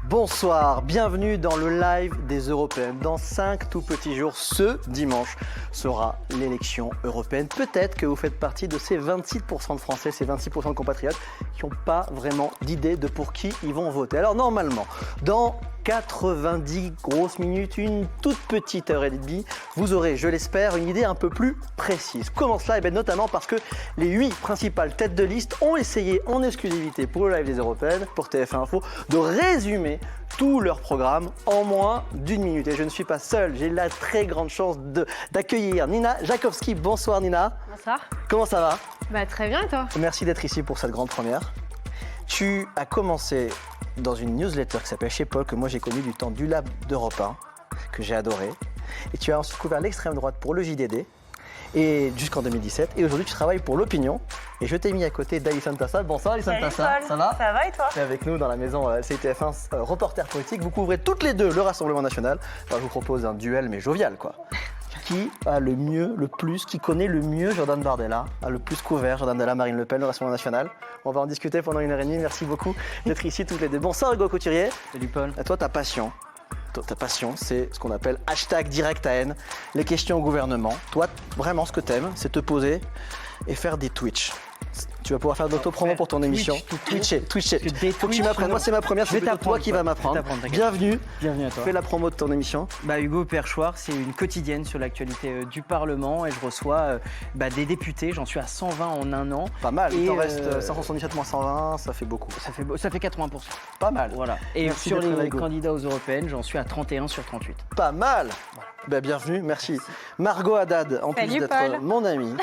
Bonsoir, bienvenue dans le live des Européennes. Dans 5 tout petits jours, ce dimanche sera l'élection européenne. Peut-être que vous faites partie de ces 26% de Français, ces 26% de compatriotes qui n'ont pas vraiment d'idée de pour qui ils vont voter. Alors normalement, dans 90 grosses minutes, une toute petite heure et demie, vous aurez, je l'espère, une idée un peu plus précise. Comment cela? Eh bien, notamment parce que les 8 principales têtes de liste ont essayé en exclusivité pour le live des Européennes, pour TF1 Info, de résumer tout leur programme en moins d'une minute. Et je ne suis pas seul, j'ai la très grande chance d'accueillir Nina Jankowski. Bonsoir Nina. Bonsoir. Comment ça va? Très bien et toi? Merci d'être ici pour cette grande première. Tu as commencé dans une newsletter qui s'appelle Chez Paul, que moi j'ai connu du temps du Lab d'Europe 1, que j'ai adoré. Et tu as ensuite couvert l'extrême droite pour le JDD, et jusqu'en 2017. Et aujourd'hui tu travailles pour l'Opinion. Et je t'ai mis à côté d'Alison Tassa. Bonsoir Alison Tassa, ça va? Ça va et toi? Tu es avec nous dans la maison CTF1 reporter politique. Vous couvrez toutes les deux le Rassemblement National. Alors, je vous propose un duel mais jovial quoi. Qui a le mieux, le plus, qui connaît le mieux Jordan Bardella, a le plus couvert Jordan Bardella, Marine Le Pen, le Rassemblement National. On va en discuter pendant 1h30. Merci beaucoup d'être ici toutes les deux. Bonsoir Hugo Couturier. Salut Paul. À toi, ta passion, c'est ce qu'on appelle #direct-à-haine, les questions au gouvernement. Toi, vraiment, ce que t'aimes, c'est te poser et faire des Twitch. Tu vas pouvoir faire de l'autopromo pour ton émission. Twitcher. Faut que tu m'apprennes. Moi, c'est ma première. C'est toi qui vas m'apprendre. Bienvenue. Bienvenue à toi. Fais la promo de ton émission. Hugo Perchoir, c'est une quotidienne sur l'actualité du Parlement et je reçois des députés. J'en suis à 120 en un an. Pas mal. Il t'en reste 577 moins 120, ça fait beaucoup. Ça fait 80%. Pas mal. Voilà. Et Merci sur d'être là, les Hugo. candidats aux européennes, j'en suis à 31 sur 38. Pas mal. Bienvenue, merci. Margot Haddad, en plus Salut, d'être Paul. mon amie,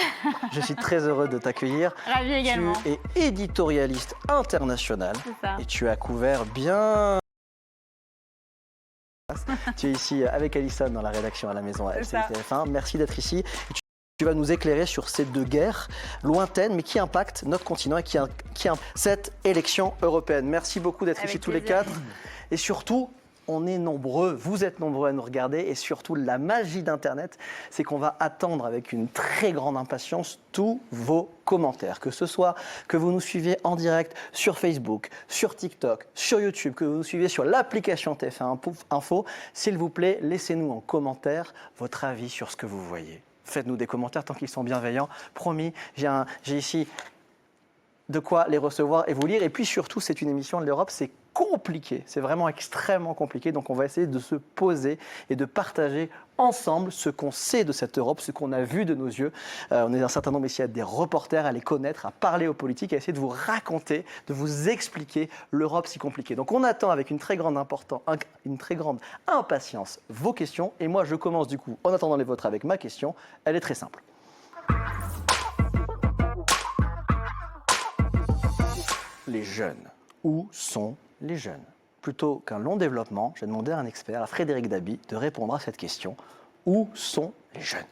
je suis très heureux de t'accueillir. Ravi également. Tu es éditorialiste international C'est ça. et tu as couvert bien. Tu es ici avec Alison dans la rédaction à la maison à C'est ça. LCI-TF1. Merci d'être ici. Et tu vas nous éclairer sur ces deux guerres lointaines, mais qui impactent notre continent et qui cette élection européenne. Merci beaucoup d'être Avec ici tous les plaisir. 4. Et surtout, on est nombreux, vous êtes nombreux à nous regarder. Et surtout, la magie d'Internet, c'est qu'on va attendre avec une très grande impatience tous vos commentaires. Que ce soit que vous nous suivez en direct sur Facebook, sur TikTok, sur YouTube, que vous nous suivez sur l'application TF1 Info, s'il vous plaît, laissez-nous en commentaire votre avis sur ce que vous voyez. Faites-nous des commentaires tant qu'ils sont bienveillants. Promis, j'ai ici de quoi les recevoir et vous lire. Et puis surtout, c'est une émission de l'Europe, c'est compliqué, c'est vraiment extrêmement compliqué. Donc on va essayer de se poser et de partager ensemble ce qu'on sait de cette Europe, ce qu'on a vu de nos yeux. On est un certain nombre ici à être des reporters, à les connaître, à parler aux politiques, à essayer de vous raconter, de vous expliquer l'Europe si compliquée. Donc on attend avec une très grande impatience vos questions. Et moi je commence du coup en attendant les vôtres avec ma question. Elle est très simple. Les jeunes. Où sont les jeunes? Plutôt qu'un long développement, j'ai demandé à un expert, à Frédéric Dabi, de répondre à cette question. Où sont les jeunes?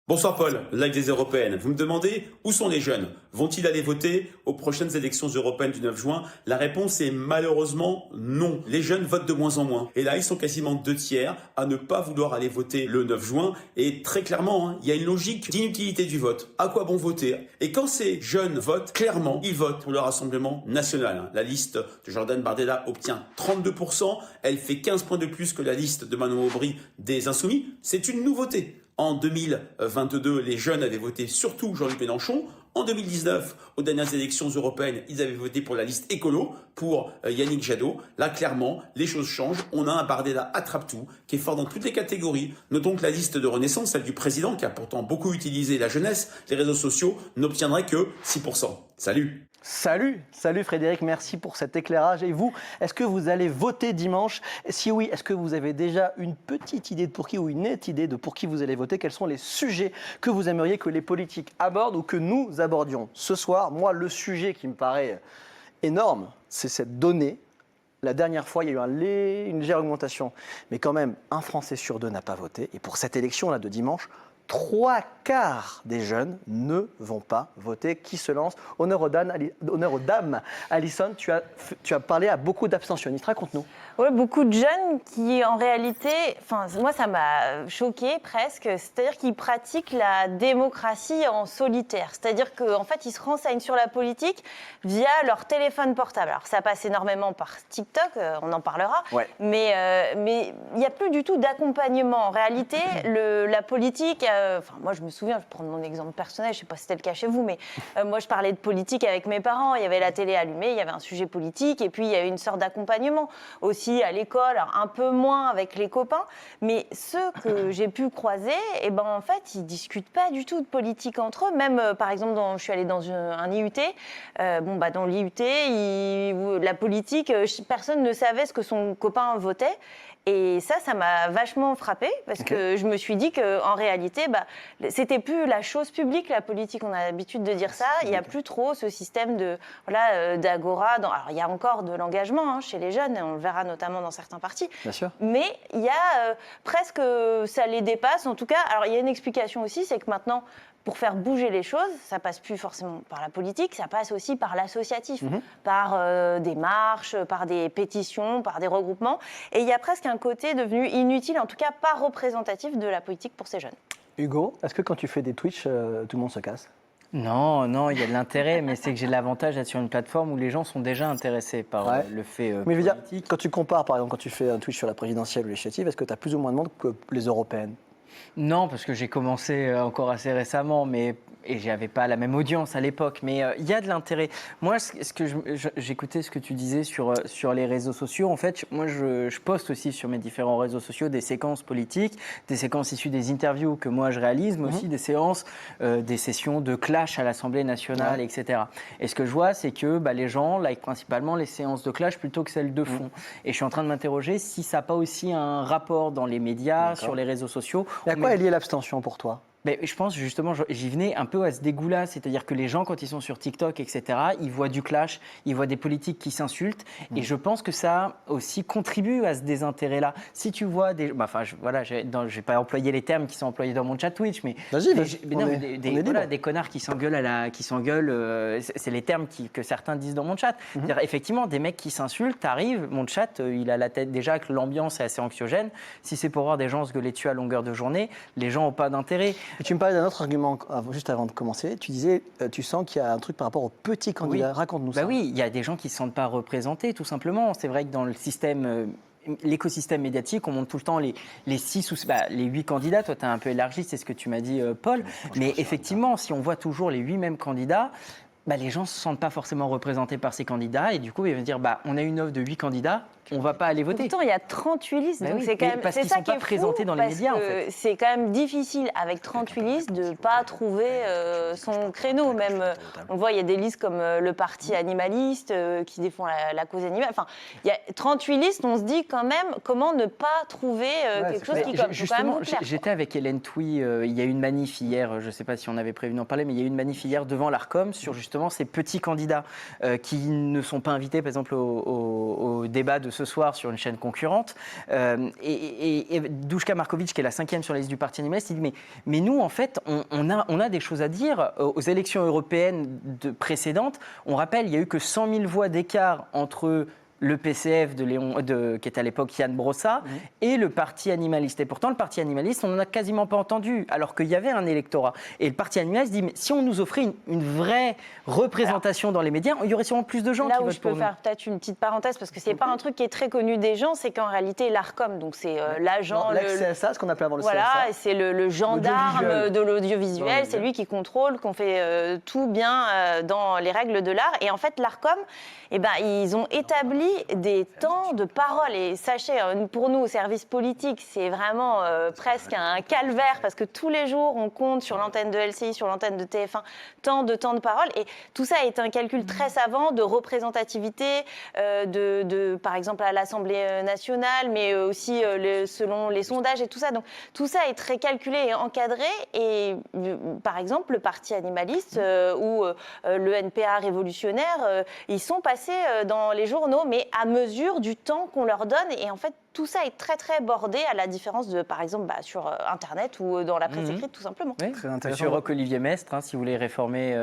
Bonsoir Paul, live des Européennes. Vous me demandez où sont les jeunes? Vont-ils aller voter aux prochaines élections européennes du 9 juin? La réponse est malheureusement non. Les jeunes votent de moins en moins. Et là, ils sont quasiment 2/3 à ne pas vouloir aller voter le 9 juin. Et très clairement, il y a une logique d'inutilité du vote. À quoi bon voter? Et quand ces jeunes votent, clairement, ils votent pour le Rassemblement National. La liste de Jordan Bardella obtient 32%. Elle fait 15 points de plus que la liste de Manon Aubry des Insoumis. C'est une nouveauté. En 2022, les jeunes avaient voté surtout Jean-Luc Mélenchon. En 2019, aux dernières élections européennes, ils avaient voté pour la liste écolo, pour Yannick Jadot. Là, clairement, les choses changent. On a un Bardella attrape-tout qui est fort dans toutes les catégories. Notons que la liste de Renaissance, celle du président, qui a pourtant beaucoup utilisé la jeunesse, les réseaux sociaux, n'obtiendrait que 6%. Salut! Salut Frédéric, merci pour cet éclairage. Et vous, est-ce que vous allez voter dimanche? Si oui, est-ce que vous avez déjà une petite idée de pour qui ou une nette idée de pour qui vous allez voter? Quels sont les sujets que vous aimeriez que les politiques abordent ou que nous abordions ce soir? Moi, le sujet qui me paraît énorme, c'est cette donnée. La dernière fois, il y a eu une légère augmentation, mais quand même, un Français sur deux n'a pas voté. Et pour cette élection-là de dimanche, 3/4 des jeunes ne vont pas voter. Qui se lance? Honneur aux dames. Alison, tu as parlé à beaucoup d'abstentionnistes. Raconte-nous. Oui, beaucoup de jeunes qui, en réalité, moi, ça m'a choquée presque, c'est-à-dire qu'ils pratiquent la démocratie en solitaire. C'est-à-dire qu'en fait, ils se renseignent sur la politique via leur téléphone portable. Alors, ça passe énormément par TikTok, on en parlera, Ouais. mais il n'y a plus du tout d'accompagnement. En réalité, la politique, moi, je me souviens, je vais prendre mon exemple personnel, je ne sais pas si c'était le cas chez vous, mais moi, je parlais de politique avec mes parents, il y avait la télé allumée, il y avait un sujet politique, et puis il y avait une sorte d'accompagnement aussi à l'école, alors un peu moins avec les copains, mais ceux que j'ai pu croiser, en fait, ils discutent pas du tout de politique entre eux. Même, par exemple, je suis allée dans un IUT. Dans l'IUT, la politique, personne ne savait ce que son copain votait. Et ça m'a vachement frappée parce que je me suis dit qu'en réalité, c'était plus la chose publique, la politique. On a l'habitude de dire ça. Il n'y a plus trop ce système d'agora. Alors, il y a encore de l'engagement chez les jeunes, et on le verra notamment dans certains partis. Bien sûr. Mais il y a presque, ça les dépasse. En tout cas, alors il y a une explication aussi, c'est que maintenant, pour faire bouger les choses, ça passe plus forcément par la politique, ça passe aussi par l'associatif, par des marches, par des pétitions, par des regroupements. Et il y a presque un côté devenu inutile, en tout cas pas représentatif de la politique pour ces jeunes. Hugo, est-ce que quand tu fais des Twitch, tout le monde se casse? Non, il y a de l'intérêt, mais c'est que j'ai l'avantage d'être sur une plateforme où les gens sont déjà intéressés par le fait Mais je veux dire, politique. quand tu compares, par exemple, quand tu fais un Twitch sur la présidentielle ou législative, est-ce que tu as plus ou moins de monde que les européennes? Non, parce que j'ai commencé encore assez récemment, et j'avais pas la même audience à l'époque, mais il y a de l'intérêt. Moi, j'écoutais ce que tu disais sur les réseaux sociaux. En fait, moi, je poste aussi sur mes différents réseaux sociaux des séquences politiques, des séquences issues des interviews que moi je réalise, mais aussi des séances, des sessions de clash à l'Assemblée nationale, etc. Et ce que je vois, c'est que les gens likent principalement les séances de clash plutôt que celles de fond. Et je suis en train de m'interroger si ça n'a pas aussi un rapport dans les médias, sur les réseaux sociaux. Et à quoi est liée l'abstention pour toi? Mais je pense justement, j'y venais un peu à ce dégoût-là, c'est-à-dire que les gens, quand ils sont sur TikTok, etc., ils voient du clash, ils voient des politiques qui s'insultent, et je pense que ça aussi contribue à ce désintérêt-là. Si tu vois des... je vais pas employer les termes qui sont employés dans mon chat Twitch, mais... des connards qui s'engueulent, c'est les termes que certains disent dans mon chat. C'est-à-dire, effectivement, des mecs qui s'insultent, t'arrives, mon chat, il a la tête déjà que l'ambiance est assez anxiogène. Si c'est pour voir des gens se gueuler dessus à longueur de journée, les gens n'ont pas d'intérêt. Et tu me parlais d'un autre argument juste avant de commencer. Tu disais, tu sens qu'il y a un truc par rapport aux petits candidats. Raconte-nous ça. Oui, il y a des gens qui ne se sentent pas représentés, tout simplement. C'est vrai que dans le système... l'écosystème médiatique, on montre tout le temps les 6 ou les 8 candidats. Toi, tu as un peu élargi, c'est ce que tu m'as dit, Paul. Mais effectivement, si on voit toujours les 8 mêmes candidats, les gens ne se sentent pas forcément représentés par ces candidats. Et du coup, ils vont dire, on a une offre de 8 candidats, on ne va pas aller voter. Pourtant, il y a 38 listes, donc c'est quand même... Parce qu'ils ne sont pas présentés dans les médias, en fait. C'est quand même difficile, avec 38 listes, de ne pas trouver son créneau. Même, on voit, il y a des listes comme le parti animaliste qui défend la cause animale. Enfin, il y a 38 listes, on se dit quand même, comment ne pas trouver quelque chose qui... Justement, j'étais avec Hélène Touy, il y a eu une manif hier, je ne sais pas si on avait prévu d'en parler, mais il y a eu une manif hier devant l'Arcom sur justement ces petits candidats qui ne sont pas invités, par exemple, au débat de ce soir sur une chaîne concurrente. Et Duška Marković, qui est la 5e sur la liste du Parti animaliste, il dit mais nous, en fait, on a des choses à dire. Aux élections européennes précédentes, on rappelle, il n'y a eu que 100 000 voix d'écart entre le PCF qui était à l'époque Yann Brossa, et le Parti animaliste. Et pourtant, le Parti animaliste, on n'en a quasiment pas entendu, alors qu'il y avait un électorat. Et le Parti animaliste dit, mais si on nous offrait une vraie représentation dans les médias, il y aurait sûrement plus de gens qui votent pour nous. Là où je peux faire peut-être une petite parenthèse, parce que c'est pas un truc qui est très connu des gens, c'est qu'en réalité, l'Arcom, donc c'est l'agent... L'ex-CSA, ce qu'on appelait avant le CSA. Voilà, et c'est le gendarme de l'audiovisuel, c'est lui qui contrôle, qu'on fait tout bien dans les règles de l'art. Et en fait, l'Arcom, ils ont établi des temps de parole. Et sachez, pour nous, au service politique, c'est vraiment presque un calvaire parce que tous les jours, on compte sur l'antenne de LCI, sur l'antenne de TF1, tant de temps de parole. Et tout ça est un calcul très savant de représentativité, par exemple, à l'Assemblée nationale, mais aussi selon les sondages et tout ça. Donc, tout ça est très calculé et encadré. Et par exemple, le Parti animaliste ou le NPA révolutionnaire, ils sont passés dans les journaux, mais à mesure du temps qu'on leur donne. Et en fait, tout ça est très très bordé, à la différence de, par exemple, sur Internet ou dans la presse écrite, tout simplement. Oui. Très intéressant. Monsieur Roch-Olivier Mestre, si vous voulez réformer...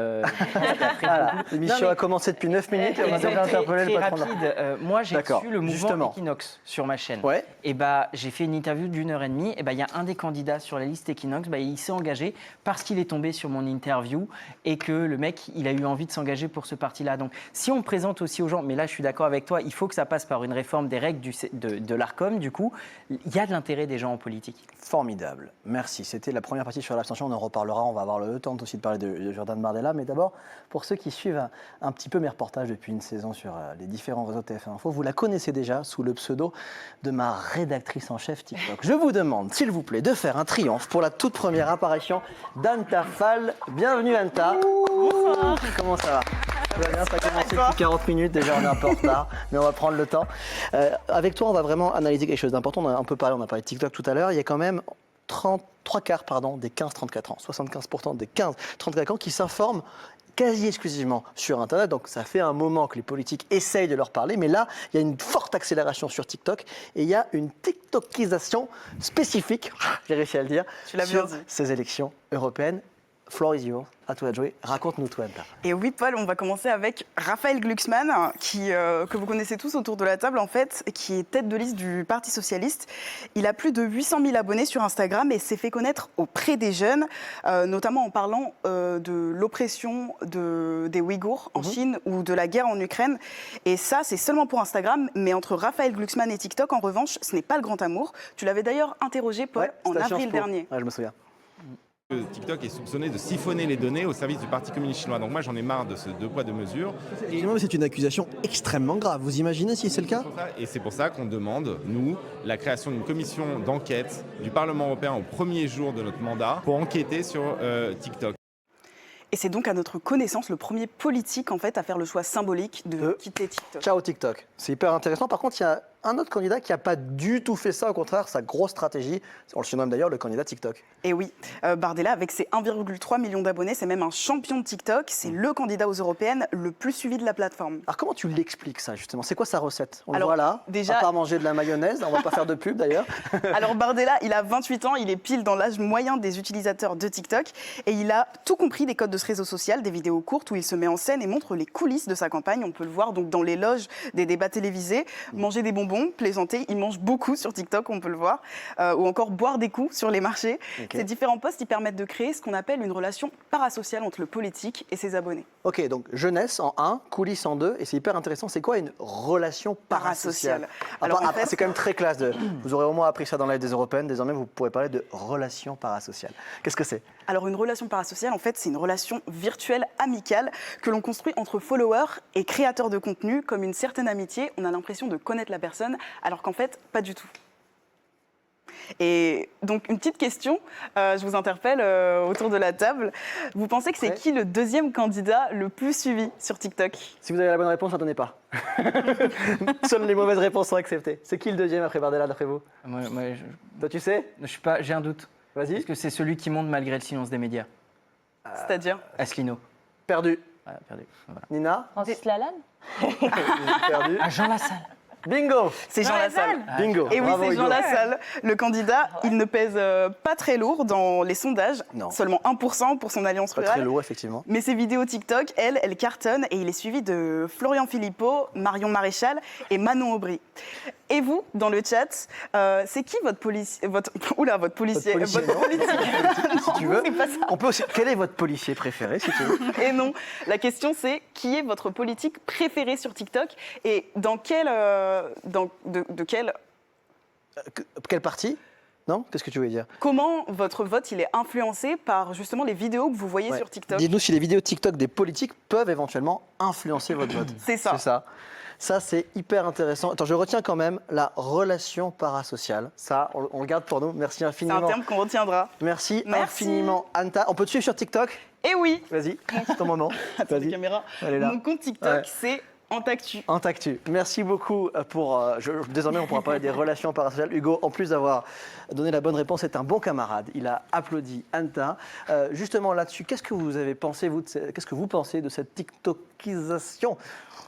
Voilà, l'émission a commencé depuis 9 minutes et on va très, devoir interpeller le très patron. rapide. Moi, j'ai D'accord, su le mouvement justement. Equinox sur ma chaîne. Ouais. Et j'ai fait une interview d'1h30. Et il y a un des candidats sur la liste Equinox, il s'est engagé parce qu'il est tombé sur mon interview et que le mec, il a eu envie de s'engager pour ce parti-là. Donc, si on présente aussi aux gens, mais là, je suis d'accord avec toi, il faut que ça passe par une réforme des règles de l'Arcom. Du coup, il y a de l'intérêt des gens en politique. Formidable, merci. C'était la première partie sur l'abstention, on en reparlera, on va avoir le temps aussi de parler de Jordan Bardella, mais d'abord, pour ceux qui suivent un petit peu mes reportages depuis une saison sur les différents réseaux TF1 Info, vous la connaissez déjà sous le pseudo de ma rédactrice en chef TikTok. Je vous demande, s'il vous plaît, de faire un triomphe pour la toute première apparition d'Anta Fall. Bienvenue Anta. Bonsoir. Comment ça va? Tout va bien, ça a commencé depuis 40 minutes, déjà on est un peu en retard, mais on va prendre le temps. Avec toi, on va vraiment analyser quelque chose d'important. On a parlé de TikTok tout à l'heure. Il y a quand même 3 quarts des 15-34 ans, 75% des 15-34 ans qui s'informent quasi exclusivement sur Internet. Donc ça fait un moment que les politiques essayent de leur parler, mais là, il y a une forte accélération sur TikTok et il y a une TikTokisation spécifique, j'ai réussi à le dire, sur ces élections européennes. Floor is yours, à toi de jouer. Raconte-nous toi, Anta. Et oui, Paul, on va commencer avec Raphaël Glucksmann, que vous connaissez tous autour de la table, en fait, qui est tête de liste du Parti Socialiste. Il a plus de 800 000 abonnés sur Instagram et s'est fait connaître auprès des jeunes, notamment en parlant de l'oppression des Ouïghours en Chine ou de la guerre en Ukraine. Et ça, c'est seulement pour Instagram, mais entre Raphaël Glucksmann et TikTok, en revanche, ce n'est pas le grand amour. Tu l'avais d'ailleurs interrogé, Paul, en avril dernier. Ouais, je me souviens. TikTok est soupçonné de siphonner les données au service du Parti communiste chinois. Donc moi j'en ai marre de ce deux poids deux mesures. C'est une accusation extrêmement grave. Vous imaginez si c'est le cas? Et c'est pour ça qu'on demande, nous, la création d'une commission d'enquête du Parlement européen au premier jour de notre mandat pour enquêter sur TikTok. Et c'est donc à notre connaissance le premier politique en fait à faire le choix symbolique de quitter TikTok. Ciao TikTok. C'est hyper intéressant. Par contre, il y a un autre candidat qui n'a pas du tout fait ça. Au contraire, sa grosse stratégie, on le surnomme d'ailleurs le candidat TikTok. Et oui, Bardella, avec ses 1,3 million d'abonnés, c'est même un champion de TikTok. C'est le candidat aux européennes le plus suivi de la plateforme. Alors comment tu l'expliques ça justement? C'est quoi sa recette? On le Alors, voit là, déjà, à part manger de la mayonnaise, on va pas faire de pub d'ailleurs. Alors Bardella, il a 28 ans, il est pile dans l'âge moyen des utilisateurs de TikTok et il a tout compris des codes de ce réseau social, des vidéos courtes où il se met en scène et montre les coulisses de sa campagne. On peut le voir donc dans les loges des débats télévisés, manger des bonbons, plaisanter. Il mange beaucoup sur TikTok, on peut le voir, ou encore boire des coups sur les marchés. Okay. Ces différents posts, ils permettent de créer ce qu'on appelle une relation parasociale entre le politique et ses abonnés. Ok, donc jeunesse en 1, coulisses en 2, et c'est hyper intéressant. C'est quoi une relation parasociale? Alors, en fait, c'est quand même très classe. Vous aurez au moins appris ça dans l'aide des européennes. Désormais, vous pourrez parler de relation parasociale. Qu'est-ce que c'est? Alors une relation parasociale, en fait, c'est une relation virtuelle, amicale, que l'on construit entre followers et créateurs de contenu, comme une certaine amitié. On a l'impression de connaître la personne, alors qu'en fait, pas du tout. Et donc, une petite question, je vous interpelle autour de la table. Vous pensez que c'est qui le deuxième candidat le plus suivi sur TikTok? Si vous avez la bonne réponse, n'en donnez pas. Seules les mauvaises réponses sont acceptées. C'est qui le deuxième après Bardella, d'après vous? Toi, tu sais? J'ai un doute. Vas-y. Est-ce que c'est celui qui monte malgré le silence des médias? C'est-à-dire Asselineau. Perdu. Voilà, perdu. Voilà. Nina? Francis Lalanne. Perdu. Ah, Jean Lassalle. Bingo! C'est Jean Lassalle. Bingo! Et oui, Bravo, c'est Jean Hugo. Lassalle, le candidat. Il ne pèse pas très lourd dans les sondages, Non. seulement 1% pour son alliance Pas rurale. très lourd, effectivement. Mais ses vidéos TikTok, elles cartonnent et il est suivi de Florian Philippot, Marion Maréchal et Manon Aubry. Et vous, dans le chat, c'est qui votre policier, votre policier, Votre policier, votre non. politique Si tu veux. c'est pas ça. On peut aussi... Quel est votre policier préféré, si tu veux? Et non, la question c'est qui est votre politique préférée sur TikTok et dans quel, de quel, Quel parti? Non? Qu'est-ce que tu voulais dire? comment votre vote il est influencé par justement les vidéos que vous voyez Ouais. sur TikTok? Dites-nous si les vidéos TikTok des politiques peuvent éventuellement influencer votre vote. C'est ça. C'est ça. Ça, c'est hyper intéressant. Attends, je retiens quand même la relation parasociale. Ça, on le garde pour nous. Merci C'est un infiniment. terme qu'on retiendra. Merci, Merci. infiniment, Anta. On peut te suivre sur TikTok? Et oui, Vas-y, c'est ton moment. attends, Vas-y. caméra. Elle est là. Mon compte TikTok, Ouais. c'est En tactu. En tactu. Merci beaucoup pour... désormais, on pourra parler des relations parasociales. Hugo, en plus d'avoir donné la bonne réponse, est un bon camarade. Il a applaudi Anta. Justement, là-dessus, qu'est-ce que vous avez pensé, qu'est-ce que vous pensez de cette TikTokisation,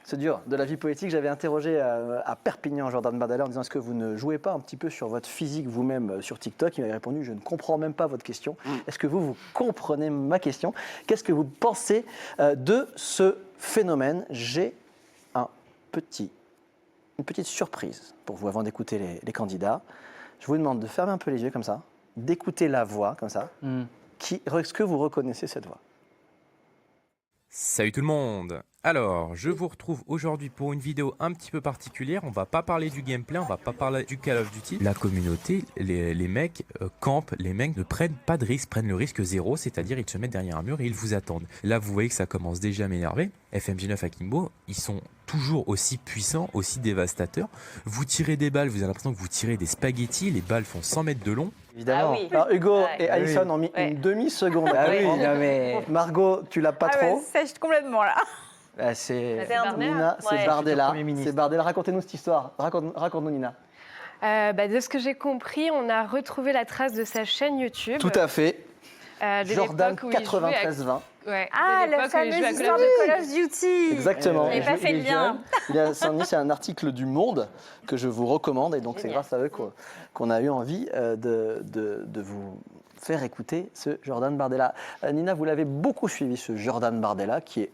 c'est dur, de la vie politique? J'avais interrogé à Perpignan Jordan Bardella en disant est-ce que vous ne jouez pas un petit peu sur votre physique vous-même sur TikTok? Il m'avait répondu je ne comprends même pas votre question. Est-ce que vous comprenez ma question? Qu'est-ce que vous pensez de ce phénomène? J'ai une petite surprise pour vous avant d'écouter les candidats. Je vous demande de fermer un peu les yeux comme ça, d'écouter la voix comme ça. Est-ce que vous reconnaissez cette voix? Salut tout le monde. Alors, je vous retrouve aujourd'hui pour une vidéo un petit peu particulière. On va pas parler du gameplay, on va pas parler du Call of Duty. La communauté, les mecs campent, les mecs ne prennent pas de risque, prennent le risque zéro, c'est-à-dire ils se mettent derrière un mur et ils vous attendent. Là, vous voyez que ça commence déjà à m'énerver. FMG9 Akimbo, ils sont toujours aussi puissants, aussi dévastateurs. Vous tirez des balles, vous avez l'impression que vous tirez des spaghettis, les balles font 100 mètres de long. Évidemment. Ah oui. Alors, Hugo et Ouais. Alison ont mis une demi-seconde. Ah à oui, comprendre. non mais... Margot, tu l'as pas trop. Sèche complètement là. c'est... C'est un Nina, c'est Ouais. Bardella. Premier ministre. C'est Bardella. Racontez-nous cette histoire. Raconte-nous, Nina. De ce que j'ai compris, on a retrouvé la trace de sa chaîne YouTube. Tout à fait. De Jordan l'époque où il jouait à- 93-20. Ouais, Ah, de la l'époque où il jouait à fameuse Call histoire of de Duty. Call of Duty. Exactement. J'avais pas fait le lien. C'est un article du Monde que je vous recommande et donc c'est Génial. grâce à eux qu'on a eu envie de vous faire écouter ce Jordan Bardella. Nina, vous l'avez beaucoup suivi, ce Jordan Bardella qui est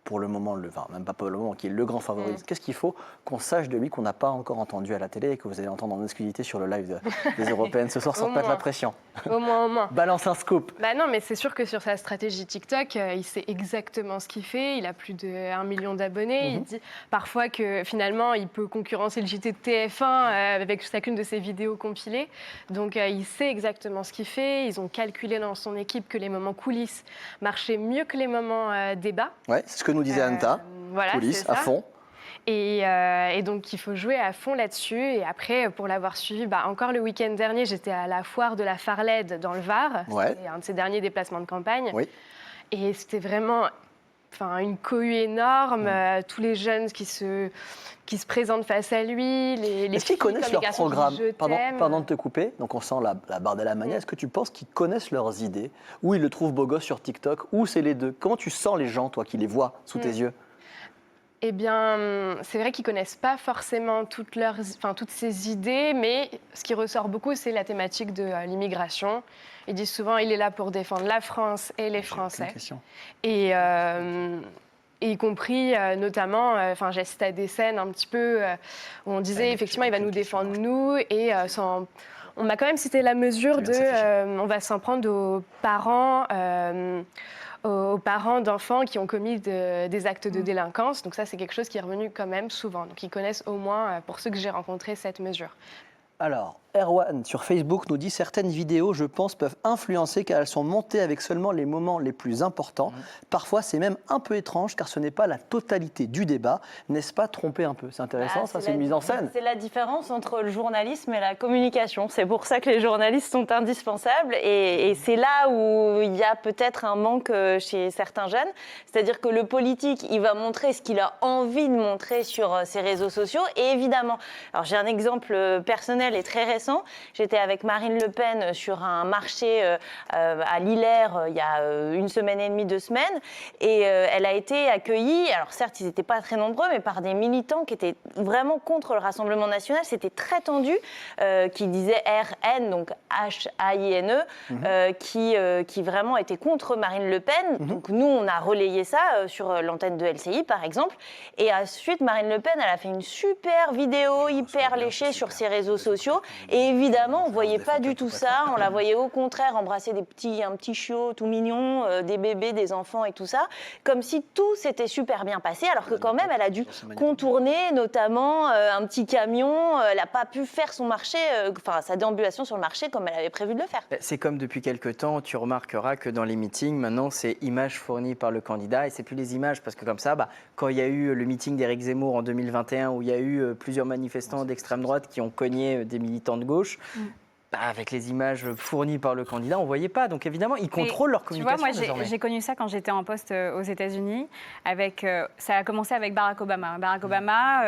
pour le moment, même pas pour le moment, qui est le grand favori. Qu'est-ce qu'il faut qu'on sache de lui qu'on n'a pas encore entendu à la télé et que vous allez entendre en exclusivité sur le live des Européennes ce soir sans Au mettre la moins. pression? Au moins. Balance un scoop. Bah non, mais c'est sûr que sur sa stratégie TikTok, il sait exactement ce qu'il fait. Il a plus de 1 million d'abonnés. Il dit parfois que finalement, il peut concurrencer le JT de TF1 avec chacune de ses vidéos compilées. Donc, il sait exactement ce qu'il fait. Ils ont calculé dans son équipe que les moments coulisses marchaient mieux que les moments débat. Ouais, c'est ce que nous disait Anta. Voilà, Coulisses c'est à ça. fond. Et donc, il faut jouer à fond là-dessus. Et après, pour l'avoir suivi, encore le week-end dernier, j'étais à la foire de la Farled dans le Var. Ouais. C'était un de ses derniers déplacements de campagne. Oui. Et c'était vraiment une cohue énorme. Tous les jeunes qui se présentent face à lui. Les Est-ce qu'ils filles connaissent comme leur les garçons qui programme? disent, je t'aime. Pardon de te couper. Donc on sent la Bardella mania. Est-ce que tu penses qu'ils connaissent leurs idées? Ou ils le trouvent beau gosse sur TikTok? Ou c'est les deux? Comment tu sens les gens, toi, qui les vois sous tes yeux? Eh bien, c'est vrai qu'ils ne connaissent pas forcément toutes ces idées, mais ce qui ressort beaucoup, c'est la thématique de l'immigration. Ils disent souvent il est là pour défendre la France et les Français. Et y compris notamment, j'ai assisté à des scènes un petit peu où on disait effectivement il va nous défendre nous et on m'a quand même cité la mesure de on va s'en prendre aux parents d'enfants qui ont commis des actes de délinquance. Donc ça, c'est quelque chose qui est revenu quand même souvent. Donc ils connaissent au moins, pour ceux que j'ai rencontrés, cette mesure. Alors, Erwan sur Facebook nous dit certaines vidéos, je pense, peuvent influencer car elles sont montées avec seulement les moments les plus importants. Parfois, c'est même un peu étrange car ce n'est pas la totalité du débat. N'est-ce pas tromper un peu? C'est intéressant, ça, c'est une mise en scène. C'est la différence entre le journalisme et la communication. C'est pour ça que les journalistes sont indispensables et c'est là où il y a peut-être un manque chez certains jeunes. C'est-à-dire que le politique, il va montrer ce qu'il a envie de montrer sur ses réseaux sociaux. Et évidemment, alors j'ai un exemple personnel et très récent. J'étais avec Marine Le Pen sur un marché à Lillers il y a 1 semaine et demie, 2 semaines. Et elle a été accueillie, alors certes, ils n'étaient pas très nombreux, mais par des militants qui étaient vraiment contre le Rassemblement national. C'était très tendu, qui disaient RN, donc H-A-I-N-E, qui vraiment étaient contre Marine Le Pen. Donc nous, on a relayé ça sur l'antenne de LCI, par exemple. Et ensuite, Marine Le Pen, elle a fait une super vidéo hyper léchée sur ses réseaux sociaux. Et évidemment, on ne voyait pas du tout ça. On la voyait au contraire embrasser un petit chiot tout mignon, des bébés, des enfants et tout ça, comme si tout s'était super bien passé, alors que quand même, elle a dû contourner notamment un petit camion. Elle n'a pas pu faire son marché, sa déambulation sur le marché comme elle avait prévu de le faire. C'est comme depuis quelques temps, tu remarqueras que dans les meetings, maintenant, c'est images fournies par le candidat et c'est plus les images parce que comme ça, quand il y a eu le meeting d'Éric Zemmour en 2021 où il y a eu plusieurs manifestants d'extrême droite qui ont cogné des militants de gauche, avec les images fournies par le candidat, on ne voyait pas. Donc évidemment, ils contrôlent leur communication. Tu vois, moi, désormais. j'ai connu ça quand j'étais en poste aux États-Unis. Ça a commencé avec Barack Obama. Barack Obama,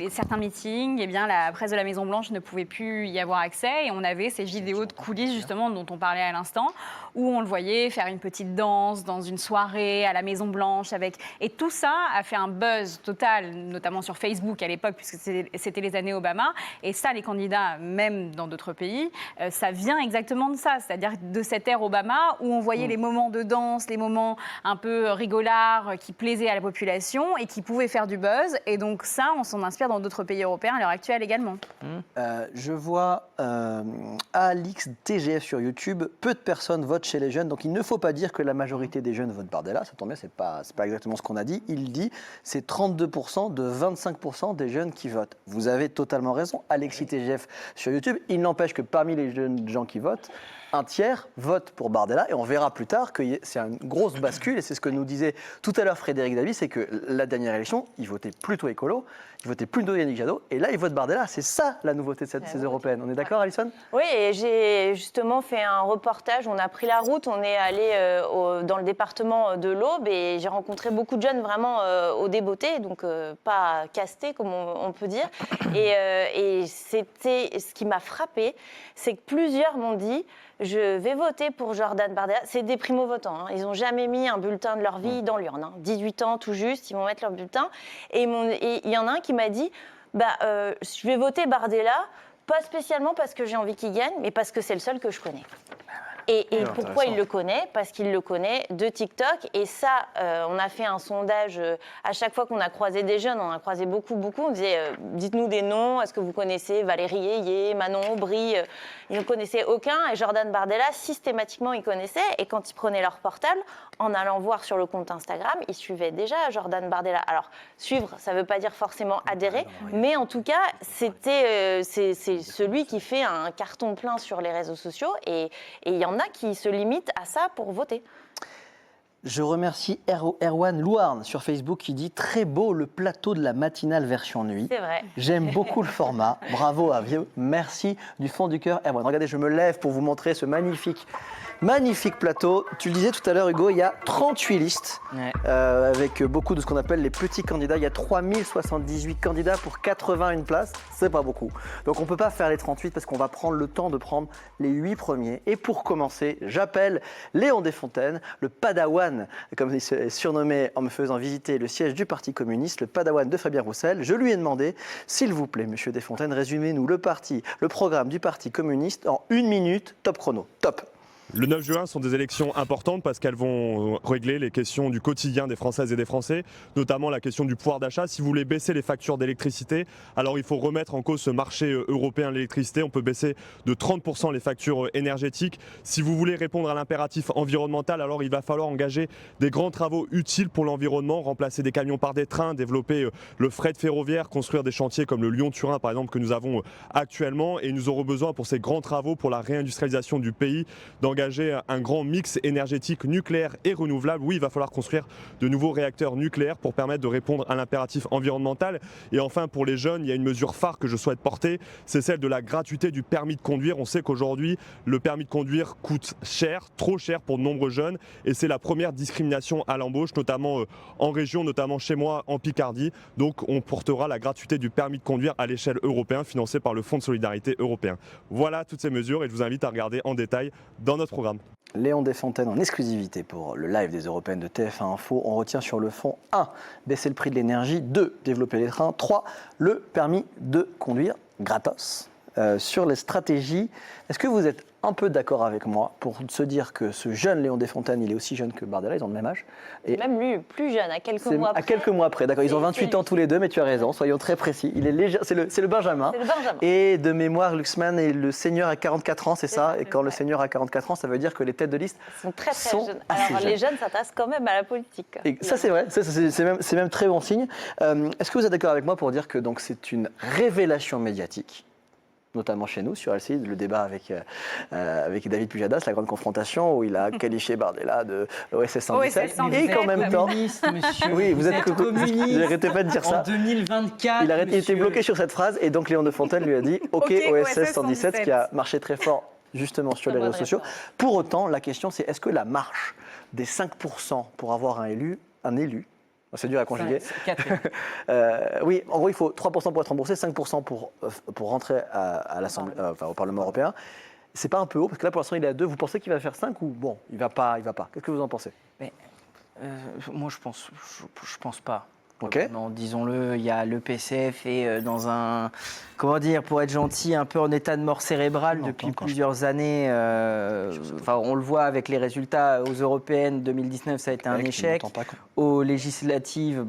certains meetings, eh bien, la presse de la Maison-Blanche ne pouvait plus y avoir accès. Et on avait ces vidéos de coulisses, justement, dont on parlait à l'instant, où on le voyait faire une petite danse dans une soirée à la Maison-Blanche. Et tout ça a fait un buzz total, notamment sur Facebook à l'époque, puisque c'était les années Obama. Et ça, les candidats, même dans d'autres pays, ça vient exactement de ça, c'est-à-dire de cette ère Obama où on voyait les moments de danse, les moments un peu rigolards qui plaisaient à la population et qui pouvaient faire du buzz. Et donc ça, on s'en inspire dans d'autres pays européens à l'heure actuelle également. Je vois Alix TGF sur YouTube. Peu de personnes votent chez les jeunes, donc il ne faut pas dire que la majorité des jeunes votent Bardella. Ça tombe bien, c'est pas exactement ce qu'on a dit. Il dit c'est 32% de 25% des jeunes qui votent. Vous avez totalement raison. Alexis TGF sur YouTube. Il n'empêche que parmi les jeunes gens qui votent, un tiers vote pour Bardella et on verra plus tard que c'est une grosse bascule et c'est ce que nous disait tout à l'heure Frédéric Dabi, c'est que la dernière élection, il votait plutôt écolo, il votait plutôt Yannick Jadot et là il vote Bardella. C'est ça la nouveauté de ces européennes. On est d'accord, Alison ? Oui, et j'ai justement fait un reportage, on a pris la route, on est allé dans le département de l'Aube et j'ai rencontré beaucoup de jeunes vraiment au débeauté, donc pas castés comme on peut dire. Et c'était ce qui m'a frappée, c'est que plusieurs m'ont dit je vais voter pour Jordan Bardella. C'est des primo-votants. Hein. Ils n'ont jamais mis un bulletin de leur vie dans l'urne. Hein. 18 ans tout juste, ils vont mettre leur bulletin. Et il y en a un qui m'a dit je vais voter Bardella, pas spécialement parce que j'ai envie qu'il gagne, mais parce que c'est le seul que je connais. Et pourquoi il le connaît ? Parce qu'il le connaît de TikTok. Et ça, on a fait un sondage. À chaque fois qu'on a croisé des jeunes, on a croisé beaucoup. On disait, dites-nous des noms. Est-ce que vous connaissez Valérie Yé, Manon Aubry ? Ils ne connaissaient aucun. Et Jordan Bardella, systématiquement, ils connaissaient. Et quand ils prenaient leur portable, en allant voir sur le compte Instagram, ils suivaient déjà Jordan Bardella. Alors, suivre, ça ne veut pas dire forcément adhérer. Mais en tout cas, c'est celui qui fait un carton plein sur les réseaux sociaux. Et il y en a qui se limitent à ça pour voter. Je remercie Erwan Louarn sur Facebook qui dit « Très beau le plateau de la matinale version nuit ». C'est vrai. J'aime beaucoup le format. Bravo à vous. Merci du fond du cœur, Erwan. Regardez, je me lève pour vous montrer ce magnifique plateau. Tu le disais tout à l'heure, Hugo, il y a 38 listes avec beaucoup de ce qu'on appelle les petits candidats. Il y a 3078 candidats pour 81 places. C'est pas beaucoup. Donc on ne peut pas faire les 38 parce qu'on va prendre le temps de prendre les 8 premiers. Et pour commencer, j'appelle Léon Desfontaines, le padawan, comme il est surnommé en me faisant visiter le siège du Parti communiste, le padawan de Fabien Roussel. Je lui ai demandé, s'il vous plaît, monsieur Desfontaines, résumez-nous le programme du Parti communiste en 1 minute, top chrono. Top. Le 9 juin sont des élections importantes parce qu'elles vont régler les questions du quotidien des Françaises et des Français, notamment la question du pouvoir d'achat. Si vous voulez baisser les factures d'électricité, alors il faut remettre en cause ce marché européen de l'électricité. On peut baisser de 30% les factures énergétiques. Si vous voulez répondre à l'impératif environnemental, alors il va falloir engager des grands travaux utiles pour l'environnement, remplacer des camions par des trains, développer le fret ferroviaire, construire des chantiers comme le Lyon-Turin par exemple que nous avons actuellement. Et nous aurons besoin pour ces grands travaux, pour la réindustrialisation du pays, d'engager un grand mix énergétique nucléaire et renouvelable. Oui, il va falloir construire de nouveaux réacteurs nucléaires pour permettre de répondre à l'impératif environnemental. Et enfin, pour les jeunes, il y a une mesure phare que je souhaite porter, c'est celle de la gratuité du permis de conduire. On sait qu'aujourd'hui, le permis de conduire coûte cher, trop cher pour de nombreux jeunes. Et c'est la première discrimination à l'embauche, notamment en région, notamment chez moi en Picardie. Donc on portera la gratuité du permis de conduire à l'échelle européenne, financée par le Fonds de solidarité européen. Voilà toutes ces mesures et je vous invite à regarder en détail dans notre programme. Léon Desfontaines en exclusivité pour le live des Européennes de TF1 Info. On retient sur le fond 1. Baisser le prix de l'énergie. 2. Développer les trains. 3. Le permis de conduire gratos. Sur les stratégies, est-ce que vous êtes un peu d'accord avec moi pour se dire que ce jeune Léon Desfontaines, il est aussi jeune que Bardella, ils ont le même âge. Et même lui, plus jeune, à quelques mois près. À quelques mois près, d'accord. Ils ont 28 ans tous les deux, mais tu as raison, soyons très précis. Il est léger, c'est le Benjamin. C'est le Benjamin. Et de mémoire, Glucksmann est le seigneur à 44 ans, c'est ça. Et quand le seigneur a 44 ans, ça veut dire que les têtes de liste sont très jeunes. Alors les jeunes s'intéressent quand même à la politique. Et ça c'est vrai, c'est même très bon signe. Est-ce que vous êtes d'accord avec moi pour dire que donc c'est une révélation médiatique notamment chez nous sur LCI, le débat avec David Pujadas, la grande confrontation où il a qualifié Bardella de l'OSS 117. Et qu'en même temps, monsieur, oui, vous êtes communiste. N'arrêtez pas de dire ça. En 2024, il était bloqué sur cette phrase et donc Léon de Fontaine lui a dit OK, OSS 117, ce qui a marché très fort justement sur les réseaux sociaux. Pour autant, la question c'est est-ce que la marche des 5% pour avoir un élu, c'est dur à conjuguer. Oui, en gros, il faut 3% pour être remboursé, 5% pour rentrer à l'Assemblée, au Parlement européen. C'est pas un peu haut parce que là, pour l'instant, il est à 2. Vous pensez qu'il va faire 5 ou bon, il va pas. Qu'est-ce que vous en pensez? Moi, je pense pas. Ok. Non, disons-le, il y a le PCF est dans un, comment dire, pour être gentil, un peu en état de mort cérébrale depuis plusieurs années. On le voit avec les résultats aux européennes 2019, ça a été un échec. Aux législatives,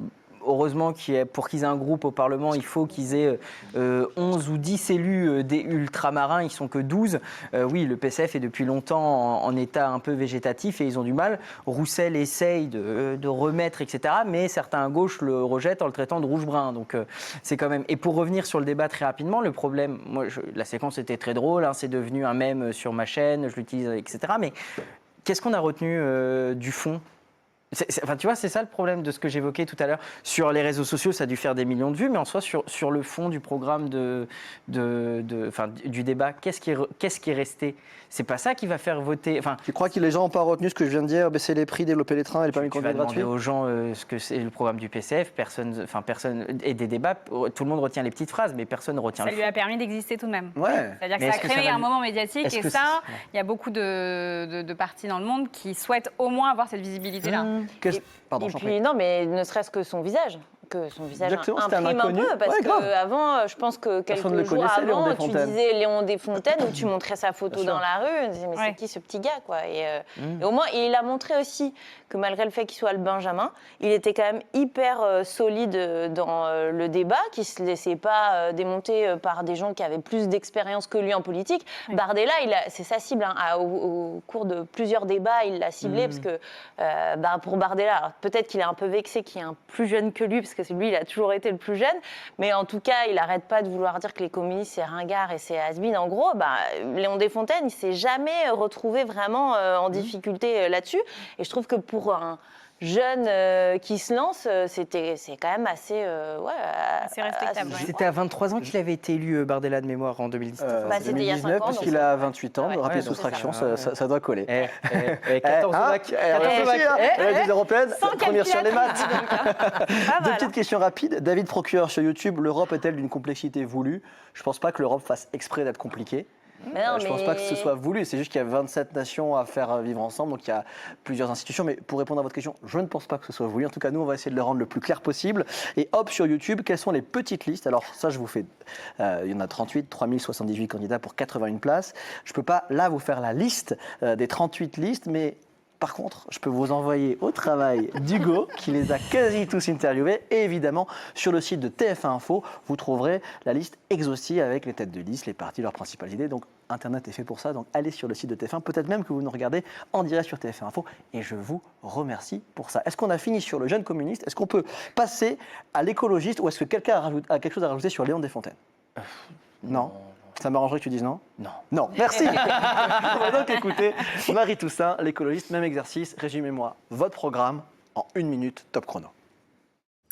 heureusement pour qu'ils aient un groupe au Parlement, il faut qu'ils aient 11 ou 10 élus des ultramarins, ils sont que 12. Oui, le PCF est depuis longtemps en état un peu végétatif et ils ont du mal. Roussel essaye de remettre, etc. Mais certains à gauche le rejettent en le traitant de rouge-brun. Donc c'est quand même... Et pour revenir sur le débat très rapidement, le problème, la séquence était très drôle, hein, c'est devenu un mème sur ma chaîne, je l'utilise, etc. Mais qu'est-ce qu'on a retenu du fond ? Tu vois, c'est ça le problème de ce que j'évoquais tout à l'heure. Sur les réseaux sociaux, ça a dû faire des millions de vues, mais en soi, sur le fond du programme du débat, qu'est-ce qui est resté? C'est pas ça qui va faire voter. Tu crois que les gens n'ont pas retenu ce que je viens de dire, baisser les prix, développer les trains et les permis de conduire gratuits? Tu vas demander aux gens ce que c'est le programme du PCF, personne, et des débats, tout le monde retient les petites phrases, mais personne ne retient ça le lui a permis d'exister tout de même. Ouais. C'est-à-dire que ça a créé un moment médiatique et ça, il y a beaucoup de partis dans le monde qui souhaitent au moins avoir cette visibilité-là. Pardon, et puis non, mais ne serait-ce que son visage. Que son visage Exactement, imprime un peu, parce qu'avant, je pense que quelques jours avant, tu disais Léon Desfontaines ou tu montrais sa photo dans la rue, on disait mais c'est qui ce petit gars quoi. Et au moins, il a montré aussi que malgré le fait qu'il soit le Benjamin, il était quand même hyper solide dans le débat, qui ne se laissait pas démonter par des gens qui avaient plus d'expérience que lui en politique. Bardella, c'est sa cible. Hein, au cours de plusieurs débats, il l'a ciblé parce que pour Bardella, peut-être qu'il est un peu vexé qu'il y ait un plus jeune que lui, parce que lui, il a toujours été le plus jeune, mais en tout cas, il n'arrête pas de vouloir dire que les communistes, c'est ringard et c'est has-been. En gros, Léon Desfontaines, il ne s'est jamais retrouvé vraiment en difficulté là-dessus. Et je trouve que pour un jeune qui se lance, c'est quand même assez respectable. C'était à 23 ans qu'il avait été élu Bardella de mémoire en 2019. C'était il y a 5 ans. Parce qu'il a 28 ans, rapide soustraction, ça doit coller. 14 bacs. Les européennes, première sur les maths. Deux mal, petites questions rapides. David Procureur sur YouTube, l'Europe est-elle d'une complexité voulue? Je ne pense pas que l'Europe fasse exprès d'être compliquée. Je ne pense pas que ce soit voulu, c'est juste qu'il y a 27 nations à faire vivre ensemble, donc il y a plusieurs institutions. Mais pour répondre à votre question, je ne pense pas que ce soit voulu. En tout cas, nous, on va essayer de le rendre le plus clair possible. Et hop, sur YouTube, quelles sont les petites listes? Alors ça, je vous fais, il y en a 38, 3078 candidats pour 81 places. Je ne peux pas, là, vous faire la liste des 38 listes, mais... Par contre, je peux vous envoyer au travail d'Hugo, qui les a quasi tous interviewés. Et évidemment, sur le site de TF1 Info, vous trouverez la liste exhaustive avec les têtes de liste, les partis, leurs principales idées. Donc, Internet est fait pour ça. Donc, allez sur le site de TF1. Peut-être même que vous nous regardez en direct sur TF1 Info. Et je vous remercie pour ça. Est-ce qu'on a fini sur le jeune communiste? Est-ce qu'on peut passer à l'écologiste? Ou est-ce que quelqu'un a quelque chose à rajouter sur Léon Desfontaines? Non. Ça m'arrangerait que tu dises non? Non. Non, merci. On va donc écouter Marie Toussaint, l'écologiste, même exercice. Résumez-moi votre programme en 1 minute, top chrono.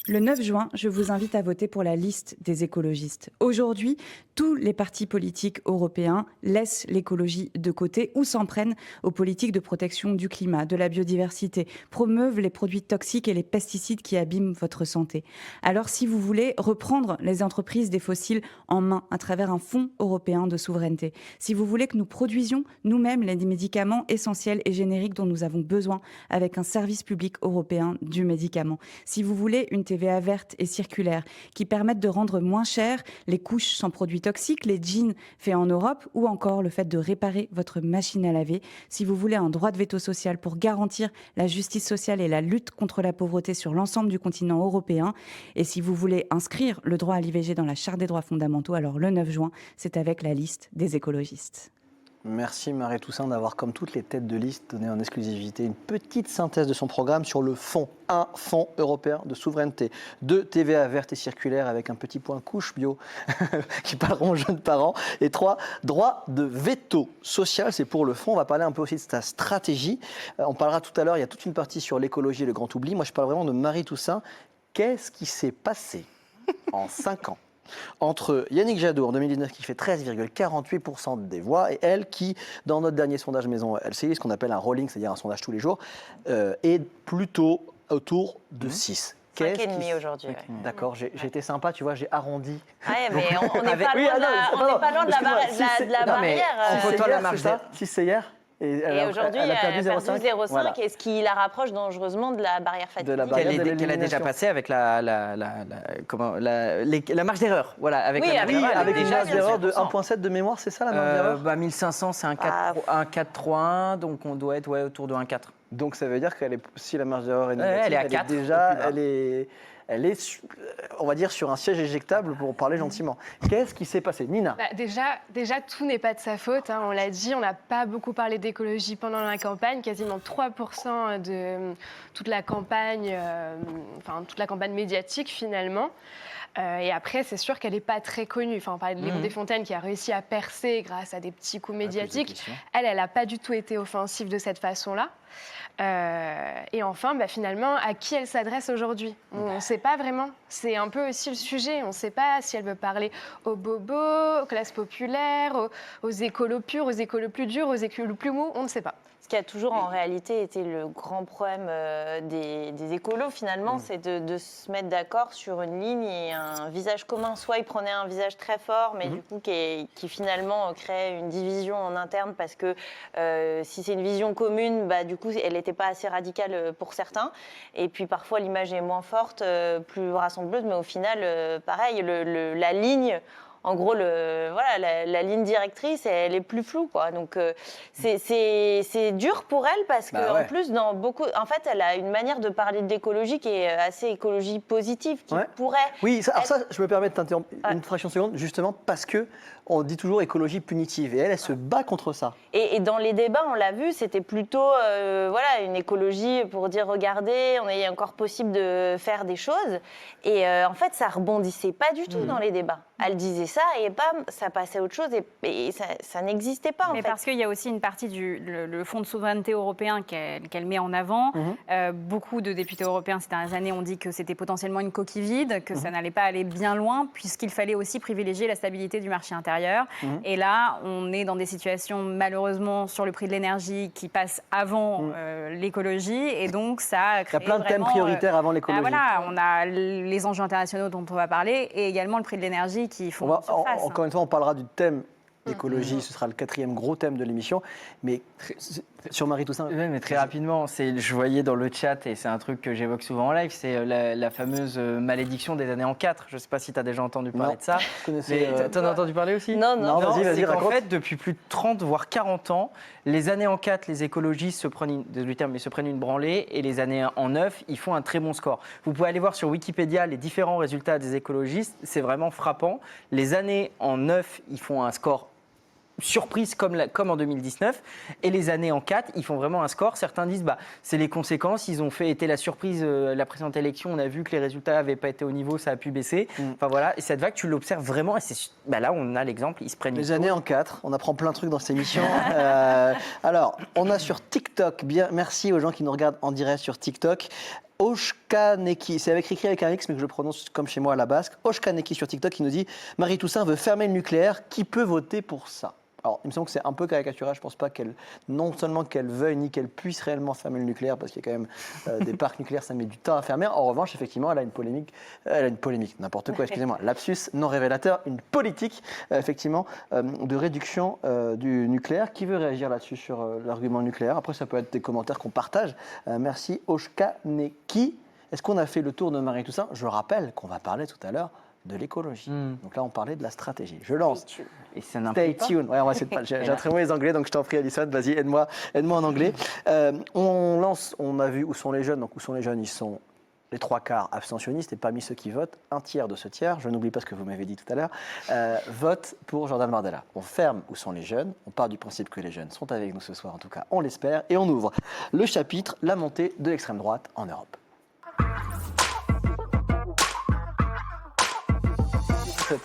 Le 9 juin, je vous invite à voter pour la liste des écologistes. Aujourd'hui, tous les partis politiques européens laissent l'écologie de côté ou s'en prennent aux politiques de protection du climat, de la biodiversité, promeuvent les produits toxiques et les pesticides qui abîment votre santé. Alors si vous voulez reprendre les entreprises des fossiles en main à travers un fonds européen de souveraineté, si vous voulez que nous produisions nous-mêmes les médicaments essentiels et génériques dont nous avons besoin avec un service public européen du médicament, si vous voulez une TVA verte et circulaire qui permettent de rendre moins cher les couches sans produits toxiques, les jeans faits en Europe ou encore le fait de réparer votre machine à laver. Si vous voulez un droit de veto social pour garantir la justice sociale et la lutte contre la pauvreté sur l'ensemble du continent européen, et si vous voulez inscrire le droit à l'IVG dans la Charte des droits fondamentaux, alors le 9 juin, c'est avec la liste des écologistes. Merci Marie Toussaint d'avoir, comme toutes les têtes de liste, donné en exclusivité une petite synthèse de son programme sur le fonds. 1, fonds européen de souveraineté. 2, TVA verte et circulaire avec un petit point couche bio qui parleront aux jeunes parents. Et 3, droit de veto social, c'est pour le fonds. On va parler un peu aussi de sa stratégie. On parlera tout à l'heure, il y a toute une partie sur l'écologie et le grand oubli. Moi, je parle vraiment de Marie Toussaint. Qu'est-ce qui s'est passé en 5 ans entre Yannick Jadot en 2019 qui fait 13,48% des voix et elle qui, dans notre dernier sondage maison LCI, ce qu'on appelle un rolling, c'est-à-dire un sondage tous les jours, est plutôt autour de 6. 5,5 aujourd'hui. Ouais. D'accord, j'ai été sympa, tu vois, j'ai arrondi. Ouais, mais on n'est pas loin de la barrière. Entre la marge 6 c'est hier. Et aujourd'hui, elle a perdu 0,5. Voilà. Et ce qui la rapproche dangereusement de la barrière fatidique. Qu'elle a déjà passé avec la marge d'erreur. Voilà, avec une marge d'erreur de 1,7 de mémoire, c'est ça la marge d'erreur 1500, c'est un 4,31, donc on doit être autour de 1,4. Donc ça veut dire que si la marge d'erreur est négative, elle est à 4. Elle est, on va dire, sur un siège éjectable pour parler gentiment. Qu'est-ce qui s'est passé, Nina? Déjà, tout n'est pas de sa faute. On l'a dit, on n'a pas beaucoup parlé d'écologie pendant la campagne. Quasiment 3% de toute la campagne, toute la campagne médiatique finalement. Et après, c'est sûr qu'elle n'est pas très connue. On parlait de Léon Desfontaines qui a réussi à percer grâce à des petits coups médiatiques. Elle n'a pas du tout été offensive de cette façon-là. Et enfin, finalement, à qui elle s'adresse aujourd'hui? On ne sait pas vraiment. C'est un peu aussi le sujet. On ne sait pas si elle veut parler aux bobos, aux classes populaires, aux écolos purs, aux écolos plus durs, aux écolos plus mous. On ne sait pas. Ce qui a toujours en réalité été le grand problème des écolos finalement, c'est de se mettre d'accord sur une ligne et un visage commun. Soit ils prenaient un visage très fort, mais du coup qui finalement créait une division en interne parce que si c'est une vision commune, du coup elle n'était pas assez radicale pour certains. Et puis parfois l'image est moins forte, plus rassembleuse, mais au final, pareil, la ligne. En gros, la ligne directrice, elle est plus floue, quoi. Donc, c'est dur pour elle parce qu'en plus, en fait, elle a une manière de parler d'écologie qui est assez écologie positive, qui pourrait. Oui, ça, je me permets de t'interrompre une fraction de seconde, justement parce que on dit toujours écologie punitive et elle se bat contre ça. Et dans les débats, on l'a vu, c'était plutôt une écologie pour dire regardez, on est encore possible de faire des choses. Et en fait, ça rebondissait pas du tout dans les débats. Elle disait ça et bam, ça passait à autre chose et ça n'existait pas. Mais parce qu'il y a aussi une partie le fonds de souveraineté européen qu'elle met en avant. Beaucoup de députés européens ces dernières années ont dit que c'était potentiellement une coquille vide, que ça n'allait pas aller bien loin, puisqu'il fallait aussi privilégier la stabilité du marché intérieur. Et là, on est dans des situations, malheureusement, sur le prix de l'énergie qui passe avant l'écologie. Et donc, ça a créé. Il y a plein de thèmes prioritaires avant l'écologie. On a les enjeux internationaux dont on va parler et également le prix de l'énergie qui font surface. Encore une fois, on parlera du thème écologie, ce sera le 4e gros thème de l'émission. Mais sur Marie Toussaint. Oui, mais très rapidement, je voyais dans le chat, et c'est un truc que j'évoque souvent en live, c'est la fameuse malédiction des années en 4. Je ne sais pas si tu as déjà entendu parler de ça. Tu en as entendu parler aussi? Non, vas-y, raconte. En fait, depuis plus de 30, voire 40 ans, les années en 4, les écologistes se prennent une branlée, et les années en 9, ils font un très bon score. Vous pouvez aller voir sur Wikipédia les différents résultats des écologistes, c'est vraiment frappant. Les années en 9, ils font un score surprise comme en 2019, et les années en 4, ils font vraiment un score. Certains disent c'est les conséquences, ils ont été la surprise la précédente élection, on a vu que les résultats n'avaient pas été au niveau, ça a pu baisser. Enfin voilà, et cette vague, tu l'observes vraiment, et là on a l'exemple, ils se prennent les années en 4, on apprend plein de trucs dans cette émission. Alors, on a sur TikTok, merci aux gens qui nous regardent en direct sur TikTok, Oshkaneki, c'est écrit avec un X mais que je prononce comme chez moi à la basque, Oshkaneki sur TikTok qui nous dit « Marie Toussaint veut fermer le nucléaire, qui peut voter pour ça ?» Alors, il me semble que c'est un peu caricatural. Je ne pense pas non seulement qu'elle veuille, ni qu'elle puisse réellement fermer le nucléaire, parce qu'il y a quand même des parcs nucléaires, ça met du temps à fermer. En revanche, effectivement, elle a une polémique, n'importe quoi, excusez-moi, lapsus non révélateur, une politique, effectivement, de réduction du nucléaire. Qui veut réagir là-dessus sur l'argument nucléaire? Après, ça peut être des commentaires qu'on partage. Merci, Oshkaneki. Est-ce qu'on a fait le tour de Marie Toussaint? Je rappelle qu'on va parler tout à l'heure de l'écologie. Donc là, on parlait de la stratégie. Je lance. Et Stay tuned. Ouais, on va essayer de j'ai un très mauvais anglais, donc je t'en prie, Alison, vas-y, aide-moi en anglais. On lance, on a vu où sont les jeunes. Donc où sont les jeunes? Ils sont les 3/4 abstentionnistes, et parmi ceux qui votent, un tiers de ce tiers, je n'oublie pas ce que vous m'avez dit tout à l'heure, vote pour Jordan Bardella. On ferme où sont les jeunes, on part du principe que les jeunes sont avec nous ce soir, en tout cas on l'espère, et on ouvre le chapitre, la montée de l'extrême droite en Europe.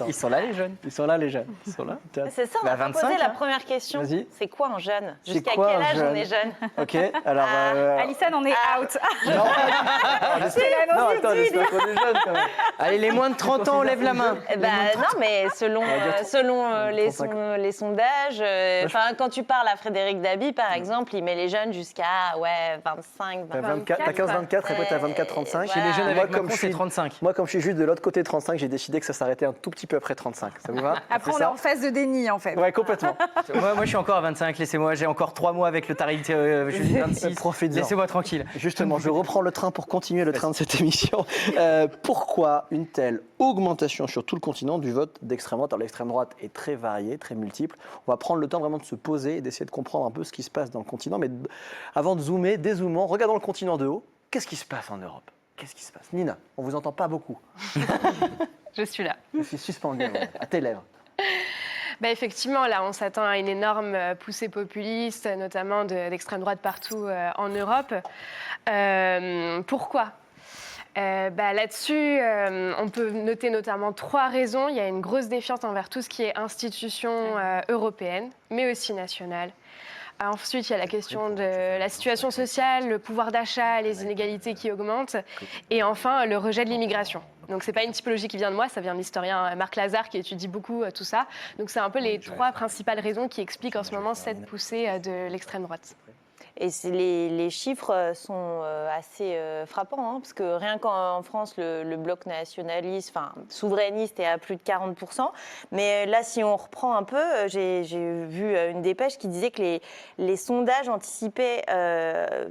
Ils sont là, les jeunes. Ils sont là, les jeunes. Ils sont là. C'est ça, on Bah, a 25, posé la hein. première question. Vas-y. C'est quoi un jeune? C'est Jusqu'à quoi quel un âge jeune on est jeune? Ok, alors... Alison, on est out. Non, attends, j'espère qu'on est jeunes quand même. Allez, les moins de 30 ans, on lève la main. Eh ben, non, mais selon, les 35. les sondages, quand tu parles à Frédéric Dabi, par exemple, il met les jeunes jusqu'à 25, T'as 24. 15-24, après t'as 24-35. Chez les jeunes avec Macron, c'est 35. Moi, comme je suis juste de l'autre côté de 35, j'ai décidé que ça s'arrêtait un tout petit peu après 35. Ça vous va? Après, on C'est est ça en phase de déni, en fait. Ouais, complètement. Moi, je suis encore à 25, laissez-moi. J'ai encore 3 mois avec le tarif. Je suis 26. Profite-en. Laissez-moi tranquille. Justement, je reprends le train pour continuer le train de cette émission. Pourquoi une telle augmentation sur tout le continent du vote d'extrême droite? Alors l'extrême droite est très variée, très multiple. On va prendre le temps vraiment de se poser et d'essayer de comprendre un peu ce qui se passe dans le continent. Mais avant de zoomer, dézoomant, regardons le continent de haut. Qu'est-ce qui se passe en Europe? Qu'est-ce qui se passe? Nina, on vous entend pas beaucoup. Je suis là. Je suis suspendu à tes lèvres. Bah effectivement, là, on s'attend à une énorme poussée populiste, notamment d'extrême droite partout en Europe. Pourquoi Là-dessus, on peut noter notamment 3 raisons. Il y a une grosse défiance envers tout ce qui est institutions européennes, mais aussi nationales. Ensuite, il y a la question de la situation sociale, le pouvoir d'achat, les inégalités qui augmentent. Et enfin, le rejet de l'immigration. Donc, ce n'est pas une typologie qui vient de moi, ça vient de l'historien Marc Lazare qui étudie beaucoup tout ça. Donc, c'est un peu les 3 principales raisons qui expliquent en ce moment cette poussée de l'extrême droite. Et les chiffres sont assez frappants, parce que rien qu'en France, le bloc nationaliste, souverainiste est à plus de 40%. Mais là, si on reprend un peu, j'ai vu une dépêche qui disait que les sondages anticipaient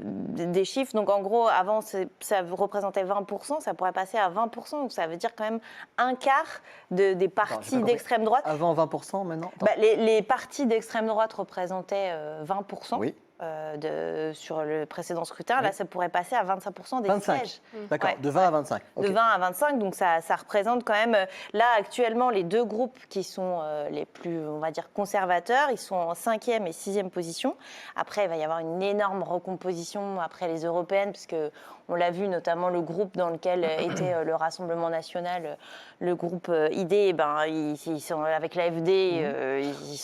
des chiffres. Donc en gros, avant, ça représentait 20%, ça pourrait passer à 20%. Donc ça veut dire quand même un quart des partis d'extrême droite. Avant 20% maintenant? Les partis d'extrême droite représentaient 20%. Oui. Sur le précédent scrutin, là, ça pourrait passer à 25% des 25. sièges. D'accord, de 20 à 25. De 20 à 25, donc ça représente quand même, là, actuellement, les 2 groupes qui sont les plus, on va dire, conservateurs, ils sont en 5e et 6e position. Après, il va y avoir une énorme recomposition après les européennes, puisque on l'a vu, notamment le groupe dans lequel était le Rassemblement national, le groupe ID, ils sont avec l'AFD.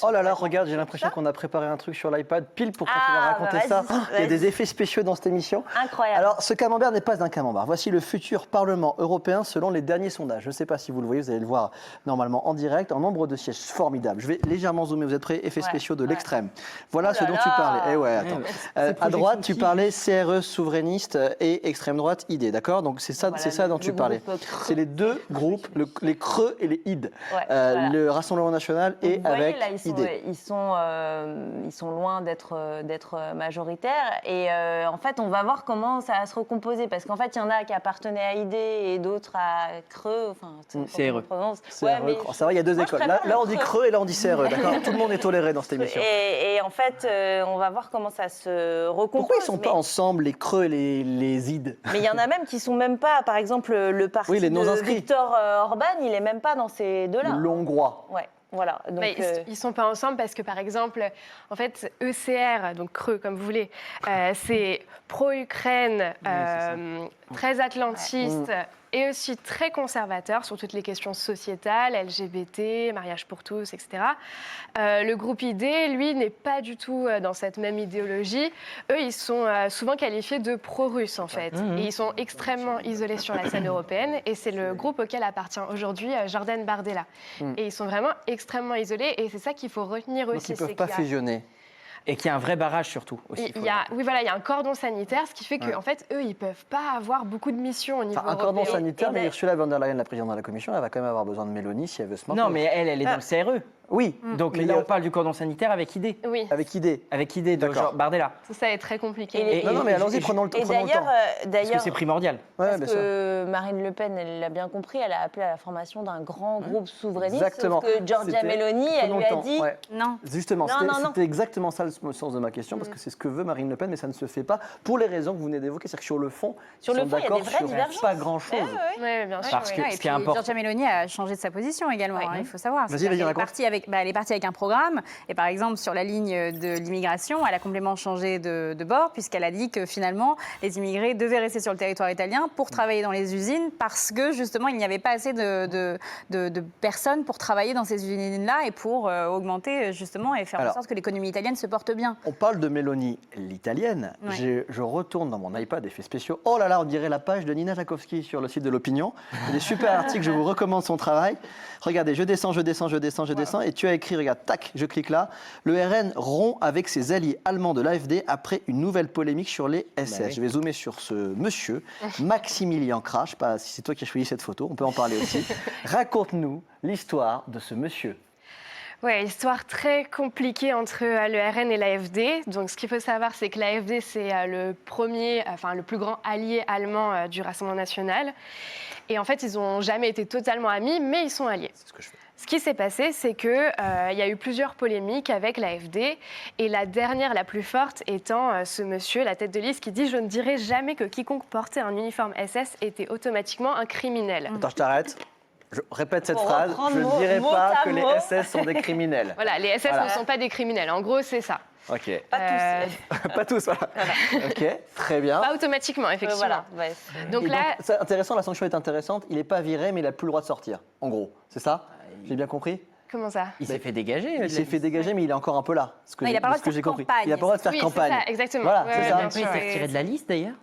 Oh là là, regarde, j'ai l'impression qu'on a préparé un truc sur l'iPad, pile pour quand tu vas raconter ça. Il y a des effets spéciaux dans cette émission. Incroyable. Alors, ce camembert n'est pas un camembert. Voici le futur Parlement européen selon les derniers sondages. Je ne sais pas si vous le voyez, vous allez le voir normalement en direct. En nombre de sièges, formidable. Je vais légèrement zoomer, vous êtes prêts? Effets spéciaux de l'extrême. Voilà ce dont tu parlais. Eh ouais, attends. À droite, tu parlais CRE souverainiste et extrême droite ID, d'accord? Donc c'est ça dont tu parlais. C'est les 2 groupes, les creux et les ID. Le Rassemblement national et avec là, ID. Ils sont loin d'être majoritaires. Et en fait, on va voir comment ça va se recomposer. Parce qu'en fait, il y en a qui appartenaient à ID et d'autres à Creux. CRE. Ça va, il y a 2 écoles. Là, on dit Creux et là, on dit CRE, d'accord? Tout le monde est toléré dans cette émission. Et en fait, on va voir comment ça se recompose. Pourquoi ils ne sont pas ensemble, les Creux et les ID? Mais il y en a même qui ne sont même pas, par exemple, le parti de Viktor Orban, il n'est même pas dans ces 2-là. Le Hongrois. Ouais. Voilà, donc, ils ne sont pas ensemble parce que, par exemple, en fait, ECR, donc Creux, comme vous voulez, c'est pro-Ukraine, très atlantiste et aussi très conservateur sur toutes les questions sociétales, LGBT, mariage pour tous, etc. Le groupe ID, lui, n'est pas du tout dans cette même idéologie. Eux, ils sont souvent qualifiés de pro-russes, en fait. Et ils sont extrêmement isolés sur la scène européenne. Et c'est le groupe auquel appartient aujourd'hui Jordan Bardella. Et ils sont vraiment extrêmement isolés. Et c'est ça qu'il faut retenir aussi. Donc ils ne peuvent pas fusionner. Et qu'il y a un vrai barrage surtout. Aussi, il y a un cordon sanitaire, ce qui fait qu'en fait, eux, ils ne peuvent pas avoir beaucoup de missions au niveau européen. Un cordon sanitaire, mais Ursula von der Leyen, la présidente de la Commission, elle va quand même avoir besoin de Mélanie si elle veut se maintenir. Non, mais elle est dans le CRE. Oui. Donc Mais là, on parle du cordon sanitaire avec idée. Oui, Avec idée. Avec idée de D'accord. genre Bardella. ça est très compliqué. Non, non, mais allons-y, prenons le temps. Et prenons le d'ailleurs, temps. Parce que c'est primordial. Ouais, parce bien sûr. que Marine Le Pen, elle l'a bien compris, elle a appelé à la formation d'un grand groupe souverainiste. Exactement. Sauf que Giorgia C'était- Meloni, elle prenons lui le a temps, dit ouais. Non. Justement, Non, c'était non, non. c'était exactement ça le sens de ma question, parce que c'est ce que veut Marine Le Pen, mais ça ne se fait pas pour les raisons que vous venez d'évoquer. C'est-à-dire que sur le fond, Sur ils le sont fond, il y a des d'accord vraies sur divergences. pas grand-chose. Oui, bien sûr. Parce que Ouais, ce et qui est puis, important. Giorgia Meloni a changé de sa position également, Ouais. il faut savoir. Vas-y, C'est-à-dire vas-y, qu'elle est raconte. partie elle est partie avec un programme, et par exemple, sur la ligne de l'immigration, elle a complètement changé de bord, puisqu'elle a dit que finalement, les immigrés devaient rester sur le territoire italien pour travailler dans les usines, parce que justement, il n'y avait pas assez de personnes pour travailler dans ces usines-là et pour augmenter justement et faire Alors, en sorte que l'économie italienne se porte bien. On parle de Mélanie, l'italienne. Ouais. Je retourne dans mon iPad, effets spéciaux. Oh là là, on dirait la page de Nina Jakowski sur le site de l'Opinion. Il y a des super articles, je vous recommande son travail. Regardez, je descends, et tu as écrit, regarde, tac, je clique là. Le RN rompt avec ses alliés allemands de l'AfD après une nouvelle polémique sur les SS. Bah oui. Je vais zoomer sur ce monsieur, Maximilien Kra. Je ne sais pas si c'est toi qui as choisi cette photo, on peut en parler aussi. Raconte-nous l'histoire de ce monsieur. Ouais, histoire très compliquée entre le RN et l'AfD. Donc, ce qu'il faut savoir, c'est que l'AfD, c'est le plus grand allié allemand du Rassemblement national. Et en fait, ils n'ont jamais été totalement amis, mais ils sont alliés. C'est ce que je fais. Ce qui s'est passé, c'est qu'il y a eu plusieurs polémiques avec l'AfD, et la dernière, la plus forte, étant ce monsieur, la tête de liste, qui dit « Je ne dirai jamais que quiconque portait un uniforme SS était automatiquement un criminel ». Attends, je t'arrête. Je répète cette Pour phrase. reprendre Je ne mot- dirai mot pas à que les mot. SS sont des criminels. Voilà, les SS Voilà. ne sont pas des criminels. En gros, c'est ça. Ok. pas tous. Pas tous, voilà. Ok, très bien. Pas automatiquement, effectivement. Voilà. Ouais, Donc Et là, c'est intéressant, la sanction est intéressante. Il n'est pas viré, mais il n'a plus le droit de sortir. En gros, c'est ça? J'ai bien compris? comment ça? Il s'est fait dégager. Il s'est fait dégager, mais il est encore un peu là. Ce que Non, il a pas le droit de ce que faire j'ai compris. campagne. Il n'a pas le droit de faire Oui, campagne. c'est ça, exactement. Voilà, Ouais, c'est ouais, ça. bien Après, il sûr. s'est retiré de la liste d'ailleurs.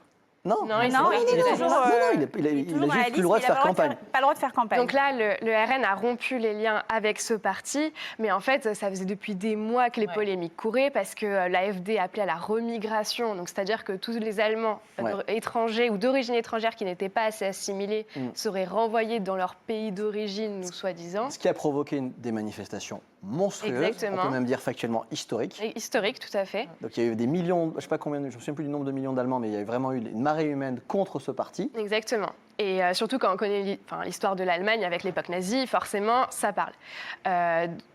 Non, Non, il Non, s'est il est retiré. toujours, non, il a toujours juste plus le droit de faire campagne. Pas le droit de faire campagne. Donc là, le RN a rompu les liens avec ce parti, mais en fait, ça faisait depuis des mois que les polémiques couraient parce que l'AfD appelait à la remigration, donc c'est-à-dire que tous les Allemands étrangers ou d'origine étrangère qui n'étaient pas assez assimilés seraient renvoyés dans leur pays d'origine, ou soi-disant. Ce qui a provoqué des manifestations monstrueuses, Exactement. on peut même dire factuellement historiques. Et historique, tout à fait. Donc il y a eu des millions, je ne sais pas combien, je ne me souviens plus du nombre de millions d'Allemands, mais il y a vraiment eu une marée humaine contre ce parti. Exactement. Et surtout quand on connaît l'histoire de l'Allemagne avec l'époque nazie, forcément, ça parle.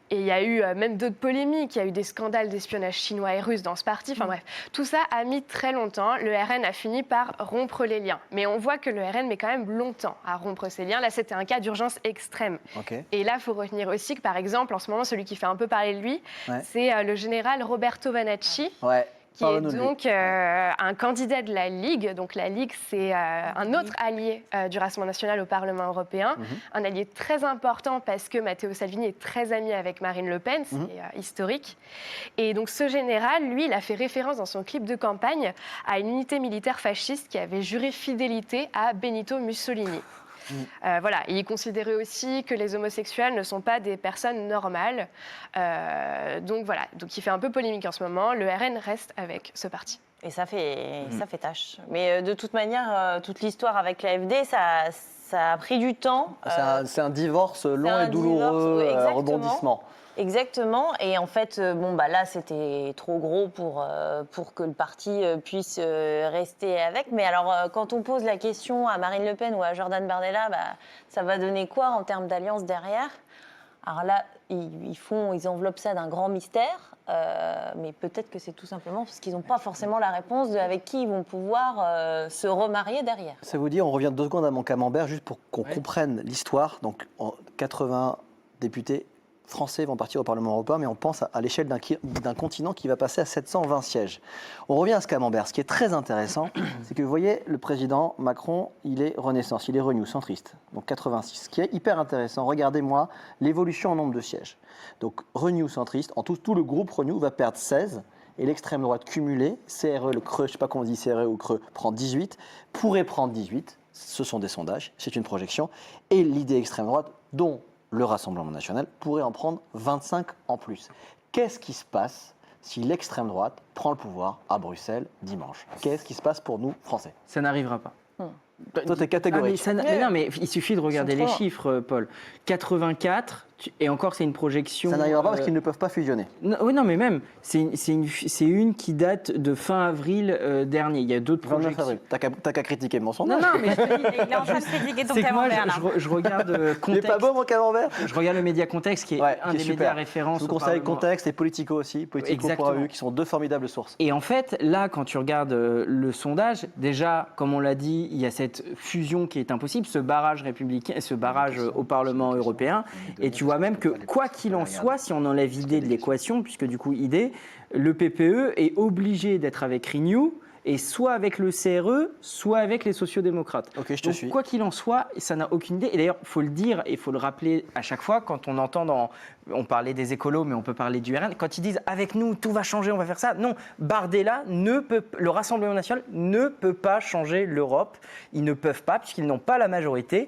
Et il y a eu même d'autres polémiques, il y a eu des scandales d'espionnage chinois et russe dans ce parti. Enfin bref, tout ça a mis très longtemps. Le RN a fini par rompre les liens. Mais on voit que le RN met quand même longtemps à rompre ces liens. Là, c'était un cas d'urgence extrême. Okay. Et là, il faut retenir aussi que, par exemple, en ce moment, celui qui fait un peu parler de lui, c'est le général Roberto Vanacci. Ouais. Qui est donc un candidat de la Ligue. Donc la Ligue, c'est un autre allié du Rassemblement national au Parlement européen. Un allié très important parce que Matteo Salvini est très ami avec Marine Le Pen, c'est historique. Et donc ce général, lui, il a fait référence dans son clip de campagne à une unité militaire fasciste qui avait juré fidélité à Benito Mussolini. Voilà, il considérait aussi que les homosexuels ne sont pas des personnes normales. Donc voilà, donc il fait un peu polémique en ce moment. Le RN reste avec ce parti. Et ça fait tâche. Mais de toute manière, toute l'histoire avec l'AfD, ça a pris du temps. C'est un divorce long et douloureux, rebondissement. Exactement. Et en fait, là, c'était trop gros pour que le parti puisse rester avec. Mais alors, quand on pose la question à Marine Le Pen ou à Jordan Bardella, ça va donner quoi en termes d'alliance derrière? Alors là, ils enveloppent ça d'un grand mystère. Mais peut-être que c'est tout simplement parce qu'ils n'ont pas forcément la réponse avec qui ils vont pouvoir se remarier derrière. Ça vous dit, on revient 2 secondes à mon camembert, juste pour qu'on comprenne l'histoire. Donc, 80 députés français vont partir au Parlement européen, mais on pense à l'échelle d'un continent qui va passer à 720 sièges. On revient à ce camembert. Ce qui est très intéressant, c'est que vous voyez, le président Macron, il est Renaissance, il est Renew, centriste, donc 86. Ce qui est hyper intéressant, regardez-moi l'évolution en nombre de sièges. Donc Renew, centriste, en tout le groupe Renew va perdre 16, et l'extrême droite cumulée, CRE, le creux, je ne sais pas comment on dit CRE ou creux, prend 18, pourrait prendre 18, ce sont des sondages, c'est une projection, et l'idée extrême droite, dont le Rassemblement national pourrait en prendre 25 en plus. Qu'est-ce qui se passe si l'extrême droite prend le pouvoir à Bruxelles dimanche? Qu'est-ce qui se passe pour nous, Français? Ça n'arrivera pas. Toi, t'es catégorique. Mais non, mais il suffit de regarder les chiffres, Paul. 84, Et encore, c'est une projection. Ça n'arrivera pas parce qu'ils ne peuvent pas fusionner. Oui, non, mais même, c'est une qui date de fin avril dernier. Il y a d'autres 29 projections. avril. T'as qu'à critiquer mon sondage. Non, mais je te dis, Il est en train de critiquer ton c'est que moi, camembert, là. je regarde Il est Contexte. pas beau mon camembert. Je regarde le média Contexte, qui est un qui est des super. médias références. Je vous au conseille Parlement. Contexte et Politico aussi, Politico.eu, Exactement. qui sont deux formidables sources. Et en fait, là, quand tu regardes le sondage, déjà, comme on l'a dit, il y a cette fusion qui est impossible, ce barrage républicain, ce barrage au Parlement européen. Et tu vois même que, quoi qu'il en soit, si on enlève idée de l'équation, puisque du coup, idée, le PPE est obligé d'être avec Renew, et soit avec le CRE, soit avec les sociodémocrates. Ok, je te Donc, suis. quoi qu'il en soit, ça n'a aucune idée. Et d'ailleurs, il faut le dire et il faut le rappeler à chaque fois quand on entend on parlait des écolos, mais on peut parler du RN, quand ils disent avec nous, tout va changer, on va faire ça. Non, Bardella le Rassemblement national ne peut pas changer l'Europe. Ils ne peuvent pas, puisqu'ils n'ont pas la majorité.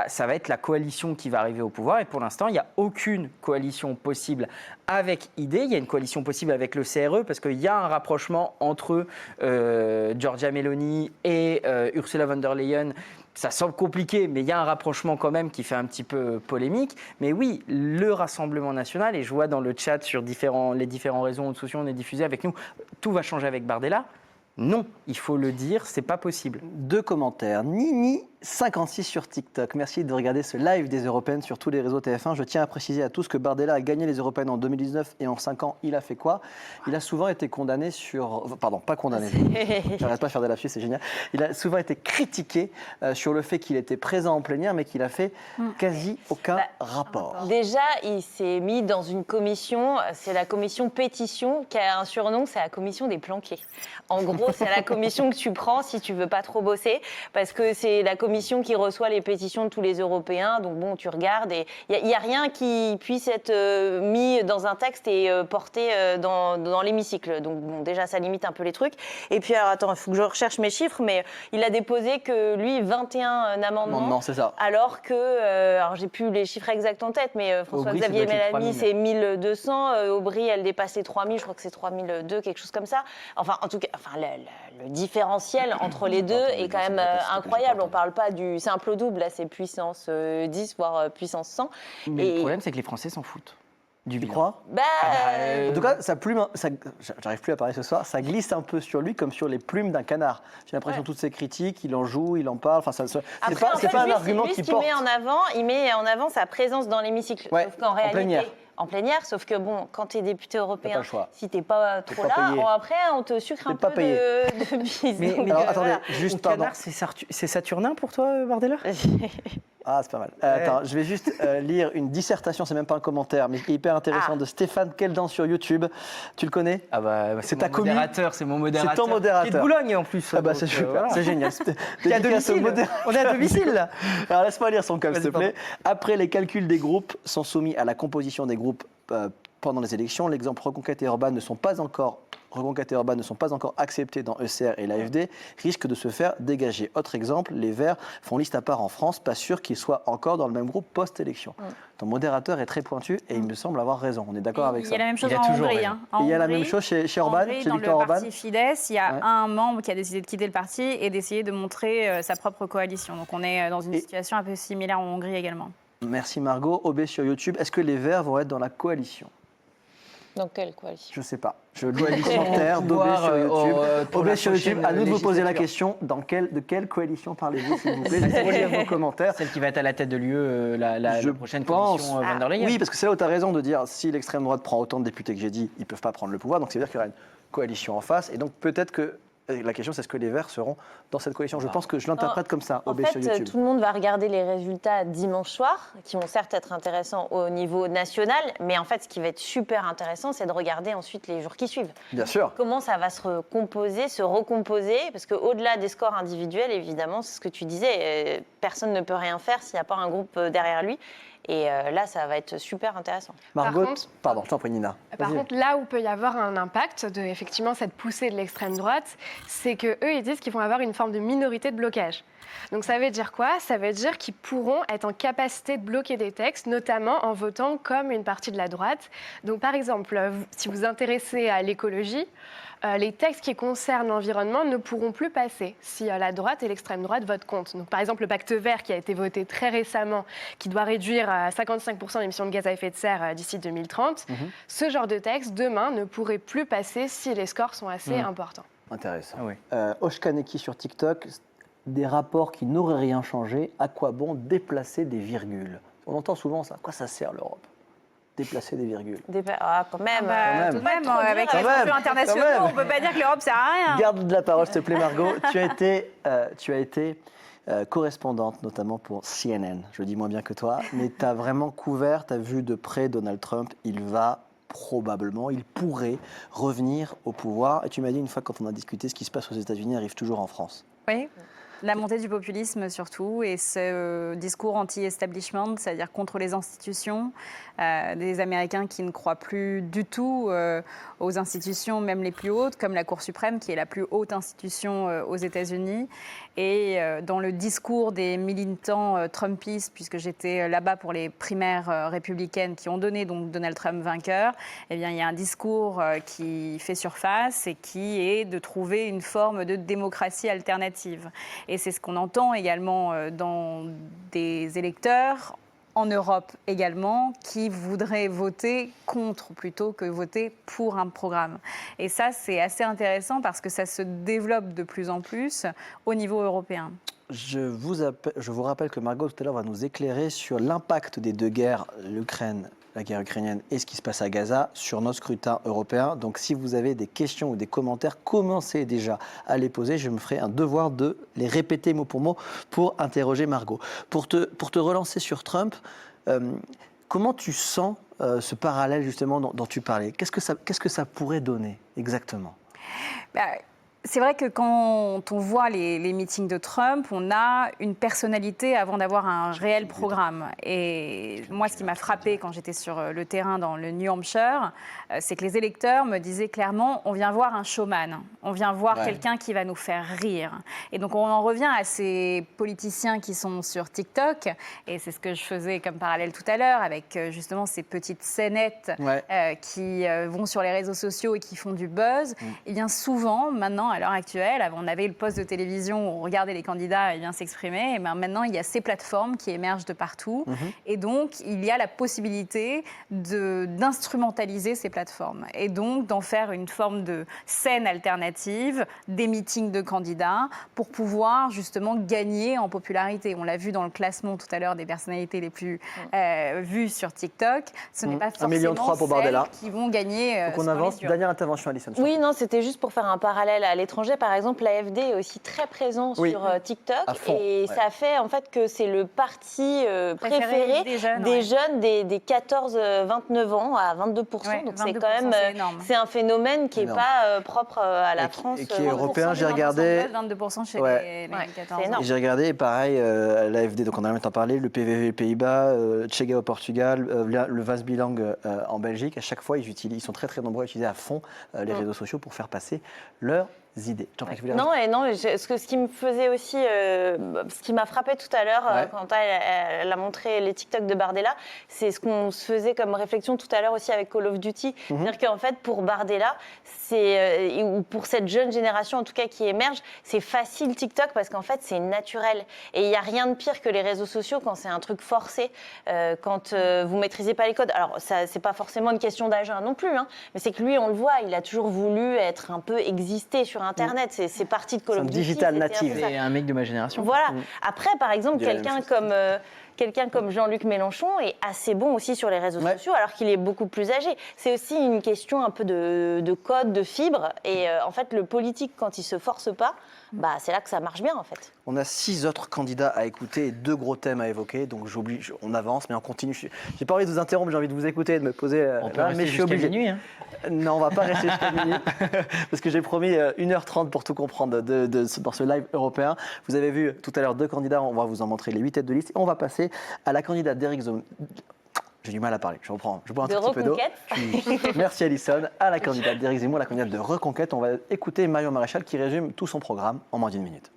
Ça va être la coalition qui va arriver au pouvoir. Et pour l'instant, il n'y a aucune coalition possible avec ID. Il y a une coalition possible avec le CRE, parce qu'il y a un rapprochement entre Giorgia Meloni et Ursula von der Leyen. Ça semble compliqué, mais il y a un rapprochement quand même qui fait un petit peu polémique. Mais oui, le Rassemblement national, et je vois dans le chat sur les différents réseaux sociaux, on est diffusé avec nous, tout va changer avec Bardella. Non, il faut le dire, c'est pas possible. 2 commentaires. Nini56 sur TikTok. Merci de regarder ce live des Européennes sur tous les réseaux TF1. Je tiens à préciser à tous que Bardella a gagné les Européennes en 2019 et en 5 ans, il a fait quoi? Il a souvent été condamné sur... Pardon, pas condamné. J'arrête pas de faire des lapsus, c'est génial. Il a souvent été critiqué sur le fait qu'il était présent en plénière, mais qu'il a fait quasi aucun rapport. Déjà, il s'est mis dans une commission, c'est la commission pétition, qui a un surnom, c'est la commission des planqués. En gros, c'est la commission que tu prends si tu veux pas trop bosser, parce que c'est la commission qui reçoit les pétitions de tous les Européens. Donc bon, tu regardes et il n'y a rien qui puisse être mis dans un texte et porté dans l'hémicycle. Donc bon, déjà, ça limite un peu les trucs. Et puis, alors, attends, il faut que je recherche mes chiffres, mais il a déposé que lui, 21 amendements. Non, c'est ça. Alors que, alors j'ai plus les chiffres exacts en tête, mais François-Xavier Mélanie, c'est 1200. Aubry, elle dépasse les 3000, je crois que c'est 3002, quelque chose comme ça. Enfin, en tout cas, le différentiel entre les deux est quand même incroyable. On parle pas du simple au double, là c'est puissance 10, voire puissance 100. Mais le problème, c'est que les Français s'en foutent. Tu crois? En tout cas, sa plume, j'arrive plus à parler ce soir, ça glisse un peu sur lui comme sur les plumes d'un canard. J'ai l'impression que toutes ces critiques, il en joue, il en parle. Enfin, c'est pas un argument qui porte. Il met en avant sa présence dans l'hémicycle. Ouais, sauf qu'en réalité, en plénière, sauf que bon, quand tu es député européen, si t'es pas trop là, après on te sucre un peu de bise. Mais alors, attendez, juste pardon. Canard, c'est Saturnin pour toi, Bardella? Ah, c'est pas mal. Attends, je vais juste lire une dissertation, c'est même pas un commentaire, mais qui est hyper intéressant, de Stéphane Keldan sur YouTube. Tu le connais? Ah bah, c'est ta mon modérateur, c'est mon modérateur. C'est ton modérateur. Qui est de Boulogne en plus. Ah bah c'est super, voilà. C'est génial. On est à domicile là. Alors laisse-moi lire son com, s'il te plaît. Après, les calculs des groupes sont soumis à la composition des groupes pendant les élections. L'exemple Reconquête et Orban ne sont pas encore acceptés dans ECR et l'AFD, risquent de se faire dégager. Autre exemple, les Verts font liste à part en France, pas sûr qu'ils soient encore dans le même groupe post-élection. Ton modérateur est très pointu et il me semble avoir raison. On est d'accord avec ça? Il y a la même chose en Hongrie. Il y a la même chose chez Orban, chez Viktor Orban. Dans le parti Fidesz, il y a un membre qui a décidé de quitter le parti et d'essayer de montrer sa propre coalition. Donc on est dans une situation un peu similaire en Hongrie également. Merci Margot. OB sur YouTube, est-ce que les Verts vont être dans la coalition? Dans quelle coalition? Je sais pas. Je lis les commentaires d'OB sur YouTube. OB sur YouTube, à nous de vous poser la question. De quelle coalition parlez-vous, s'il vous plaît? Laissez-moi lire vos commentaires. Celle qui va être à la tête de l'UE, la prochaine coalition von der Leyen. Oui, parce que c'est là où tu as raison de dire, si l'extrême droite prend autant de députés que j'ai dit, ils ne peuvent pas prendre le pouvoir. Donc, ça veut dire qu'il y aura une coalition en face. Et donc, peut-être que la question, c'est est-ce que les Verts seront dans cette coalition? Je pense que je l'interprète comme ça, OB sur YouTube. Tout le monde va regarder les résultats dimanche soir, qui vont certes être intéressants au niveau national, mais en fait, ce qui va être super intéressant, c'est de regarder ensuite les jours qui suivent. Bien sûr. Comment ça va se recomposer, parce qu'au-delà des scores individuels, évidemment, c'est ce que tu disais, personne ne peut rien faire s'il n'y a pas un groupe derrière lui. Et là, ça va être super intéressant. Margot, pardon, je t'en prie, Nina. Par contre, là où peut y avoir un impact de effectivement cette poussée de l'extrême droite, c'est qu'eux, ils disent qu'ils vont avoir une forme de minorité de blocage. Donc ça veut dire quoi? Ça veut dire qu'ils pourront être en capacité de bloquer des textes, notamment en votant comme une partie de la droite. Donc par exemple, si vous vous intéressez à l'écologie, les textes qui concernent l'environnement ne pourront plus passer si la droite et l'extrême droite votent contre. Donc, par exemple, le pacte vert qui a été voté très récemment, qui doit réduire à 55% l'émission de gaz à effet de serre d'ici 2030, ce genre de texte, demain, ne pourrait plus passer si les scores sont assez importants. Intéressant. Oshkaneki sur TikTok, des rapports qui n'auraient rien changé, à quoi bon déplacer des virgules? On entend souvent ça. À quoi ça sert l'Europe? Déplacer des virgules. Quand même. Tout de même, avec les enjeux internationaux, on ne peut pas dire que l'Europe sert à rien. Garde de la parole, s'il te plaît, Margot. Tu as été correspondante, notamment pour CNN. Je le dis moins bien que toi, mais tu as vraiment couvert, tu as vu de près Donald Trump. Il pourrait revenir au pouvoir. Et tu m'as dit une fois, quand on a discuté, ce qui se passe aux États-Unis arrive toujours en France. Oui. La montée du populisme surtout, et ce discours anti-establishment, c'est-à-dire contre les institutions, des Américains qui ne croient plus du tout aux institutions, même les plus hautes, comme la Cour suprême, qui est la plus haute institution aux États-Unis. Et dans le discours des militants trumpistes, puisque j'étais là-bas pour les primaires républicaines qui ont donné donc Donald Trump vainqueur, eh bien, il y a un discours qui fait surface et qui est de trouver une forme de démocratie alternative. Et c'est ce qu'on entend également dans des électeurs, en Europe également, qui voudraient voter contre plutôt que voter pour un programme. Et ça, c'est assez intéressant parce que ça se développe de plus en plus au niveau européen. Je vous rappelle que Margot, tout à l'heure, va nous éclairer sur l'impact des deux guerres, la guerre ukrainienne et ce qui se passe à Gaza, sur nos scrutins européens. Donc si vous avez des questions ou des commentaires, commencez déjà à les poser. Je me ferai un devoir de les répéter mot pour mot pour interroger Margot. Pour te relancer sur Trump, comment tu sens ce parallèle justement dont tu parlais? Qu'est-ce que ça pourrait donner exactement? C'est vrai que quand on voit les meetings de Trump, on a une personnalité avant d'avoir un réel programme. Et moi, ce qui m'a frappé quand j'étais sur le terrain dans le New Hampshire, c'est que les électeurs me disaient clairement, on vient voir un showman, on vient voir quelqu'un qui va nous faire rire. Et donc on en revient à ces politiciens qui sont sur TikTok, et c'est ce que je faisais comme parallèle tout à l'heure, avec justement ces petites scénettes qui vont sur les réseaux sociaux et qui font du buzz. Et bien souvent, maintenant, à l'heure actuelle, on avait le poste de télévision où on regardait les candidats s'exprimer, et bien maintenant il y a ces plateformes qui émergent de partout, et donc il y a la possibilité d'instrumentaliser ces plateformes, et donc d'en faire une forme de scène alternative, des meetings de candidats, pour pouvoir justement gagner en popularité. On l'a vu dans le classement tout à l'heure des personnalités les plus vues sur TikTok, ce n'est pas forcément 1,3 million pour Bardella qui vont gagner. Donc on avance. Dernière intervention, Alison. Oui, non, c'était juste pour faire un parallèle à l'étranger. Par exemple, l'AfD est aussi très présent sur TikTok, et ça fait en fait que c'est le parti préféré des jeunes des 14-29 ans à 22%. Donc c'est quand même c'est un phénomène qui n'est pas propre à la France. Et qui est européen. J'ai regardé 22% chez les 14 ans. Et j'ai regardé, et pareil, l'AfD, donc on a même parlé, le PVV aux Pays-Bas, Chega au Portugal, le Vas Bilang en Belgique. À chaque fois, ils sont très très nombreux à utiliser à fond les réseaux sociaux pour faire passer leurs idées. Ce qui me faisait aussi, ce qui m'a frappé tout à l'heure quand elle a montré les TikTok de Bardella, c'est ce qu'on se faisait comme réflexion tout à l'heure aussi avec Call of Duty. C'est-à-dire qu'en fait, pour Bardella, ou pour cette jeune génération en tout cas qui émerge, c'est facile TikTok parce qu'en fait, c'est naturel. Et il n'y a rien de pire que les réseaux sociaux quand c'est un truc forcé, quand vous ne maîtrisez pas les codes. Alors, ce n'est pas forcément une question d'âge non plus, mais c'est que lui, on le voit, il a toujours voulu être un peu exister sur Internet. C'est parti de Call of Duty. Digital native. C'est un mec de ma génération. Voilà. Après, par exemple, quelqu'un comme Jean-Luc Mélenchon est assez bon aussi sur les réseaux sociaux, alors qu'il est beaucoup plus âgé. C'est aussi une question un peu de code, de fibre. Et en fait, le politique, quand il ne se force pas, c'est là que ça marche bien, en fait. On a 6 autres candidats à écouter et 2 gros thèmes à évoquer. Donc on avance, mais on continue. J'ai pas envie de vous interrompre, j'ai envie de vous écouter, de me poser. Mais je suis obligé. Minuit, Non, on va pas rester jusqu'à minuit, parce que j'ai promis 1h30 pour tout comprendre dans ce live européen. Vous avez vu tout à l'heure 2 candidats, on va vous en montrer les 8 têtes de liste. Et on va passer à la candidate d'Éric J'ai du mal à parler, je reprends. Je bois un De tout petit peu d'eau. Reconquête. Merci Alison. À la candidate d'Éric Zemmour, la candidate de Reconquête. On va écouter Marion Maréchal qui résume tout son programme en moins d'1 minute.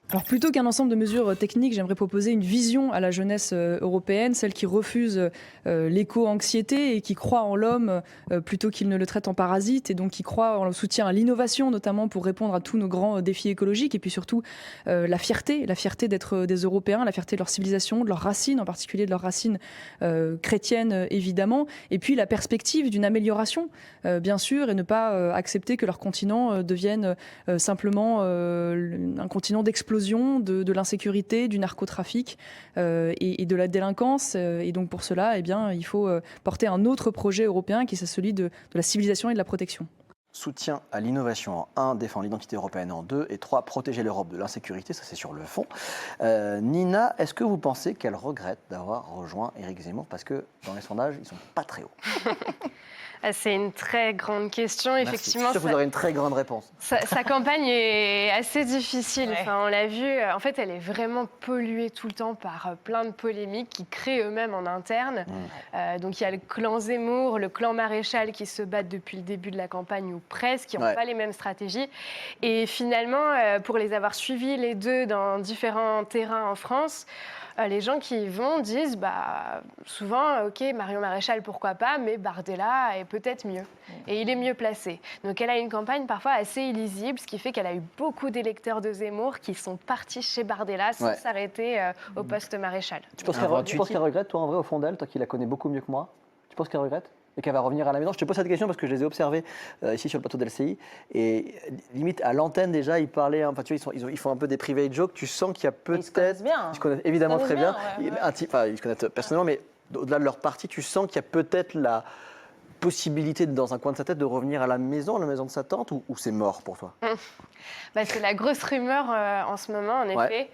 Alors plutôt qu'un ensemble de mesures techniques, j'aimerais proposer une vision à la jeunesse européenne, celle qui refuse l'éco-anxiété et qui croit en l'homme plutôt qu'il ne le traite en parasite, et donc qui croit en le soutien à l'innovation, notamment pour répondre à tous nos grands défis écologiques, et puis surtout la fierté d'être des Européens, la fierté de leur civilisation, de leurs racines, en particulier de leurs racines chrétiennes évidemment, et puis la perspective d'une amélioration, bien sûr, et ne pas accepter que leur continent devienne simplement un continent d'explosion de l'insécurité, du narcotrafic et de la délinquance. Et donc pour cela, eh bien, il faut porter un autre projet européen qui est celui de la civilisation et de la protection. Soutien à l'innovation en 1, défendre l'identité européenne en 2, et 3, protéger l'Europe de l'insécurité, ça c'est sur le fond. Nina, est-ce que vous pensez qu'elle regrette d'avoir rejoint Éric Zemmour, parce que dans les sondages, ils ne sont pas très hauts? C'est une très grande question. Merci. Effectivement, Je suis sûr que vous aurez une très grande réponse. Sa campagne est assez difficile. Ouais. Enfin, on l'a vu. En fait, elle est vraiment polluée tout le temps par plein de polémiques qu'ils créent eux-mêmes en interne. Donc, il y a le clan Zemmour, le clan Maréchal qui se battent depuis le début de la campagne, ou presque, qui n'ont pas les mêmes stratégies. Et finalement, pour les avoir suivis les deux dans différents terrains en France, les gens qui y vont disent souvent, ok, Marion Maréchal, pourquoi pas, mais Bardella est peut-être mieux. Et il est mieux placé. Donc elle a une campagne parfois assez illisible, ce qui fait qu'elle a eu beaucoup d'électeurs de Zemmour qui sont partis chez Bardella sans s'arrêter au poste Maréchal. Tu penses qu'elle regrette, toi, en vrai, au fond d'elle, toi qui la connais beaucoup mieux que moi? Tu penses qu'elle regrette et qu'elle va revenir à la maison? Je te pose cette question parce que je les ai observés ici sur le plateau d'LCI, et limite à l'antenne déjà, ils parlaient, enfin tu vois, ils font un peu des private jokes, tu sens qu'il y a peut-être... Ils se connaissent bien. Ils se connaissent évidemment très bien. Ouais. Ils se connaissent personnellement, mais au-delà de leur parti, tu sens qu'il y a peut-être la possibilité, dans un coin de sa tête, de revenir à la maison de sa tante, ou c'est mort pour toi? C'est la grosse rumeur en ce moment, en effet.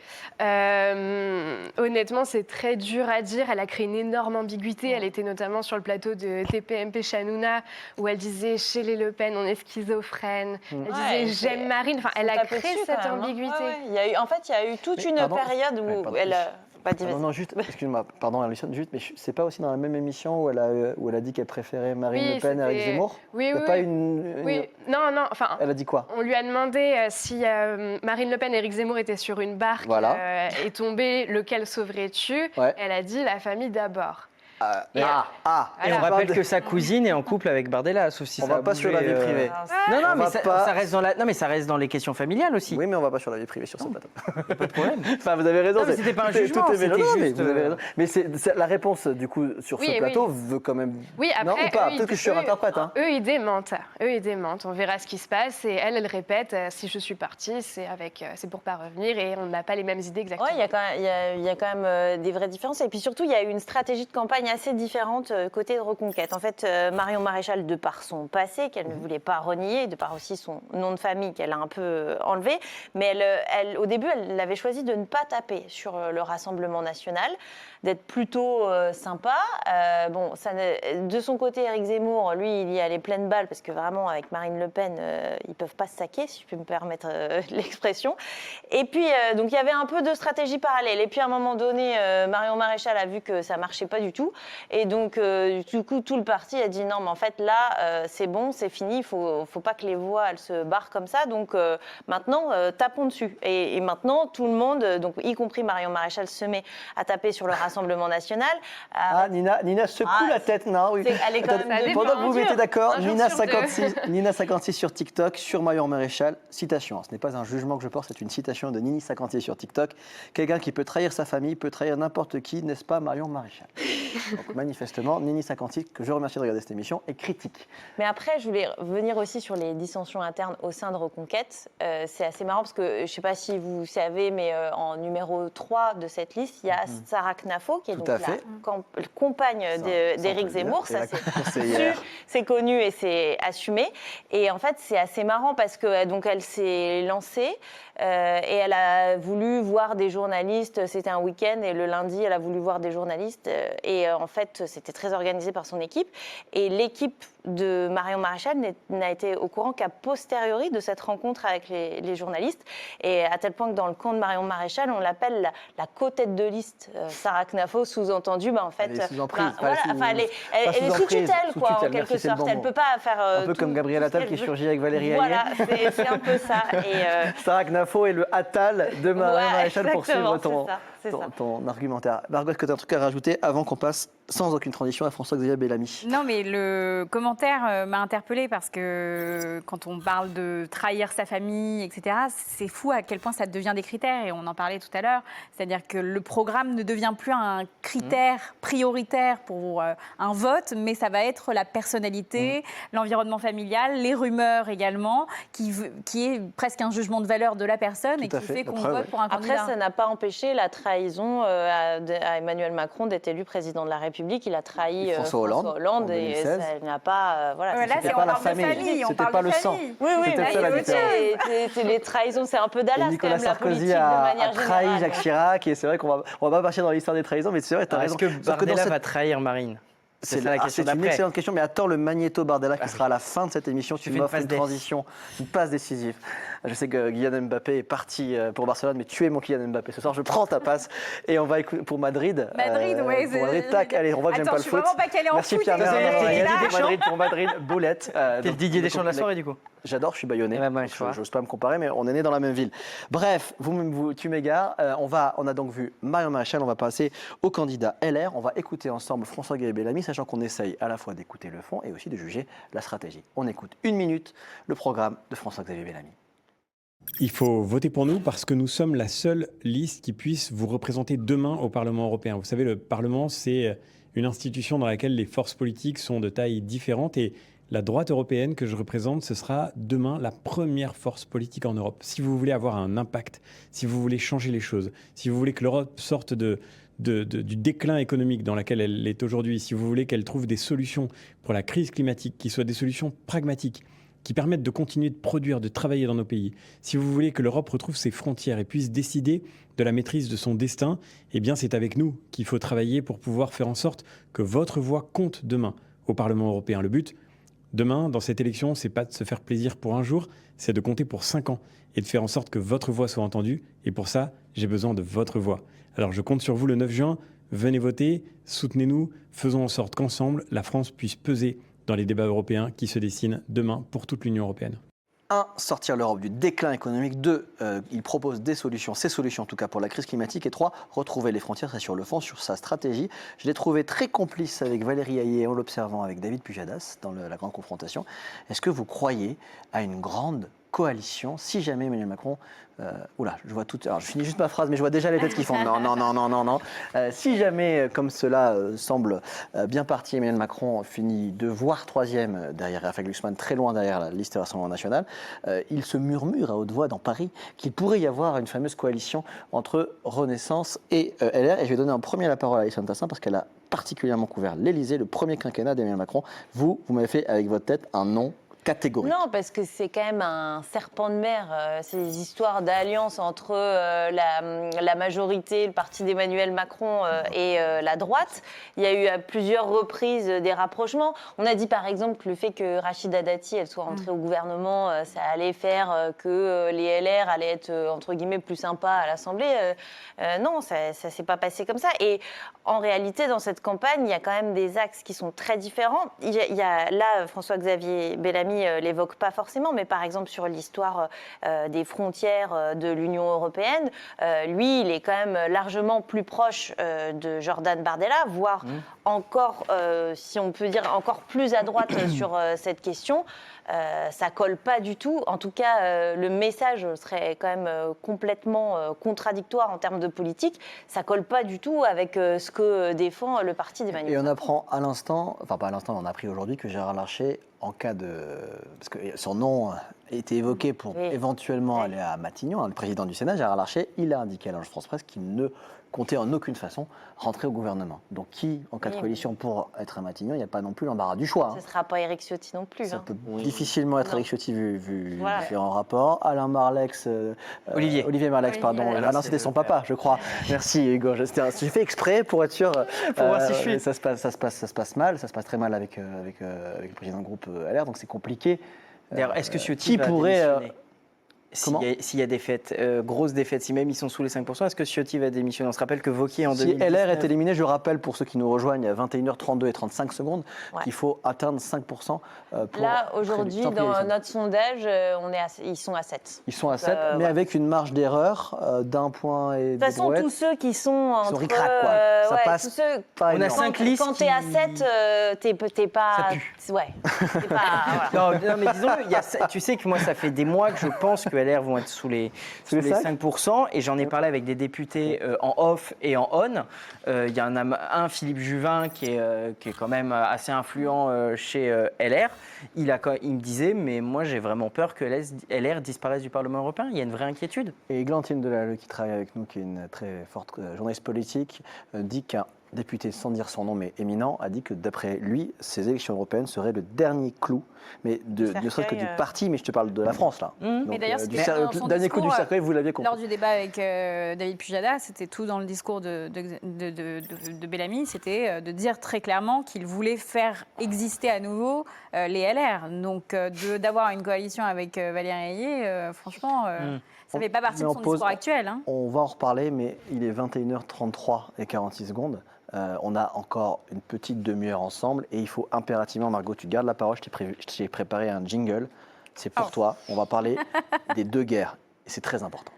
Honnêtement, c'est très dur à dire. Elle a créé une énorme ambiguïté. Elle était notamment sur le plateau de TPMP chez Hanouna, où elle disait chez les Le Pen, on est schizophrène. Elle disait j'aime Marine. Enfin, elle a créé cette ambiguïté. Il y a eu toute une période où elle... Non, juste, excuse-moi, pardon, Alison, juste, mais c'est pas aussi dans la même émission où elle a dit qu'elle préférait Marine Le Pen à Éric Zemmour? Oui. Pas Non, enfin... Elle a dit quoi? On lui a demandé si Marine Le Pen et Éric Zemmour étaient sur une barque et tombaient, lequel sauverais-tu? Elle a dit la famille d'abord. Et on rappelle que sa cousine est en couple avec Bardella, sauf si on va pas sur la vie privée. Non, mais ça reste ça reste dans les questions familiales aussi. Oui, mais on va pas sur la vie privée sur ce plateau. Pas de problème. Enfin, vous avez raison. Non, mais c'était pas un jugement, c'était juste... vous avez raison. Mais la réponse, du coup, sur ce plateau veut quand même... Oui, après, non, ou pas, peut-être que je surinterprète. Eux, ils démentent. On verra ce qui se passe. Et elle répète, si je suis partie, c'est pour pas revenir. Et on n'a pas les mêmes idées exactement. Oui, il y a quand même des vraies différences. Et puis surtout, il y a eu une stratégie de campagne assez différente côté de Reconquête. En fait, Marion Maréchal, de par son passé, qu'elle ne voulait pas renier, de par aussi son nom de famille qu'elle a un peu enlevé, mais au début, elle avait choisi de ne pas taper sur le Rassemblement national, d'être plutôt sympa. De son côté, Éric Zemmour, lui, il y allait pleine balle, parce que vraiment, avec Marine Le Pen, ils ne peuvent pas se saquer, si je peux me permettre l'expression. Et puis, donc, il y avait un peu de stratégie parallèle. Et puis, à un moment donné, Marion Maréchal a vu que ça ne marchait pas du tout. Et donc, du coup, tout le parti a dit non, mais en fait, là, c'est bon, c'est fini, il ne faut pas que les voix, elles se barrent comme ça. Donc, maintenant, tapons dessus. Et maintenant, tout le monde, donc, y compris Marion Maréchal, se met à taper sur le Rassemblement national. Nina secoue la tête, non? Oui. Elle est quand même pendant que vous mettez d'accord, Nina 56 sur TikTok, sur Marion Maréchal, citation. Ce n'est pas un jugement que je porte, c'est une citation de Nini 56 sur TikTok. Quelqu'un qui peut trahir sa famille peut trahir n'importe qui, n'est-ce pas Marion Maréchal? Donc, manifestement, Nini 56, que je remercie de regarder cette émission, est critique. Mais après, je voulais revenir aussi sur les dissensions internes au sein de Reconquête. C'est assez marrant parce que, je ne sais pas si vous savez, mais en numéro 3 de cette liste, il y a Sarah Knafo, qui est donc la compagne d'Éric Zemmour. Ça, c'est connu et c'est assumé. Et en fait, c'est assez marrant parce que donc elle s'est lancée et elle a voulu voir des journalistes. C'était un week-end et le lundi, elle a voulu voir des journalistes. Et en fait, c'était très organisé par son équipe. Et l'équipe de Marion Maréchal n'a été au courant qu'à posteriori de cette rencontre avec les journalistes, et à tel point que dans le camp de Marion Maréchal, on l'appelle la co-tête de liste, Sarah Knafo, sous-entendu, en fait, elle est sous emprise, elle est sous tutelle, quoi, en quelque sorte. Elle ne peut pas faire un peu comme Gabriel Attal qui surgit avec Valérie Ayé. Voilà, c'est un peu ça. Sarah Knafo est le Attal de Marion Maréchal pour suivre ton argumentaire. Margot, est-ce que tu as un truc à rajouter avant qu'on passe sans aucune transition à François-Xavier Bellamy? Non, mais le commentaire m'a interpellée parce que quand on parle de trahir sa famille, etc., c'est fou à quel point ça devient des critères, et on en parlait tout à l'heure. C'est-à-dire que le programme ne devient plus un critère prioritaire pour un vote, mais ça va être la personnalité, l'environnement familial, les rumeurs également, qui est presque un jugement de valeur de la personne et qui fait qu'on vote pour un candidat. Après, ça n'a pas empêché la trahison à Emmanuel Macron d'être élu président de la République. Il a trahi François Hollande et ça n'a pas... Là, c'était pas la famille, c'était pas le sang. Oui, c'était ça la différence. C'est les trahisons, c'est un peu Dallas. Nicolas quand même, Sarkozy la a trahi Jacques Chirac, et c'est vrai qu'on va pas partir dans l'histoire des trahisons, mais c'est vrai, tu as raison. Est-ce que Bardella va trahir Marine? C'est une excellente question, mais attends le Magnéto Bardella qui sera à la fin de cette émission. Tu m'offres une transition, une passe décisive. Je sais que Kylian Mbappé est parti pour Barcelone, mais tu es mon Kylian Mbappé. Ce soir, je prends ta passe et on va écouter pour Madrid. Oui. Pour Madrid, tac, allez, on voit que j'aime pas le foot. Merci Pierre Madrid pour Madrid, boulette. T'es le Didier Deschamps de la soirée, du coup? J'adore, je suis bayonnais. J'ose pas me comparer, mais on est né dans la même ville. Bref, tu m'égares. On a donc vu Marion Maréchal, on va passer au candidat LR. On va écouter ensemble François-Xavier Bellamy, sachant qu'on essaye à la fois d'écouter le fond et aussi de juger la stratégie. On écoute 1 minute le programme de François-Xavier Bellamy. Il faut voter pour nous parce que nous sommes la seule liste qui puisse vous représenter demain au Parlement européen. Vous savez, le Parlement, c'est une institution dans laquelle les forces politiques sont de tailles différentes, et la droite européenne que je représente, ce sera demain la première force politique en Europe. Si vous voulez avoir un impact, si vous voulez changer les choses, si vous voulez que l'Europe sorte du déclin économique dans lequel elle est aujourd'hui, si vous voulez qu'elle trouve des solutions pour la crise climatique, qui soient des solutions pragmatiques, qui permettent de continuer de produire, de travailler dans nos pays, si vous voulez que l'Europe retrouve ses frontières et puisse décider de la maîtrise de son destin, eh bien c'est avec nous qu'il faut travailler pour pouvoir faire en sorte que votre voix compte demain au Parlement européen. Le but, demain, dans cette élection, c'est pas de se faire plaisir pour un jour, c'est de compter pour 5 ans et de faire en sorte que votre voix soit entendue. Et pour ça, j'ai besoin de votre voix. Alors je compte sur vous le 9 juin, venez voter, soutenez-nous, faisons en sorte qu'ensemble, la France puisse peser dans les débats européens qui se dessinent demain pour toute l'Union européenne. 1. Sortir l'Europe du déclin économique. 2. Il propose des solutions, ces solutions en tout cas pour la crise climatique. Et 3. Retrouver les frontières. C'est sur le fond, sur sa stratégie. Je l'ai trouvé très complice avec Valérie Ayé en l'observant avec David Pujadas dans la grande confrontation. Est-ce que vous croyez à une grande coalition si jamais Emmanuel Macron... oula, je vois tout... Alors, je finis juste ma phrase, mais je vois déjà les têtes qui font non. Si jamais, comme cela semble bien parti, Emmanuel Macron finit de voire 3e derrière Raphaël Glucksmann, très loin derrière la liste Rassemblement National, il se murmure à haute voix dans Paris qu'il pourrait y avoir une fameuse coalition entre Renaissance et LR. Et je vais donner en premier la parole à Alexandre Tassin parce qu'elle a particulièrement couvert l'Élysée, le premier quinquennat d'Emmanuel Macron. Vous m'avez fait avec votre tête un non catégorique. Non, parce que c'est quand même un serpent de mer, ces histoires d'alliance entre la majorité, le parti d'Emmanuel Macron et la droite. Il y a eu à plusieurs reprises des rapprochements. On a dit par exemple que le fait que Rachida Dati elle soit rentrée au gouvernement, ça allait faire que les LR allaient être entre guillemets plus sympas à l'Assemblée. Non, ça ne s'est pas passé comme ça. Et en réalité, dans cette campagne, il y a quand même des axes qui sont très différents. Là, François-Xavier Bellamy l'évoque pas forcément, mais par exemple sur l'histoire des frontières de l'Union européenne, lui, il est quand même largement plus proche de Jordan Bardella, voire encore, si on peut dire, encore plus à droite sur cette question. Ça colle pas du tout. En tout cas, le message serait quand même complètement contradictoire en termes de politique. Ça colle pas du tout avec ce que défend le parti d'Emmanuel Macron. Et on apprend à l'instant, enfin pas à l'instant, on a appris aujourd'hui que Gérard Larcher, en cas de... Parce que son nom a été évoqué pour éventuellement aller à Matignon, le président du Sénat, Gérard Larcher, il a indiqué à l'Agence France Presse qu'il ne compter en aucune façon rentrer au gouvernement. Donc qui, en cas de coalition pour être à Matignon, il n'y a pas non plus l'embarras du choix. Ce ne sera pas Éric Ciotti non plus. Ça peut difficilement être Éric Ciotti vu Voilà. différents rapports. Alain Marlex, Olivier Marlex, pardon. Alain, c'était son papa, je crois. Merci Hugo. J'ai fait exprès pour être sûr. Pour voir si je suis. Ça se passe mal, ça se passe très mal avec le président du groupe LR, donc c'est compliqué. D'ailleurs, est-ce que Ciotti qui va pourrait démissionner Comment s'il y a défaite, grosse défaite, si même ils sont sous les 5%, est-ce que Ciotti va démissionner? On se rappelle que Wauquiez en Si 2019... LR est éliminé, je rappelle pour ceux qui nous rejoignent, à 21h32 et 35 secondes, qu'il faut atteindre 5% pour... Là, aujourd'hui, dans notre sondage, ils sont à 7. Ils sont à 7, mais avec une marge d'erreur d'1 point et de toute façon, tous ceux qui sont entre... ric-rac, quoi. Ça passe tous ceux, pas on a énorme. 5 listes quand t'es à 7, t'es pas... Ça pue. Ouais. T'es pas, voilà. Non, mais disons, tu sais que moi, ça fait des mois que je pense que LR vont être sous les 5%, et j'en ai parlé avec des députés en off et en on. Il y en a un, Philippe Juvin, qui est quand même assez influent chez LR. Il me disait, mais moi, j'ai vraiment peur que LR disparaisse du Parlement européen. Il y a une vraie inquiétude. Et Églantine Delalleux, qui travaille avec nous, qui est une très forte journaliste politique, dit qu'un député, sans dire son nom, mais éminent, a dit que d'après lui, ces élections européennes seraient le dernier clou, mais ne serait-ce que du parti, mais je te parle de la France, là. Donc, mais d'ailleurs, le dernier coup du cercueil, vous l'aviez compris. Lors du débat avec David Pujada, c'était tout dans le discours de Bellamy, c'était de dire très clairement qu'il voulait faire exister à nouveau les LR. Donc, d'avoir une coalition avec Valérie Ayé, franchement... Ça ne fait pas partie de son discours actuel. Hein. On va en reparler, mais il est 21h33 et 46 secondes. On a encore une petite demi-heure ensemble et il faut impérativement, Margot, tu gardes la parole, je t'ai préparé un jingle. C'est pour toi. On va parler des deux guerres et c'est très important.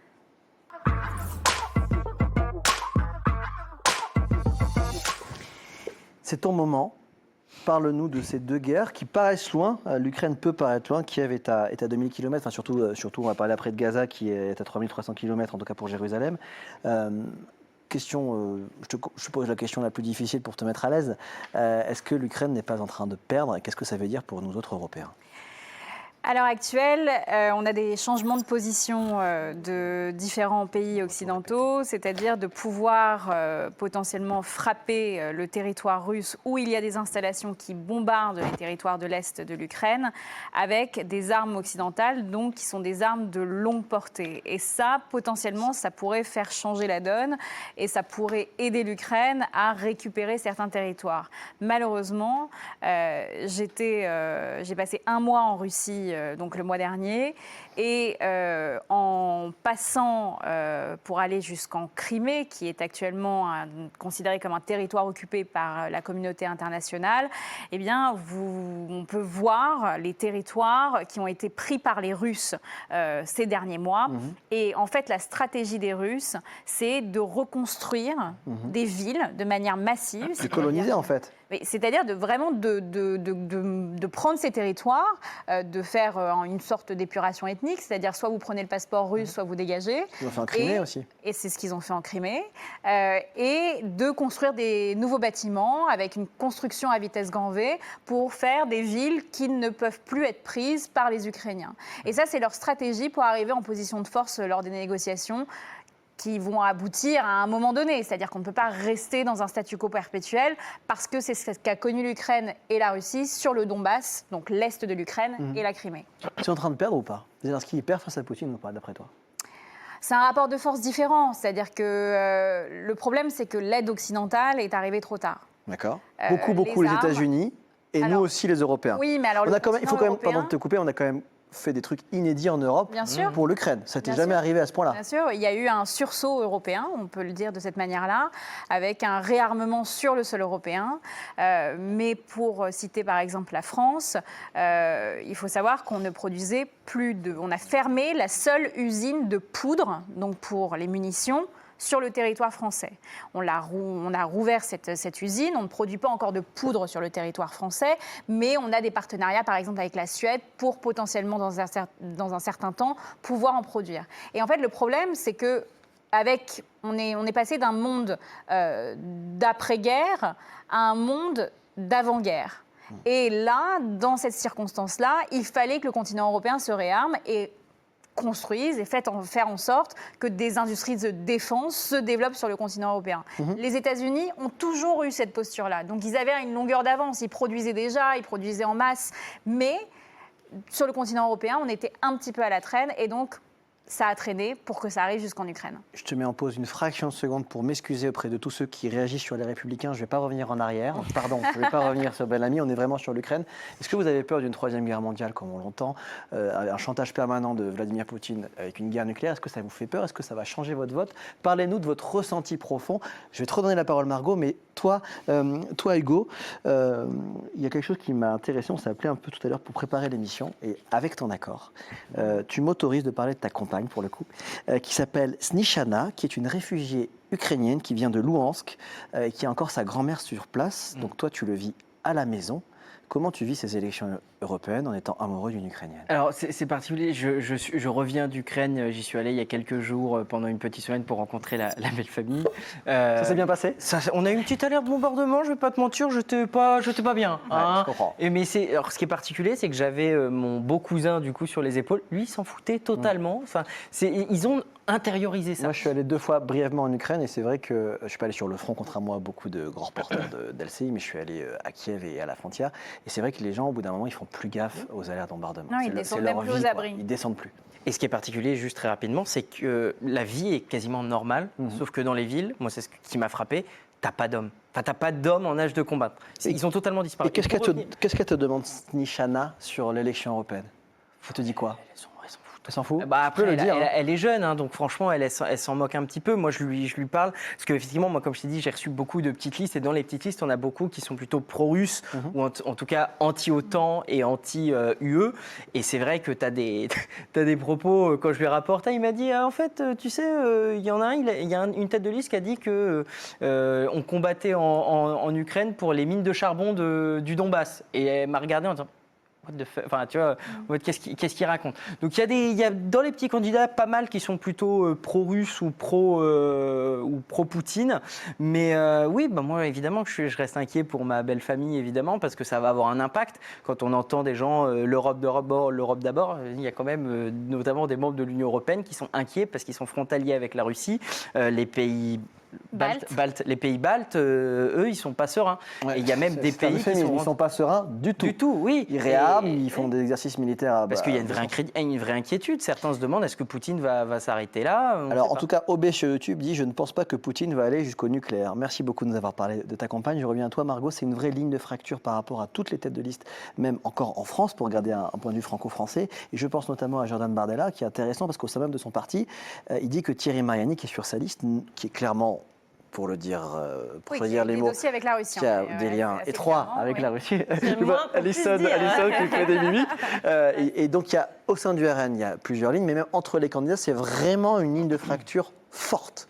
C'est ton moment. Parle-nous de ces deux guerres qui paraissent loin. L'Ukraine peut paraître loin. Kiev est à 2000 km. Enfin, surtout, on va parler après de Gaza qui est à 3300 km, en tout cas pour Jérusalem. Je pose la question la plus difficile pour te mettre à l'aise. Est-ce que l'Ukraine n'est pas en train de perdre? Et qu'est-ce que ça veut dire pour nous autres Européens? À l'heure actuelle, on a des changements de position de différents pays occidentaux, c'est-à-dire de pouvoir potentiellement frapper le territoire russe où il y a des installations qui bombardent les territoires de l'Est de l'Ukraine avec des armes occidentales, donc qui sont des armes de longue portée. Et ça, potentiellement, ça pourrait faire changer la donne et ça pourrait aider l'Ukraine à récupérer certains territoires. Malheureusement, j'ai passé un mois en Russie donc le mois dernier, et en passant pour aller jusqu'en Crimée, qui est actuellement considéré comme un territoire occupé par la communauté internationale, eh bien, on peut voir les territoires qui ont été pris par les Russes ces derniers mois. Et en fait, la stratégie des Russes, c'est de reconstruire des villes de manière massive. C'est coloniser, en fait. C'est-à-dire de prendre ces territoires, de faire une sorte d'épuration ethnique, c'est-à-dire soit vous prenez le passeport russe, soit vous dégagez. Ils ont fait en Crimée aussi. Et c'est ce qu'ils ont fait en Crimée. Et de construire des nouveaux bâtiments avec une construction à vitesse grand V pour faire des villes qui ne peuvent plus être prises par les Ukrainiens. Et ça, c'est leur stratégie pour arriver en position de force lors des négociations qui vont aboutir à un moment donné. C'est-à-dire qu'on ne peut pas rester dans un statu quo perpétuel parce que c'est ce qu'a connu l'Ukraine et la Russie sur le Donbass, donc l'Est de l'Ukraine et la Crimée. Tu es en train de perdre ou pas? Zelensky perd face à Poutine ou pas, d'après toi? C'est un rapport de force différent. C'est-à-dire que le problème, c'est que l'aide occidentale est arrivée trop tard. D'accord. Beaucoup les États-Unis et nous aussi les Européens. Oui, mais alors il faut quand même, pardon de te couper, on a quand même fait des trucs inédits en Europe pour l'Ukraine. Ça n'était jamais arrivé à ce point-là. Bien sûr, il y a eu un sursaut européen, on peut le dire de cette manière-là, avec un réarmement sur le sol européen. Mais pour citer par exemple la France, il faut savoir qu'on ne produisait on a fermé la seule usine de poudre, donc pour les munitions, sur le territoire français. On a rouvert cette usine, on ne produit pas encore de poudre sur le territoire français, mais on a des partenariats par exemple avec la Suède pour potentiellement dans un certain temps pouvoir en produire. Et en fait le problème c'est que on est passé d'un monde d'après-guerre à un monde d'avant-guerre. Et là, dans cette circonstance-là, il fallait que le continent européen se réarme et construisent et faire en sorte que des industries de défense se développent sur le continent européen. Les États-Unis ont toujours eu cette posture-là. Donc ils avaient une longueur d'avance. Ils produisaient déjà, ils produisaient en masse. Mais sur le continent européen, on était un petit peu à la traîne. Et donc, ça a traîné pour que ça arrive jusqu'en Ukraine. Je te mets en pause une fraction de seconde pour m'excuser auprès de tous ceux qui réagissent sur les Républicains. Je ne vais pas revenir en arrière. Pardon, je ne vais pas revenir sur Bellamy. On est vraiment sur l'Ukraine. Est-ce que vous avez peur d'une troisième guerre mondiale, comme on l'entend, un chantage permanent de Vladimir Poutine avec une guerre nucléaire? Est-ce que ça vous fait peur? Est-ce que ça va changer votre vote? Parlez-nous de votre ressenti profond. Je vais te redonner la parole, Margot, mais toi Hugo, il y a quelque chose qui m'a intéressé. On s'est appelé un peu tout à l'heure pour préparer l'émission. Et avec ton accord, tu m'autorises de parler de ta compagne, pour le coup, qui s'appelle Snishana, qui est une réfugiée ukrainienne qui vient de Louhansk, qui a encore sa grand-mère sur place. Donc toi, tu le vis à la maison. Comment tu vis ces élections européennes en étant amoureux d'une Ukrainienne? Alors, c'est particulier. Je reviens d'Ukraine. J'y suis allé il y a quelques jours pendant une petite semaine pour rencontrer la belle famille. Ça s'est bien passé? On a eu une petite alerte de bombardement. Je ne vais pas te mentir, je n'étais pas bien. Ouais, je comprends. Alors, ce qui est particulier, c'est que j'avais mon beau cousin du coup sur les épaules. Lui, il s'en foutait totalement. Enfin, ils ont intériorisé ça. Moi, je suis allé 2 fois brièvement en Ukraine et c'est vrai que je ne suis pas allé sur le front, contrairement à beaucoup de grands reporters d'LCI, mais je suis allé à Kiev et à la frontière. Et c'est vrai que les gens, au bout d'un moment, ils font plus gaffe aux alertes d'embardement. Non, ils descendent même plus aux abris. Ils descendent plus. Et ce qui est particulier, juste très rapidement, c'est que la vie est quasiment normale, sauf que dans les villes, moi c'est ce qui m'a frappé, t'as pas d'hommes. Enfin, t'as pas d'hommes en âge de combattre. Ils ont totalement disparu. Et qu'est-ce qu'elle te demande, Snishana, sur l'élection européenne? Elle te dit quoi? Elle s'en fout? Après, le dire, elle est jeune, hein, donc franchement, elle s'en moque un petit peu. Moi, je lui parle, parce qu'effectivement, moi, comme je t'ai dit, j'ai reçu beaucoup de petites listes, et dans les petites listes, on a beaucoup qui sont plutôt pro-russes, ou en tout cas anti-OTAN et anti-UE. Et c'est vrai que t'as des propos, quand je lui rapporte, il m'a dit, en fait, tu sais, il y en a un, il y a une tête de liste qui a dit qu'on combattait en Ukraine pour les mines de charbon du Donbass. Et elle m'a regardé en disant, enfin, tu vois, qu'est-ce qu'il raconte? Donc il y a dans les petits candidats pas mal qui sont plutôt pro-russes ou pro-Poutine. Mais oui, moi évidemment que je reste inquiet pour ma belle famille, évidemment, parce que ça va avoir un impact. Quand on entend des gens l'Europe d'abord, il y a quand même notamment des membres de l'Union européenne qui sont inquiets parce qu'ils sont frontaliers avec la Russie. Les pays les pays baltes, eux, ils sont pas sereins. Ouais, et il y a même des pays qui sont pas sereins du tout. Du tout, oui. Ils réarment, ils font des exercices militaires. Parce qu'il y a une vraie inquiétude. Certains se demandent est-ce que Poutine va s'arrêter là? Alors, en tout cas, OB sur YouTube dit je ne pense pas que Poutine va aller jusqu'au nucléaire. Merci beaucoup de nous avoir parlé de ta campagne. Je reviens à toi, Margot. C'est une vraie ligne de fracture par rapport à toutes les têtes de liste, même encore en France, pour garder un point de vue franco-français. Et je pense notamment à Jordan Bardella, qui est intéressant parce qu'au sein même de son parti, il dit que Thierry Mariani, qui est sur sa liste, qui est clairement, pour le dire, les mots, avec la Russie, qui a des liens étroits avec la Russie. Alison qui fait des mimiques. Et donc, au sein du RN, il y a plusieurs lignes, mais même entre les candidats, c'est vraiment une ligne de fracture forte.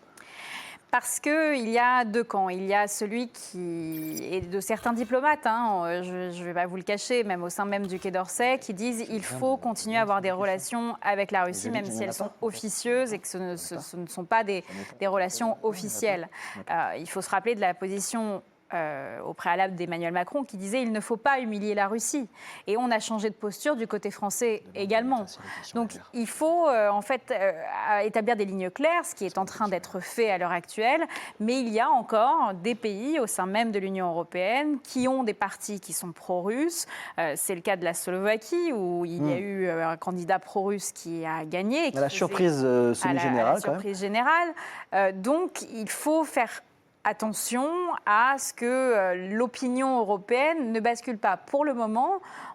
Parce qu'il y a deux camps. Il y a celui qui est de certains diplomates, je ne vais pas vous le cacher, même au sein même du Quai d'Orsay, qui disent qu'il faut continuer à avoir des relations avec la Russie, même si elles sont officieuses et que ce ne sont pas des relations officielles. Il faut se rappeler de la position au préalable d'Emmanuel Macron qui disait il ne faut pas humilier la Russie. Et on a changé de posture du côté français également. Donc il faut établir des lignes claires, ce qui est en train d'être fait à l'heure actuelle. Mais il y a encore des pays au sein même de l'Union européenne qui ont des partis qui sont pro-russes. C'est le cas de la Slovaquie où il y a eu un candidat pro-russe qui a gagné. À la surprise semi-générale. Donc il faut faire attention à ce que l'opinion européenne ne bascule pas. Pour le moment,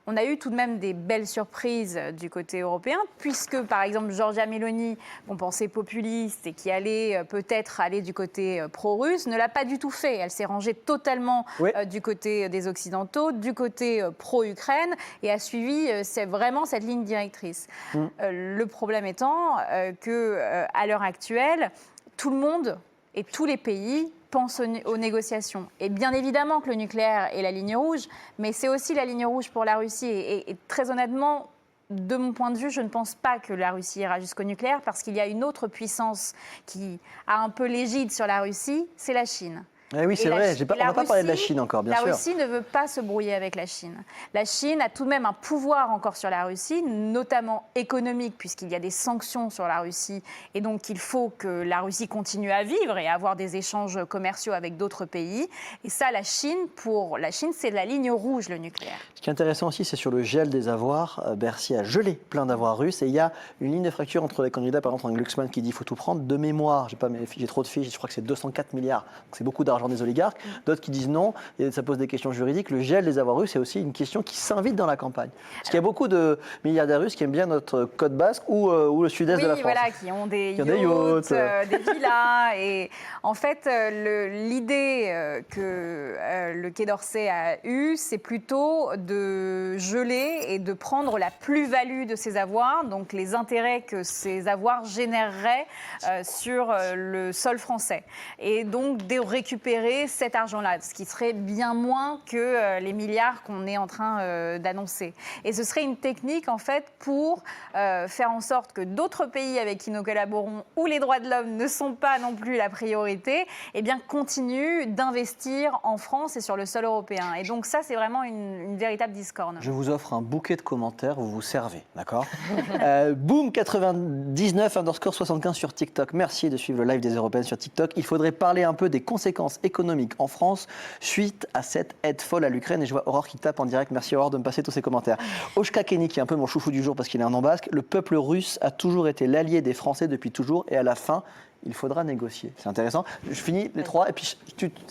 on a eu tout de même des belles surprises du côté européen, puisque, par exemple, Giorgia Meloni, qu'on pensait populiste et qui allait peut-être aller du côté pro-russe, ne l'a pas du tout fait. Elle s'est rangée totalement du côté des Occidentaux, du côté pro-Ukraine, et a suivi vraiment cette ligne directrice. Le problème étant qu'à l'heure actuelle, tout le monde et tous les pays pensent aux négociations. Et bien évidemment que le nucléaire est la ligne rouge, mais c'est aussi la ligne rouge pour la Russie. Et très honnêtement, de mon point de vue, je ne pense pas que la Russie ira jusqu'au nucléaire parce qu'il y a une autre puissance qui a un peu l'égide sur la Russie, c'est la Chine. Eh oui, c'est vrai, on n'a pas parlé de la Chine encore, bien sûr. La Russie ne veut pas se brouiller avec la Chine. La Chine a tout de même un pouvoir encore sur la Russie, notamment économique, puisqu'il y a des sanctions sur la Russie. Et donc, il faut que la Russie continue à vivre et à avoir des échanges commerciaux avec d'autres pays. Et ça, pour la Chine, c'est la ligne rouge, le nucléaire. Ce qui est intéressant aussi, c'est sur le gel des avoirs. Bercy a gelé plein d'avoirs russes. Et il y a une ligne de fracture entre les candidats. Par exemple, un Glucksmann qui dit qu'il faut tout prendre. De mémoire, j'ai trop de fiches, je crois que c'est 204 milliards. Donc c'est beaucoup d'argent des oligarques. D'autres qui disent non, et ça pose des questions juridiques. Le gel des avoirs russes, c'est aussi une question qui s'invite dans la campagne. Parce qu'il y a beaucoup de milliardaires russes qui aiment bien notre côte basque ou le sud-est de la France. Voilà, qui ont des yachts, des villas. Et en fait, l'idée que le Quai d'Orsay a eue, c'est plutôt de geler et de prendre la plus-value de ces avoirs, donc les intérêts que ces avoirs généreraient sur le sol français. Et donc de récupérer cet argent-là, ce qui serait bien moins que les milliards qu'on est en train d'annoncer. Et ce serait une technique, en fait, pour faire en sorte que d'autres pays avec qui nous collaborons, où les droits de l'homme ne sont pas non plus la priorité, eh bien, continuent d'investir en France et sur le sol européen. Et donc ça, c'est vraiment une véritable discorde. Je vous offre un bouquet de commentaires, vous vous servez, d'accord Boom99_75 sur TikTok. Merci de suivre le live des Européennes sur TikTok. Il faudrait parler un peu des conséquences économiques en France suite à cette aide folle à l'Ukraine. Et je vois Aurore qui tape en direct. Merci Aurore de me passer tous ces commentaires. Oshka Kenny, qui est un peu mon chouchou du jour parce qu'il est un nom basque. Le peuple russe a toujours été l'allié des Français depuis toujours et à la fin, il faudra négocier. C'est intéressant. Je finis les trois et puis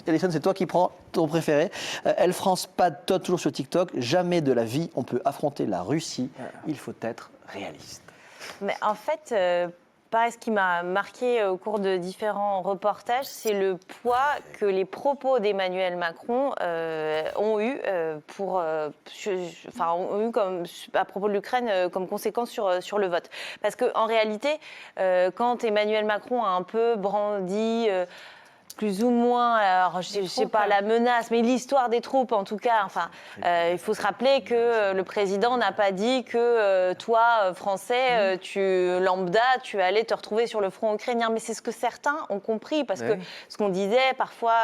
Alison, c'est toi qui prends ton préféré. Elle France, pas de Todd, toujours sur TikTok. Jamais de la vie on peut affronter la Russie. Il faut être réaliste. Mais en fait, pareil, ce qui m'a marqué au cours de différents reportages, c'est le poids que les propos d'Emmanuel Macron ont eu à propos de l'Ukraine comme conséquence sur le vote. Parce qu'en réalité, quand Emmanuel Macron a un peu brandi plus ou moins, alors je ne sais pas la menace, mais l'histoire des troupes en tout cas. Enfin, il faut se rappeler que le président n'a pas dit que toi, Français, lambda, tu allais te retrouver sur le front ukrainien. Mais c'est ce que certains ont compris, parce que ce qu'on disait, parfois,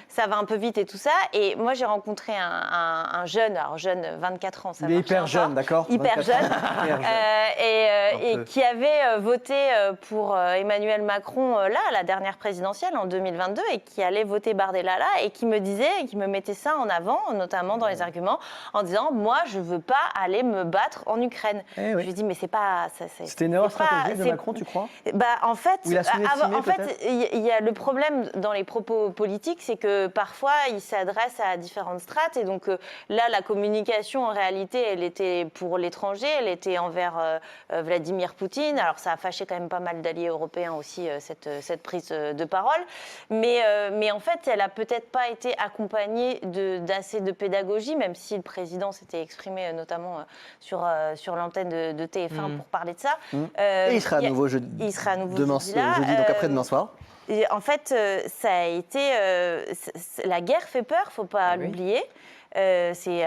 ça va un peu vite et tout ça. Et moi, j'ai rencontré un jeune, alors jeune, 24 ans. Ça il est hyper jeune, d'accord. Hyper jeune. Et qui avait voté pour Emmanuel Macron, là, à la dernière présidentielle, en 2022. Et qui allait voter Bardella là et qui me disait, qui me mettait ça en avant, notamment dans les arguments, en disant moi je veux pas aller me battre en Ukraine. Je lui dis mais c'est pas. C'était une erreur stratégique de Macron, tu crois? En fait, il y a le problème dans les propos politiques, c'est que parfois il s'adresse à différentes strates et donc là la communication en réalité elle était pour l'étranger, elle était envers Vladimir Poutine. Alors ça a fâché quand même pas mal d'alliés européens aussi cette prise de parole, mais en fait, elle n'a peut-être pas été accompagnée d'assez de pédagogie, même si le président s'était exprimé notamment sur l'antenne de TF1 pour parler de ça. Et il sera à nouveau jeudi. Il sera à nouveau jeudi, donc après-demain soir. Et en fait, ça a été... la guerre fait peur, il ne faut pas l'oublier. C'est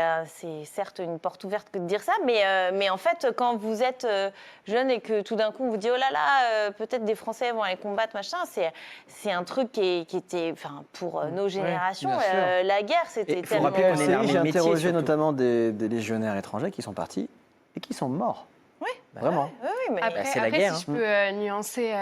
certes une porte ouverte que de dire ça, mais en fait, quand vous êtes jeune et que tout d'un coup on vous dit oh là là, peut-être des Français vont aller combattre, machin, c'est un truc qui était, enfin, pour nos générations, la guerre, c'était tellement... J'ai interrogé notamment des légionnaires étrangers qui sont partis et qui sont morts. Oui, vraiment. Mais après, c'est la guerre. Si je peux nuancer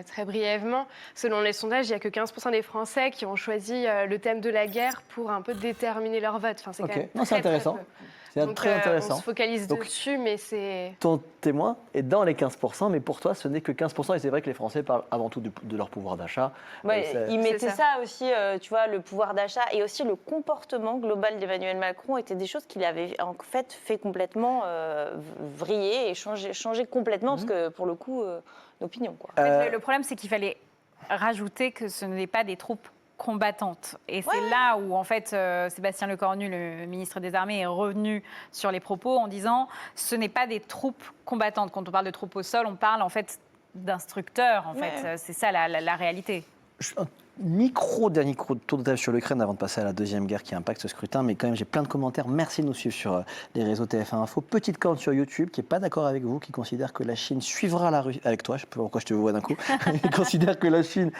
très brièvement, selon les sondages, il n'y a que 15% des Français qui ont choisi le thème de la guerre pour un peu déterminer leur vote. Enfin, c'est quand même c'est intéressant. Très peu. C'est Donc, très intéressant. On se focalise dessus, mais c'est... Ton témoin est dans les 15%, mais pour toi, ce n'est que 15%. Et c'est vrai que les Français parlent avant tout de leur pouvoir d'achat. Ils mettaient ça aussi, tu vois, le pouvoir d'achat et aussi le comportement global d'Emmanuel Macron étaient des choses qu'il avait en fait complètement vriller et changer complètement, parce que pour le coup, d'opinion. En fait, le problème, c'est qu'il fallait rajouter que ce n'est pas des troupes combattantes. Et c'est là où, en fait, Sébastien Lecornu, le ministre des Armées, est revenu sur les propos en disant ce n'est pas des troupes combattantes. Quand on parle de troupes au sol, on parle en fait d'instructeurs. En fait, c'est ça la réalité. Dernier tour de table sur l'Ukraine avant de passer à la deuxième guerre qui impacte ce scrutin, mais quand même j'ai plein de commentaires. Merci de nous suivre sur les réseaux TF1 Info. Petite corne sur YouTube qui n'est pas d'accord avec vous, qui considère que la Chine suivra la Russie, avec toi, je ne sais pas pourquoi je te vois d'un coup, il considère que la Chine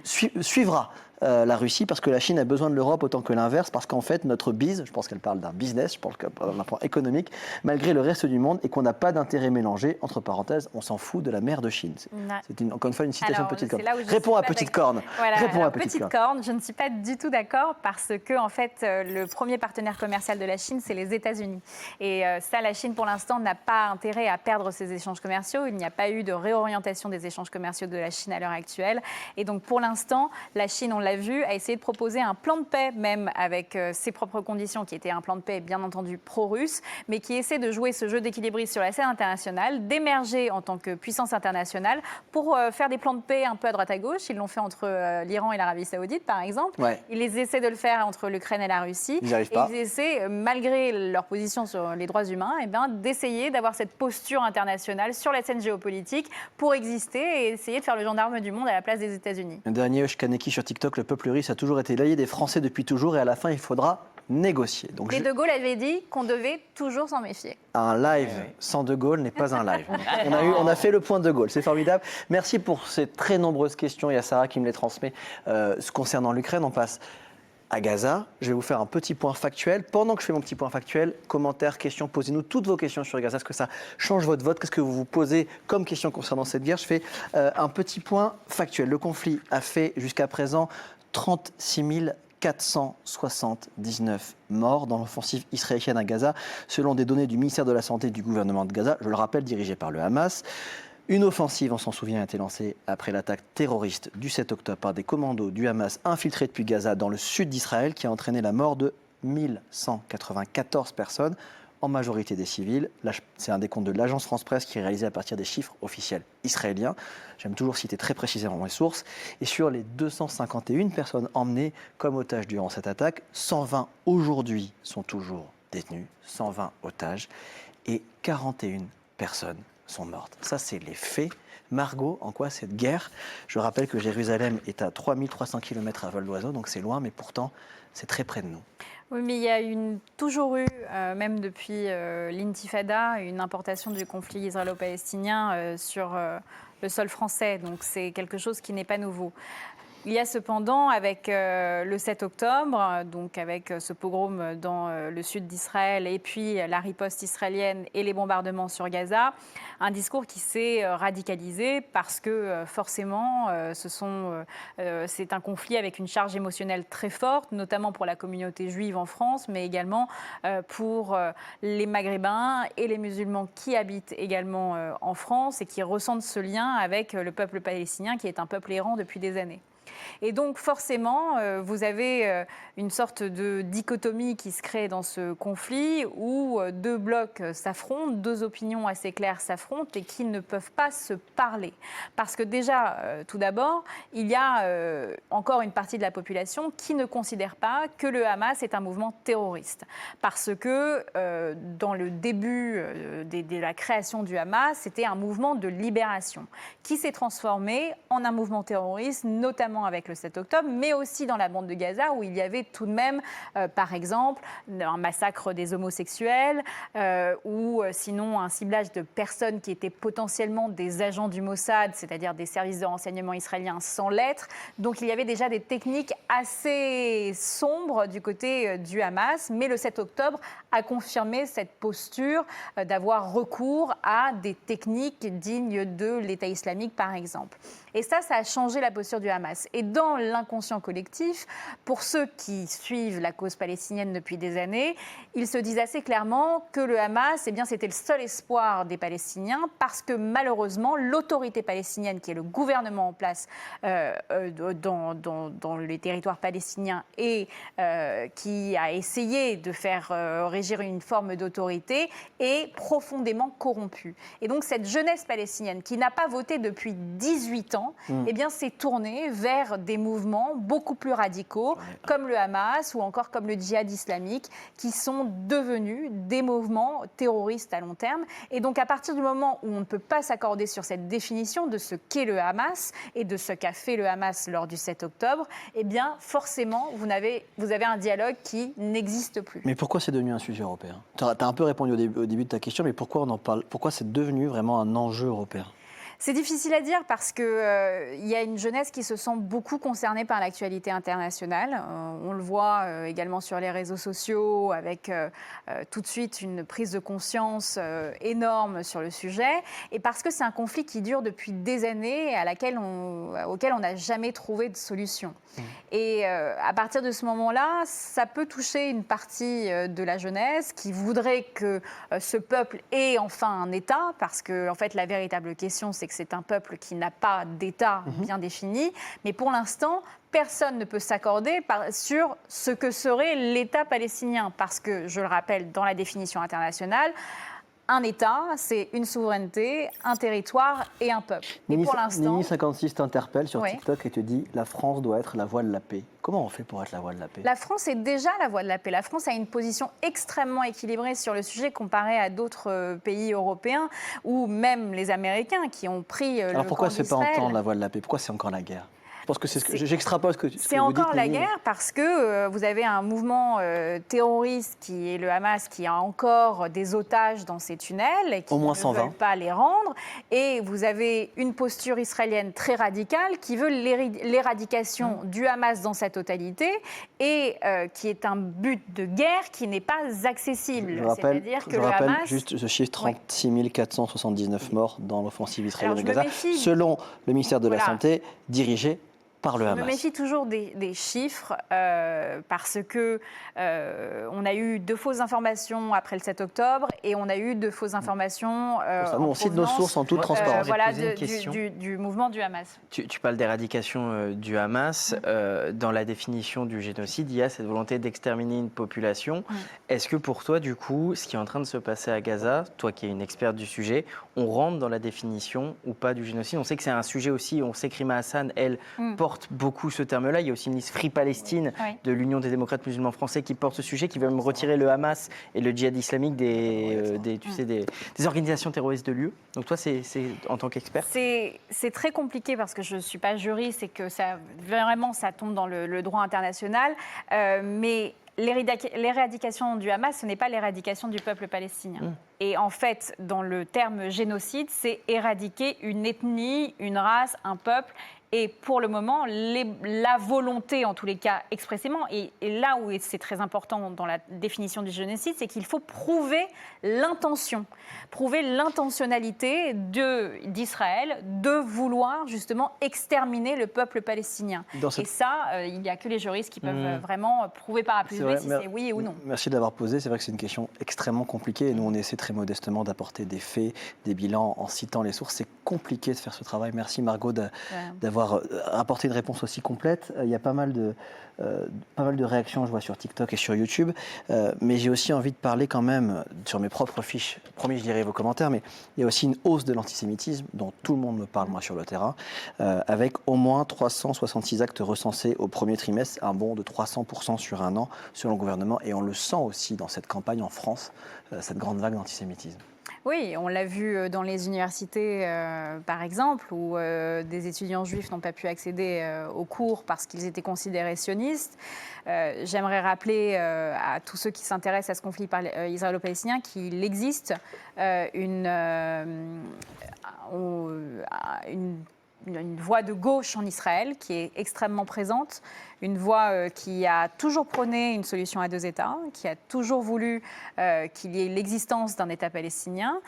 suivra la Russie, parce que la Chine a besoin de l'Europe autant que l'inverse, parce qu'en fait, notre bise, je pense qu'elle parle d'un business, je pense d'un point économique, malgré le reste du monde, et qu'on n'a pas d'intérêt mélangé, entre parenthèses, on s'en fout de la mer de Chine. C'est encore une fois une citation de Petite Corne. Réponds à Petite Corne. Voilà, Réponds à Petite Corne, je ne suis pas du tout d'accord parce que, en fait, le premier partenaire commercial de la Chine, c'est les États-Unis. Et ça, la Chine, pour l'instant, n'a pas intérêt à perdre ses échanges commerciaux. Il n'y a pas eu de réorientation des échanges commerciaux de la Chine à l'heure actuelle. Et donc, pour l'instant, la Chine, on l'a vu, a essayé de proposer un plan de paix, même avec ses propres conditions, qui était un plan de paix, bien entendu, pro-russe, mais qui essaie de jouer ce jeu d'équilibriste sur la scène internationale, d'émerger en tant que puissance internationale pour faire des plans de paix un peu à droite à gauche. Ils l'ont fait entre l'Iran et l'Arabie Saoudite, par exemple. Ouais. Ils essaient de le faire entre l'Ukraine et la Russie. Ils n'y arrivent pas. Ils essaient, malgré leur position sur les droits humains, d'essayer d'avoir cette posture internationale sur la scène géopolitique pour exister et essayer de faire le gendarme du monde à la place des États-Unis. Un dernier Kaneki sur TikTok, le peuple russe a toujours été l'allié des Français depuis toujours et à la fin, il faudra négocier. Donc, De Gaulle avait dit qu'on devait toujours s'en méfier. Un live sans De Gaulle n'est pas un live. On a fait le point de Gaulle, c'est formidable. Merci pour ces très nombreuses questions. Il y a Sarah qui me les transmet. Concernant l'Ukraine, on passe à Gaza. Je vais vous faire un petit point factuel. Pendant que je fais mon petit point factuel, commentaires, questions, posez-nous toutes vos questions sur Gaza. Est-ce que ça change votre vote? Qu'est-ce que vous vous posez comme question concernant cette guerre? Je fais un petit point factuel. Le conflit a fait jusqu'à présent 36 479 morts dans l'offensive israélienne à Gaza, selon des données du ministère de la Santé du gouvernement de Gaza, je le rappelle, dirigé par le Hamas. Une offensive, on s'en souvient, a été lancée après l'attaque terroriste du 7 octobre par des commandos du Hamas infiltrés depuis Gaza dans le sud d'Israël, qui a entraîné la mort de 1194 personnes, en majorité des civils. Là, c'est un décompte de l'agence France-Presse qui est réalisé à partir des chiffres officiels israéliens. J'aime toujours citer très précisément mes sources. Et sur les 251 personnes emmenées comme otages durant cette attaque, 120 aujourd'hui sont toujours détenus, 120 otages, et 41 personnes sont mortes. Ça, c'est les faits. Margot, en quoi cette guerre? Je rappelle que Jérusalem est à 3300 km à vol d'oiseau, donc c'est loin, mais pourtant, c'est très près de nous. Oui, mais il y a toujours eu, même depuis l'intifada, une importation du conflit israélo-palestinien sur le sol français. Donc c'est quelque chose qui n'est pas nouveau. Il y a cependant, avec le 7 octobre, donc avec ce pogrom dans le sud d'Israël et puis la riposte israélienne et les bombardements sur Gaza, un discours qui s'est radicalisé parce que forcément, c'est un conflit avec une charge émotionnelle très forte, notamment pour la communauté juive en France, mais également pour les Maghrébins et les musulmans qui habitent également en France et qui ressentent ce lien avec le peuple palestinien qui est un peuple errant depuis des années. Et donc forcément, vous avez une sorte de dichotomie qui se crée dans ce conflit où deux blocs s'affrontent, deux opinions assez claires s'affrontent et qui ne peuvent pas se parler. Parce que déjà, tout d'abord, il y a encore une partie de la population qui ne considère pas que le Hamas est un mouvement terroriste. Parce que dans le début de la création du Hamas, c'était un mouvement de libération qui s'est transformé en un mouvement terroriste, notamment avec le 7 octobre, mais aussi dans la bande de Gaza où il y avait tout de même, par exemple, un massacre des homosexuels ou sinon un ciblage de personnes qui étaient potentiellement des agents du Mossad, c'est-à-dire des services de renseignement israéliens sans l'être. Donc il y avait déjà des techniques assez sombres du côté du Hamas, mais le 7 octobre a confirmé cette posture d'avoir recours à des techniques dignes de l'État islamique, par exemple. Et ça a changé la posture du Hamas. Et dans l'inconscient collectif, pour ceux qui suivent la cause palestinienne depuis des années, ils se disent assez clairement que le Hamas, c'était le seul espoir des Palestiniens parce que malheureusement, l'autorité palestinienne, qui est le gouvernement en place dans les territoires palestiniens et qui a essayé de faire régir une forme d'autorité, est profondément corrompue. Et donc cette jeunesse palestinienne qui n'a pas voté depuis 18 ans, s'est tournée vers des mouvements beaucoup plus radicaux, comme le Hamas ou encore comme le djihad islamique, qui sont devenus des mouvements terroristes à long terme. Et donc, à partir du moment où on ne peut pas s'accorder sur cette définition de ce qu'est le Hamas et de ce qu'a fait le Hamas lors du 7 octobre, forcément, vous avez un dialogue qui n'existe plus. Mais pourquoi c'est devenu un sujet européen? Tu as un peu répondu au début de ta question, mais pourquoi on en parle? Pourquoi c'est devenu vraiment un enjeu européen? C'est difficile à dire parce qu'il y a une jeunesse qui se sent beaucoup concernée par l'actualité internationale. On le voit également sur les réseaux sociaux avec tout de suite une prise de conscience énorme sur le sujet. Et parce que c'est un conflit qui dure depuis des années et auquel on n'a jamais trouvé de solution. Et à partir de ce moment-là, ça peut toucher une partie de la jeunesse qui voudrait que ce peuple ait enfin un État, parce que en fait, la véritable question, c'est que c'est un peuple qui n'a pas d'État bien défini. Mais pour l'instant, personne ne peut s'accorder sur ce que serait l'État palestinien, parce que, je le rappelle, dans la définition internationale, un État, c'est une souveraineté, un territoire et un peuple. Et pour l'instant, Nini56 t'interpelle sur Oui. TikTok et te dit « La France doit être la voie de la paix ». Comment on fait pour être la voie de la paix? la France est déjà la voie de la paix. La France a une position extrêmement équilibrée sur le sujet comparée à d'autres pays européens ou même les Américains qui ont pris Alors le pourquoi camp c'est pas d'Israël. entendre la voie de la paix? Pourquoi c'est encore la guerre? Je pense que c'est ce que j'extrapole ce que ce C'est que vous encore dites, la Nini. guerre parce que vous avez un mouvement terroriste qui est le Hamas qui a encore des otages dans ces tunnels et qui Au moins ne 120. veulent pas les rendre. Et vous avez une posture israélienne très radicale qui veut l'éradication du Hamas dans sa totalité et qui est un but de guerre qui n'est pas accessible. Je rappelle, C'est-à-dire que je le rappelle Hamas... juste ce chiffre, 36 479 morts dans l'offensive israélienne Alors, de je me Gaza, méfie. selon le ministère de la Voilà. Santé, dirigé par le Je Hamas. me méfie toujours des chiffres parce que on a eu de fausses informations après le 7 octobre et on a eu de fausses informations Nous, on cite nos sources en toute transparence. voilà, Poser une question. du mouvement du Hamas. Tu parles d'éradication du Hamas. Dans la définition du génocide, il y a cette volonté d'exterminer une population. Est-ce que pour toi, du coup, ce qui est en train de se passer à Gaza, toi qui es une experte du sujet, on rentre dans la définition ou pas du génocide? On sait que c'est un sujet aussi, on sait que Rima Hassan, elle, porte beaucoup ce terme-là. Il y a aussi une liste Free Palestine de l'Union des démocrates musulmans français qui porte ce sujet, qui veut même retirer le Hamas et le djihad islamique des organisations terroristes de l'UE. Donc toi, c'est en tant qu'expert? C'est très compliqué parce que je ne suis pas juriste et que ça tombe dans le droit international. Mais l'éradication du Hamas, ce n'est pas l'éradication du peuple palestinien. Et en fait, dans le terme génocide, c'est éradiquer une ethnie, une race, un peuple. Et pour le moment, la volonté, en tous les cas, expressément, et là où c'est très important dans la définition du génocide, c'est qu'il faut prouver l'intention, prouver l'intentionnalité d'Israël de vouloir justement exterminer le peuple palestinien. Et ça, il n'y a que les juristes qui peuvent vraiment prouver par A plus B si c'est oui ou non. Merci de l'avoir posé. C'est vrai que c'est une question extrêmement compliquée. Et nous, on essaie très modestement d'apporter des faits, des bilans en citant les sources. C'est compliqué de faire ce travail. Merci Margot d'avoir apporté une réponse aussi complète. Il y a pas mal de réactions, je vois, sur TikTok et sur YouTube. Mais j'ai aussi envie de parler quand même sur mes propres fiches. Promis, je lirai vos commentaires. Mais il y a aussi une hausse de l'antisémitisme dont tout le monde me parle, moi, sur le terrain, avec au moins 366 actes recensés au premier trimestre, un bond de 300% sur un an, selon le gouvernement. Et on le sent aussi dans cette campagne en France, cette grande vague d'antisémitisme. Oui, on l'a vu dans les universités, par exemple, où des étudiants juifs n'ont pas pu accéder aux cours parce qu'ils étaient considérés sionistes. J'aimerais rappeler à tous ceux qui s'intéressent à ce conflit israélo-palestinien qu'il existe une voix de gauche en Israël qui est extrêmement présente, une voix qui a toujours prôné une solution à deux États, qui a toujours voulu qu'il y ait l'existence d'un État palestinien.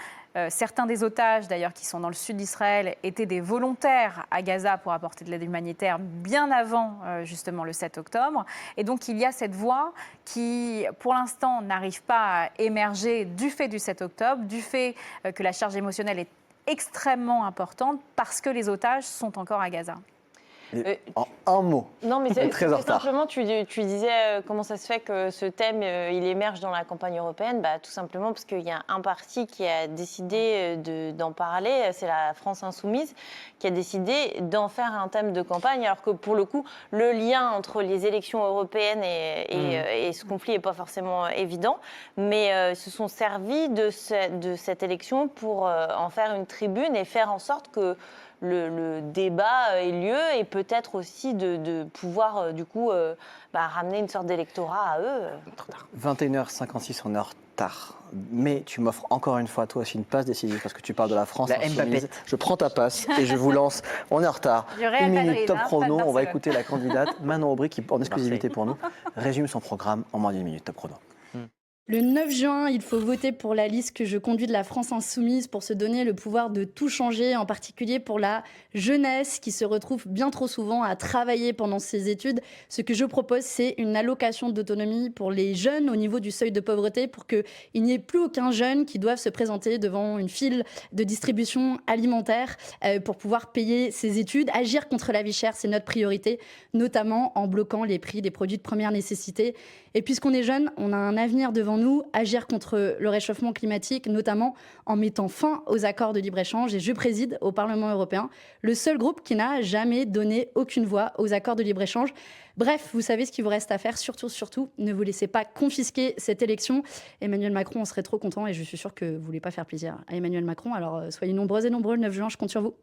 Certains des otages, d'ailleurs, qui sont dans le sud d'Israël, étaient des volontaires à Gaza pour apporter de l'aide humanitaire bien avant, justement, le 7 octobre. Et donc, il y a cette voix qui, pour l'instant, n'arrive pas à émerger du fait du 7 octobre, du fait que la charge émotionnelle est extrêmement importante parce que les otages sont encore à Gaza. En un mot. Non, mais très en retard. simplement, tu disais comment ça se fait que ce thème, il émerge dans la campagne européenne. Tout simplement parce qu'il y a un parti qui a décidé d'en parler, c'est la France Insoumise, qui a décidé d'en faire un thème de campagne, alors que pour le coup, le lien entre les élections européennes et ce conflit n'est pas forcément évident, mais se sont servis de cette élection pour en faire une tribune et faire en sorte que le débat ait lieu et peut-être aussi de pouvoir du coup ramener une sorte d'électorat à eux. 21h56, on est en retard. Mais tu m'offres encore une fois, toi aussi, une passe décisive parce que tu parles de la France La insoumise. Mbappé. Je prends ta passe et je vous lance. On est en retard. Du Real Une minute Madrid, top hein, chrono. pas de On va Barcelone. écouter la candidate Manon Aubry qui, en exclusivité pour nous, résume son programme en moins d'une minute top chrono. Le 9 juin, il faut voter pour la liste que je conduis de la France insoumise pour se donner le pouvoir de tout changer, en particulier pour la jeunesse qui se retrouve bien trop souvent à travailler pendant ses études. Ce que je propose, c'est une allocation d'autonomie pour les jeunes au niveau du seuil de pauvreté pour qu'il n'y ait plus aucun jeune qui doive se présenter devant une file de distribution alimentaire pour pouvoir payer ses études. Agir contre la vie chère, c'est notre priorité, notamment en bloquant les prix des produits de première nécessité. Et puisqu'on est jeune, on a un avenir devant nous, agir contre le réchauffement climatique, notamment en mettant fin aux accords de libre-échange. Et je préside au Parlement européen le seul groupe qui n'a jamais donné aucune voix aux accords de libre-échange. Bref, vous savez ce qu'il vous reste à faire. Surtout, ne vous laissez pas confisquer cette élection. Emmanuel Macron, on serait trop content et je suis sûre que vous ne voulez pas faire plaisir à Emmanuel Macron. Alors soyez nombreuses et nombreux le 9 juin, je compte sur vous.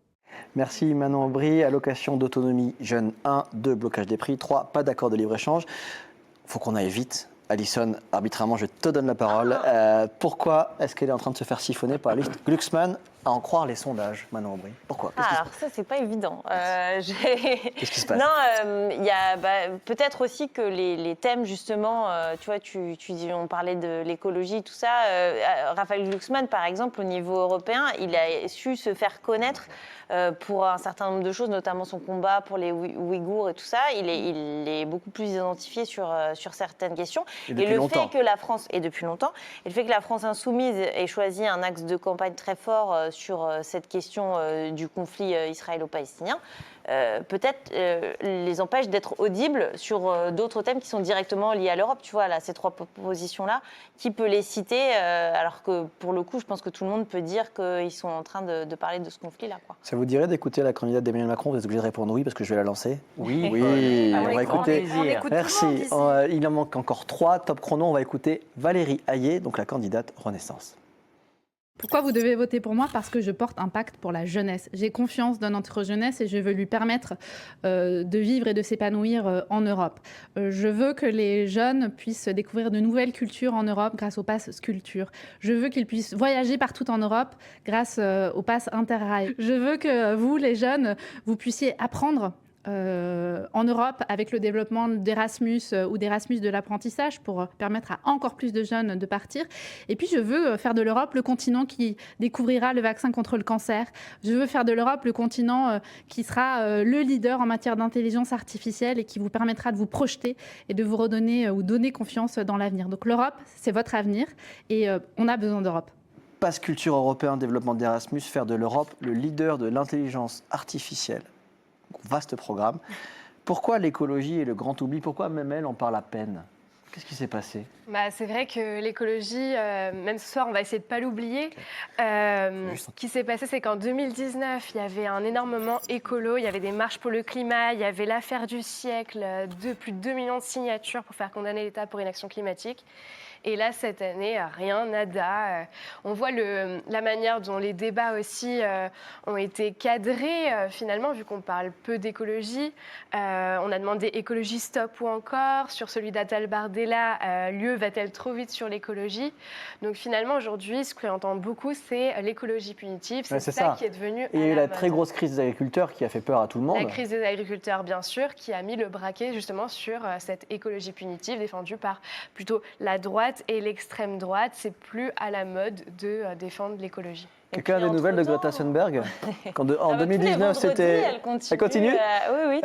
Merci Manon Aubry. Allocation d'autonomie jeune 1, 2, blocage des prix, 3, pas d'accord de libre-échange. Faut qu'on aille vite. Alison, arbitrairement, je te donne la parole. Pourquoi est-ce qu'elle est en train de se faire siphonner par la liste Glucksmann, à en croire les sondages, Manon Aubry? Pourquoi? Alors ça, c'est pas évident. Qu'est-ce qui se passe? Non, il y a peut-être aussi que les thèmes, justement, tu vois, on parlait de l'écologie, tout ça. Raphaël Glucksmann, par exemple, au niveau européen, il a su se faire connaître pour un certain nombre de choses, notamment son combat pour les Ouïghours et tout ça. Il est beaucoup plus identifié sur certaines questions. Et le fait que la France, et depuis longtemps, et le fait que la France insoumise ait choisi un axe de campagne très fort sur cette question du conflit israélo-palestinien, peut-être les empêche d'être audibles sur d'autres thèmes qui sont directement liés à l'Europe. Tu vois, là, ces trois propositions-là, qui peut les citer alors que, pour le coup, je pense que tout le monde peut dire qu'ils sont en train de parler de ce conflit-là, quoi. Ça vous dirait d'écouter la candidate d'Emmanuel Macron? Vous êtes obligé de répondre oui parce que je vais la lancer. Oui, on va écouter. Merci. Il en manque encore 3 top chrono. On va écouter Valérie Hayé, donc la candidate Renaissance. Pourquoi vous devez voter pour moi? Parce que je porte un pacte pour la jeunesse. J'ai confiance dans notre jeunesse et je veux lui permettre de vivre et de s'épanouir en Europe. Je veux que les jeunes puissent découvrir de nouvelles cultures en Europe grâce au pass Culture. Je veux qu'ils puissent voyager partout en Europe grâce au pass Interrail. Je veux que vous, les jeunes, vous puissiez apprendre en Europe avec le développement d'Erasmus ou d'Erasmus de l'apprentissage pour permettre à encore plus de jeunes de partir. Et puis je veux faire de l'Europe le continent qui découvrira le vaccin contre le cancer. Je veux faire de l'Europe le continent qui sera le leader en matière d'intelligence artificielle et qui vous permettra de vous projeter et de vous redonner ou donner confiance dans l'avenir. Donc l'Europe, c'est votre avenir et on a besoin d'Europe. Pass Culture européen, développement d'Erasmus, faire de l'Europe le leader de l'intelligence artificielle. Vaste programme. Pourquoi l'écologie est le grand oubli? Pourquoi même elle en parle à peine? Qu'est-ce qui s'est passé? C'est vrai que l'écologie, même ce soir, on va essayer de ne pas l'oublier. Ce qui s'est passé, c'est qu'en 2019, il y avait un énorme moment écolo, il y avait des marches pour le climat, il y avait l'affaire du siècle, plus de 2 millions de signatures pour faire condamner l'État pour inaction climatique. Et là, cette année, rien, nada. On voit la manière dont les débats aussi ont été cadrés, finalement, vu qu'on parle peu d'écologie. On a demandé écologie stop ou encore. Sur celui d'Atal Bardella, l'UE va-t-elle trop vite sur l'écologie? Donc finalement, aujourd'hui, ce qu'on entend beaucoup, c'est l'écologie punitive. C'est ça qui est devenu... Et il y a eu la très grosse crise des agriculteurs qui a fait peur à tout le monde. La crise des agriculteurs, bien sûr, qui a mis le braquet justement sur cette écologie punitive défendue par plutôt la droite et l'extrême droite. C'est plus à la mode de défendre l'écologie. Quelqu'un a des nouvelles de Greta Thunberg? En 2019, c'était... Elle continue. Oui,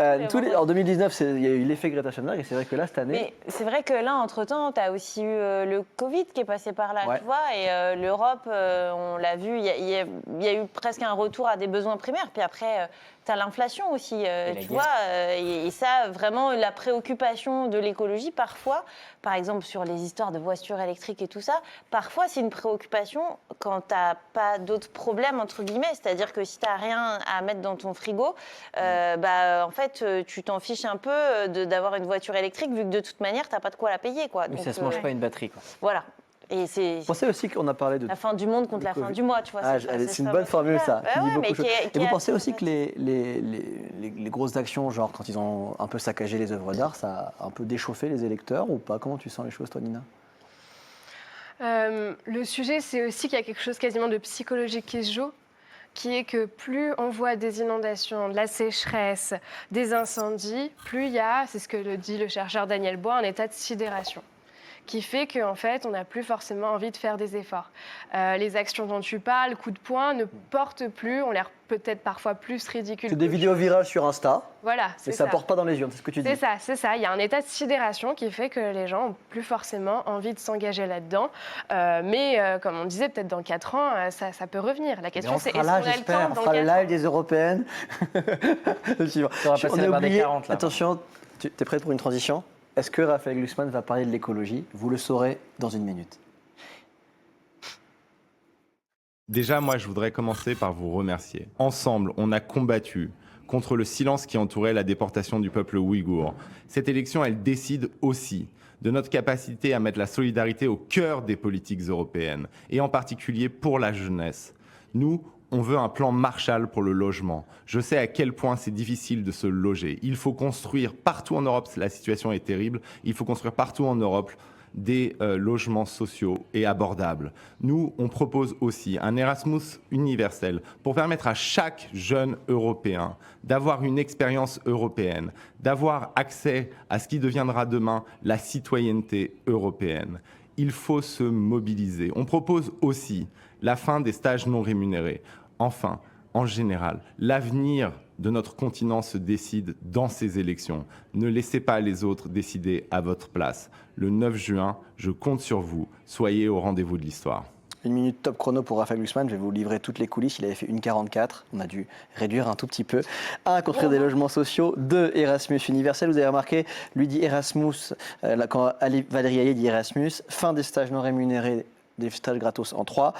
en 2019, il y a eu l'effet Greta Thunberg et c'est vrai que là, cette année... Mais c'est vrai que là, entre-temps, tu as aussi eu le Covid qui est passé par là, tu vois, et l'Europe, on l'a vu, il y a eu presque un retour à des besoins primaires. Puis après, tu as l'inflation aussi, tu vois, et ça, vraiment, la préoccupation de l'écologie, parfois, par exemple, sur les histoires de voitures électriques et tout ça, parfois, c'est une préoccupation quand tu n'as pas d'autres problèmes, entre guillemets. C'est-à-dire que si tu n'as rien à mettre dans ton frigo, en fait, tu t'en fiches un peu d'avoir une voiture électrique, vu que de toute manière, tu n'as pas de quoi la payer, quoi. Mais donc, ça ne se mange pas une batterie, quoi. Voilà. Et c'est Vous pensez aussi qu'on a parlé de... la fin du monde contre la fin du mois, tu vois. c'est une bonne formule, ça. Bah qui dit ouais, beaucoup mais de choses. qui Et vous est pensez assez, aussi en que les grosses actions, genre quand ils ont un peu saccagé les œuvres d'art, ça a un peu déchauffé les électeurs ou pas? Comment tu sens les choses, toi, Nina? Le sujet, c'est aussi qu'il y a quelque chose quasiment de psychologique qui se joue, qui est que plus on voit des inondations, de la sécheresse, des incendies, plus il y a, c'est ce que le dit le chercheur Daniel Bois, un état de sidération, qui fait qu'en fait, on n'a plus forcément envie de faire des efforts. Les actions dont tu parles, coup de poing, ne portent plus, ont l'air peut-être parfois plus ridicules. C'est des vidéos virales sur Insta, Voilà, c'est mais ça porte pas dans les urnes, c'est ce que tu dis. C'est ça. Il y a un état de sidération qui fait que les gens n'ont plus forcément envie de s'engager là-dedans. Mais comme on disait, peut-être dans 4 ans, ça peut revenir. La question, c'est est-ce qu'on a le temps on dans fera le 4 ans live des européennes. passer la barre des 40, là. Attention, tu es prêt pour une transition? Est-ce que Raphaël Glucksmann va parler de l'écologie? Vous le saurez dans une minute. Déjà, moi, je voudrais commencer par vous remercier. Ensemble, on a combattu contre le silence qui entourait la déportation du peuple ouïghour. Cette élection, elle décide aussi de notre capacité à mettre la solidarité au cœur des politiques européennes, et en particulier pour la jeunesse. Nous, on veut un plan Marshall pour le logement. Je sais à quel point c'est difficile de se loger. Il faut construire partout en Europe, la situation est terrible, il faut construire partout en Europe des logements sociaux et abordables. Nous, on propose aussi un Erasmus universel pour permettre à chaque jeune Européen d'avoir une expérience européenne, d'avoir accès à ce qui deviendra demain la citoyenneté européenne. Il faut se mobiliser. On propose aussi la fin des stages non rémunérés. Enfin, en général, l'avenir de notre continent se décide dans ces élections. Ne laissez pas les autres décider à votre place. Le 9 juin, je compte sur vous. Soyez au rendez-vous de l'histoire. Une minute top chrono pour Raphaël Glucksmann. Je vais vous livrer toutes les coulisses. Il avait fait 1,44. On a dû réduire un tout petit peu. 1, construire des logements sociaux. 2, Erasmus universel. Vous avez remarqué, lui dit Erasmus, quand Valérie Ayé dit Erasmus. Fin des stages non rémunérés, des stages gratos en 3.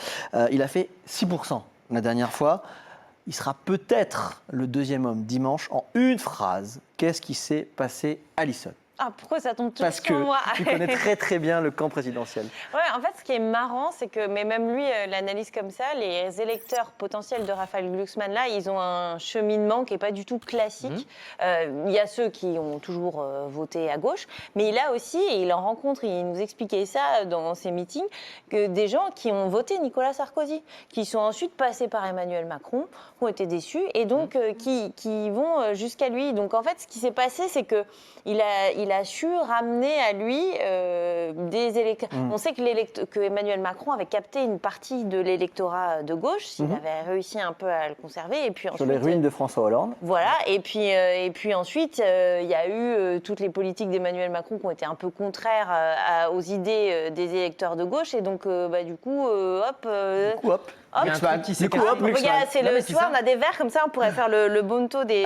Il a fait 6% la dernière fois. Il sera peut-être le deuxième homme dimanche en une phrase. Qu'est-ce qui s'est passé, Alison? Ah, pourquoi ça tombe toujours Parce que sur moi? tu connais très très bien le camp présidentiel. Ouais, en fait, ce qui est marrant, c'est que, mais même lui l'analyse comme ça, les électeurs potentiels de Raphaël Glucksmann, là, ils ont un cheminement qui n'est pas du tout classique. Il y a ceux qui ont toujours voté à gauche, mais il a aussi, et il en rencontre, il nous expliquait ça dans ses meetings, que des gens qui ont voté Nicolas Sarkozy, qui sont ensuite passés par Emmanuel Macron, ont été déçus, et donc qui vont jusqu'à lui. Donc en fait, ce qui s'est passé, c'est que il a su ramener à lui des électeurs. On sait que Emmanuel Macron avait capté une partie de l'électorat de gauche, s'il avait réussi un peu à le conserver. Et puis ensuite, sur les ruines de François Hollande. Voilà, et puis ensuite, il y a eu toutes les politiques d'Emmanuel Macron qui ont été un peu contraires aux idées des électeurs de gauche. Et donc, du coup, hop. Hop, c'est le soir, on a des verres comme ça, on pourrait faire le bon taux des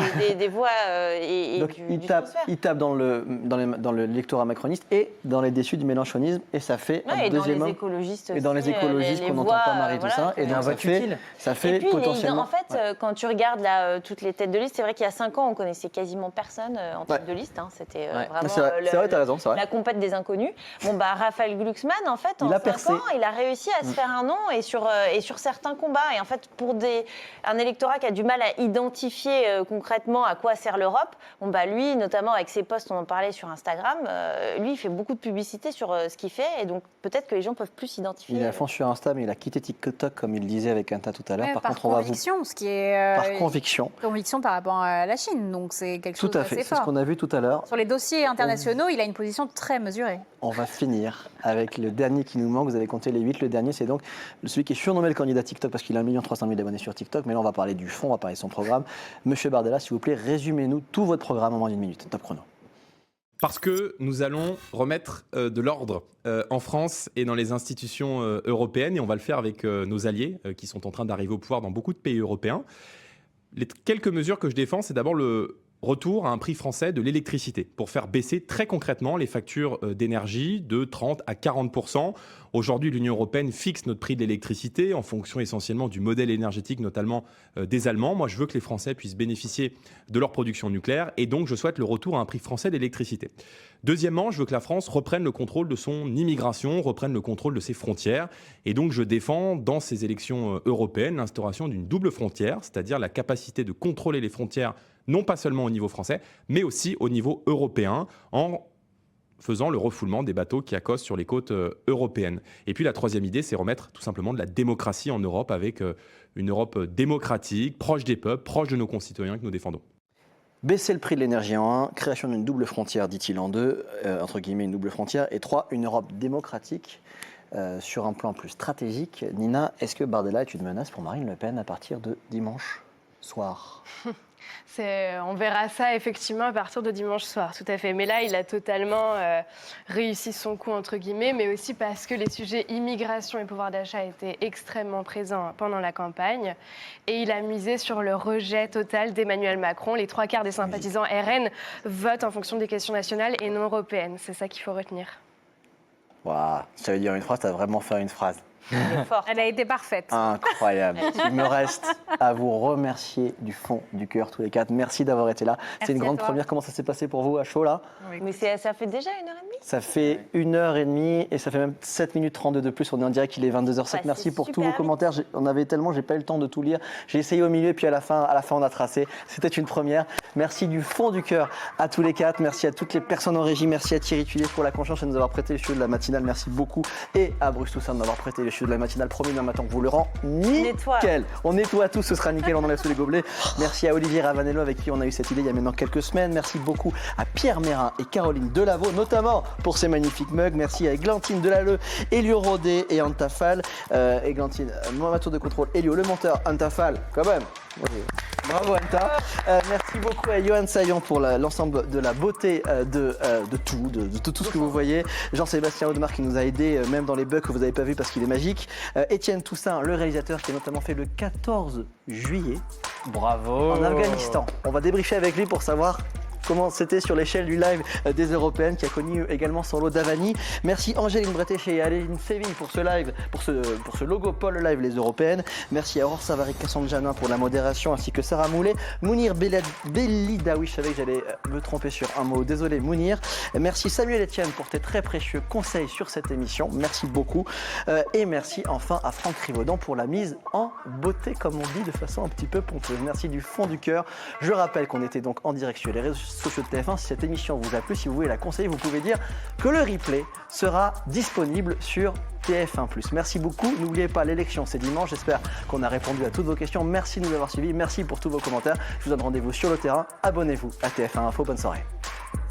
voix et donc, du transfert. il tape dans l'électorat macroniste et dans les déçus du mélenchonisme, et ça fait un deuxième homme. Et dans les écologistes qu'on n'entend pas Marie Toussaint, et donc ça fait puis, potentiellement... en fait, quand tu regardes là, toutes les têtes de liste, c'est vrai qu'il y a 5 ans, on connaissait quasiment personne en tête de liste. C'était vraiment c'est vrai, t'as raison, c'est vrai. la compète des inconnus. Bon, Raphaël Glucksmann, en fait, en 5 ans, il a réussi à se faire un nom et sur certains combats. Et en fait, pour un électorat qui a du mal à identifier concrètement à quoi sert l'Europe, lui, notamment avec ses posts, on en parlait sur Instagram, lui, il fait beaucoup de publicité sur ce qu'il fait. Et donc, peut-être que les gens peuvent plus s'identifier. Il est à fond sur Insta, mais il a quitté TikTok, comme il disait avec Anta tout à l'heure. Par contre, conviction, ce qui est... par conviction. Conviction par rapport à la Chine. Donc, c'est quelque chose d'assez fort. Tout à fait, c'est ce qu'on a vu tout à l'heure. Sur les dossiers internationaux, il a une position très mesurée. On va finir avec le dernier qui nous manque. Vous avez compté les 8. Le dernier, c'est donc celui qui est surnommé le candidat TikTok parce qu'il a 1 300 000 abonnés sur TikTok. Mais là, on va parler du fond, on va parler de son programme. Monsieur Bardella, s'il vous plaît, résumez-nous tout votre programme en moins d'1 minute. Top chrono. Parce que nous allons remettre de l'ordre en France et dans les institutions européennes, et on va le faire avec nos alliés qui sont en train d'arriver au pouvoir dans beaucoup de pays européens. Les quelques mesures que je défends, c'est d'abord retour à un prix français de l'électricité pour faire baisser très concrètement les factures d'énergie de 30 à 40%. Aujourd'hui, l'Union européenne fixe notre prix de l'électricité en fonction essentiellement du modèle énergétique, notamment des Allemands. Moi, je veux que les Français puissent bénéficier de leur production nucléaire et donc je souhaite le retour à un prix français d'électricité. Deuxièmement, je veux que la France reprenne le contrôle de son immigration, reprenne le contrôle de ses frontières. Et donc, je défends dans ces élections européennes l'instauration d'une double frontière, c'est-à-dire la capacité de contrôler les frontières non pas seulement au niveau français, mais aussi au niveau européen, en faisant le refoulement des bateaux qui accostent sur les côtes européennes. Et puis la troisième idée, c'est remettre tout simplement de la démocratie en Europe, avec une Europe démocratique, proche des peuples, proche de nos concitoyens que nous défendons. Baisser le prix de l'énergie en 1, création d'une double frontière, dit-il en 2, entre guillemets une double frontière, et 3, une Europe démocratique. Sur un plan plus stratégique, Nina, est-ce que Bardella est une menace pour Marine Le Pen à partir de dimanche soir? On verra ça effectivement à partir de dimanche soir, tout à fait. Mais là, il a totalement réussi son coup, entre guillemets, mais aussi parce que les sujets immigration et pouvoir d'achat étaient extrêmement présents pendant la campagne. Et il a misé sur le rejet total d'Emmanuel Macron. Les 3/4 des sympathisants RN votent en fonction des questions nationales et non européennes. C'est ça qu'il faut retenir. Waouh, ça veut dire une phrase, tu as vraiment fait une phrase. Elle a été parfaite. Incroyable. Il me reste à vous remercier du fond du cœur tous les 4. Merci d'avoir été là. C'est une grande première. Comment ça s'est passé pour vous à chaud là? Mais ça fait déjà 1h30. Ça fait 1h30 et ça fait même 7 minutes 32 de plus. On est en direct, il est 22h07. Merci pour tous vos commentaires. On avait tellement, j'ai pas eu le temps de tout lire. J'ai essayé au milieu et puis à la fin on a tracé. C'était une première. Merci du fond du cœur à tous les 4. Merci à toutes les personnes en régie. Merci à Thierry Tuillier pour la confiance et de nous avoir prêté les cheveux de la matinale. Merci beaucoup. Et à Bruce Toussaint de m'avoir prêté les cheveux de la matinale. Promis, demain matin, on vous le rend nickel. On nettoie tout, ce sera nickel. On enlève tous les gobelets. Merci à Olivier Ravanello avec qui on a eu cette idée il y a maintenant quelques semaines. Merci beaucoup à Pierre Mérin et Caroline Delaveau, notamment pour ces magnifiques mugs. Merci à Églantine Delalleux, Elio Rodet et Antafal. Églantine, moi, tour de contrôle. Elio, le monteur. Antafal, quand même. Bravo Anta. Merci beaucoup à Johan Saillant pour l'ensemble de la beauté de tout ce que vous voyez. Jean-Sébastien Audemars qui nous a aidé même dans les bugs que vous n'avez pas vu parce qu'il est magique. Étienne Toussaint, le réalisateur qui a notamment fait le 14 juillet. Bravo. En Afghanistan. On va débriefer avec lui pour savoir comment c'était sur l'échelle du live des Européennes, qui a connu également son lot d'Avani. Merci Angéline Bretéché et Aline Séville pour ce live, pour ce logo Paul Live les Européennes. Merci à Aurore Savary, Cassandre Janin pour la modération, ainsi que Sarah Moulet, Mounir Bellidaoui, je savais que j'allais me tromper sur un mot, désolé Mounir. Merci Samuel Etienne pour tes très précieux conseils sur cette émission, merci beaucoup. Et merci enfin à Franck Rivaudan pour la mise en beauté, comme on dit de façon un petit peu pompeuse. Merci du fond du cœur. Je rappelle qu'on était donc en direct sur les réseaux sociaux de TF1. Si cette émission vous a plu, si vous voulez la conseiller, vous pouvez dire que le replay sera disponible sur TF1+. Merci beaucoup. N'oubliez pas, l'élection, c'est dimanche. J'espère qu'on a répondu à toutes vos questions. Merci de nous avoir suivis. Merci pour tous vos commentaires. Je vous donne rendez-vous sur le terrain. Abonnez-vous à TF1 Info. Bonne soirée.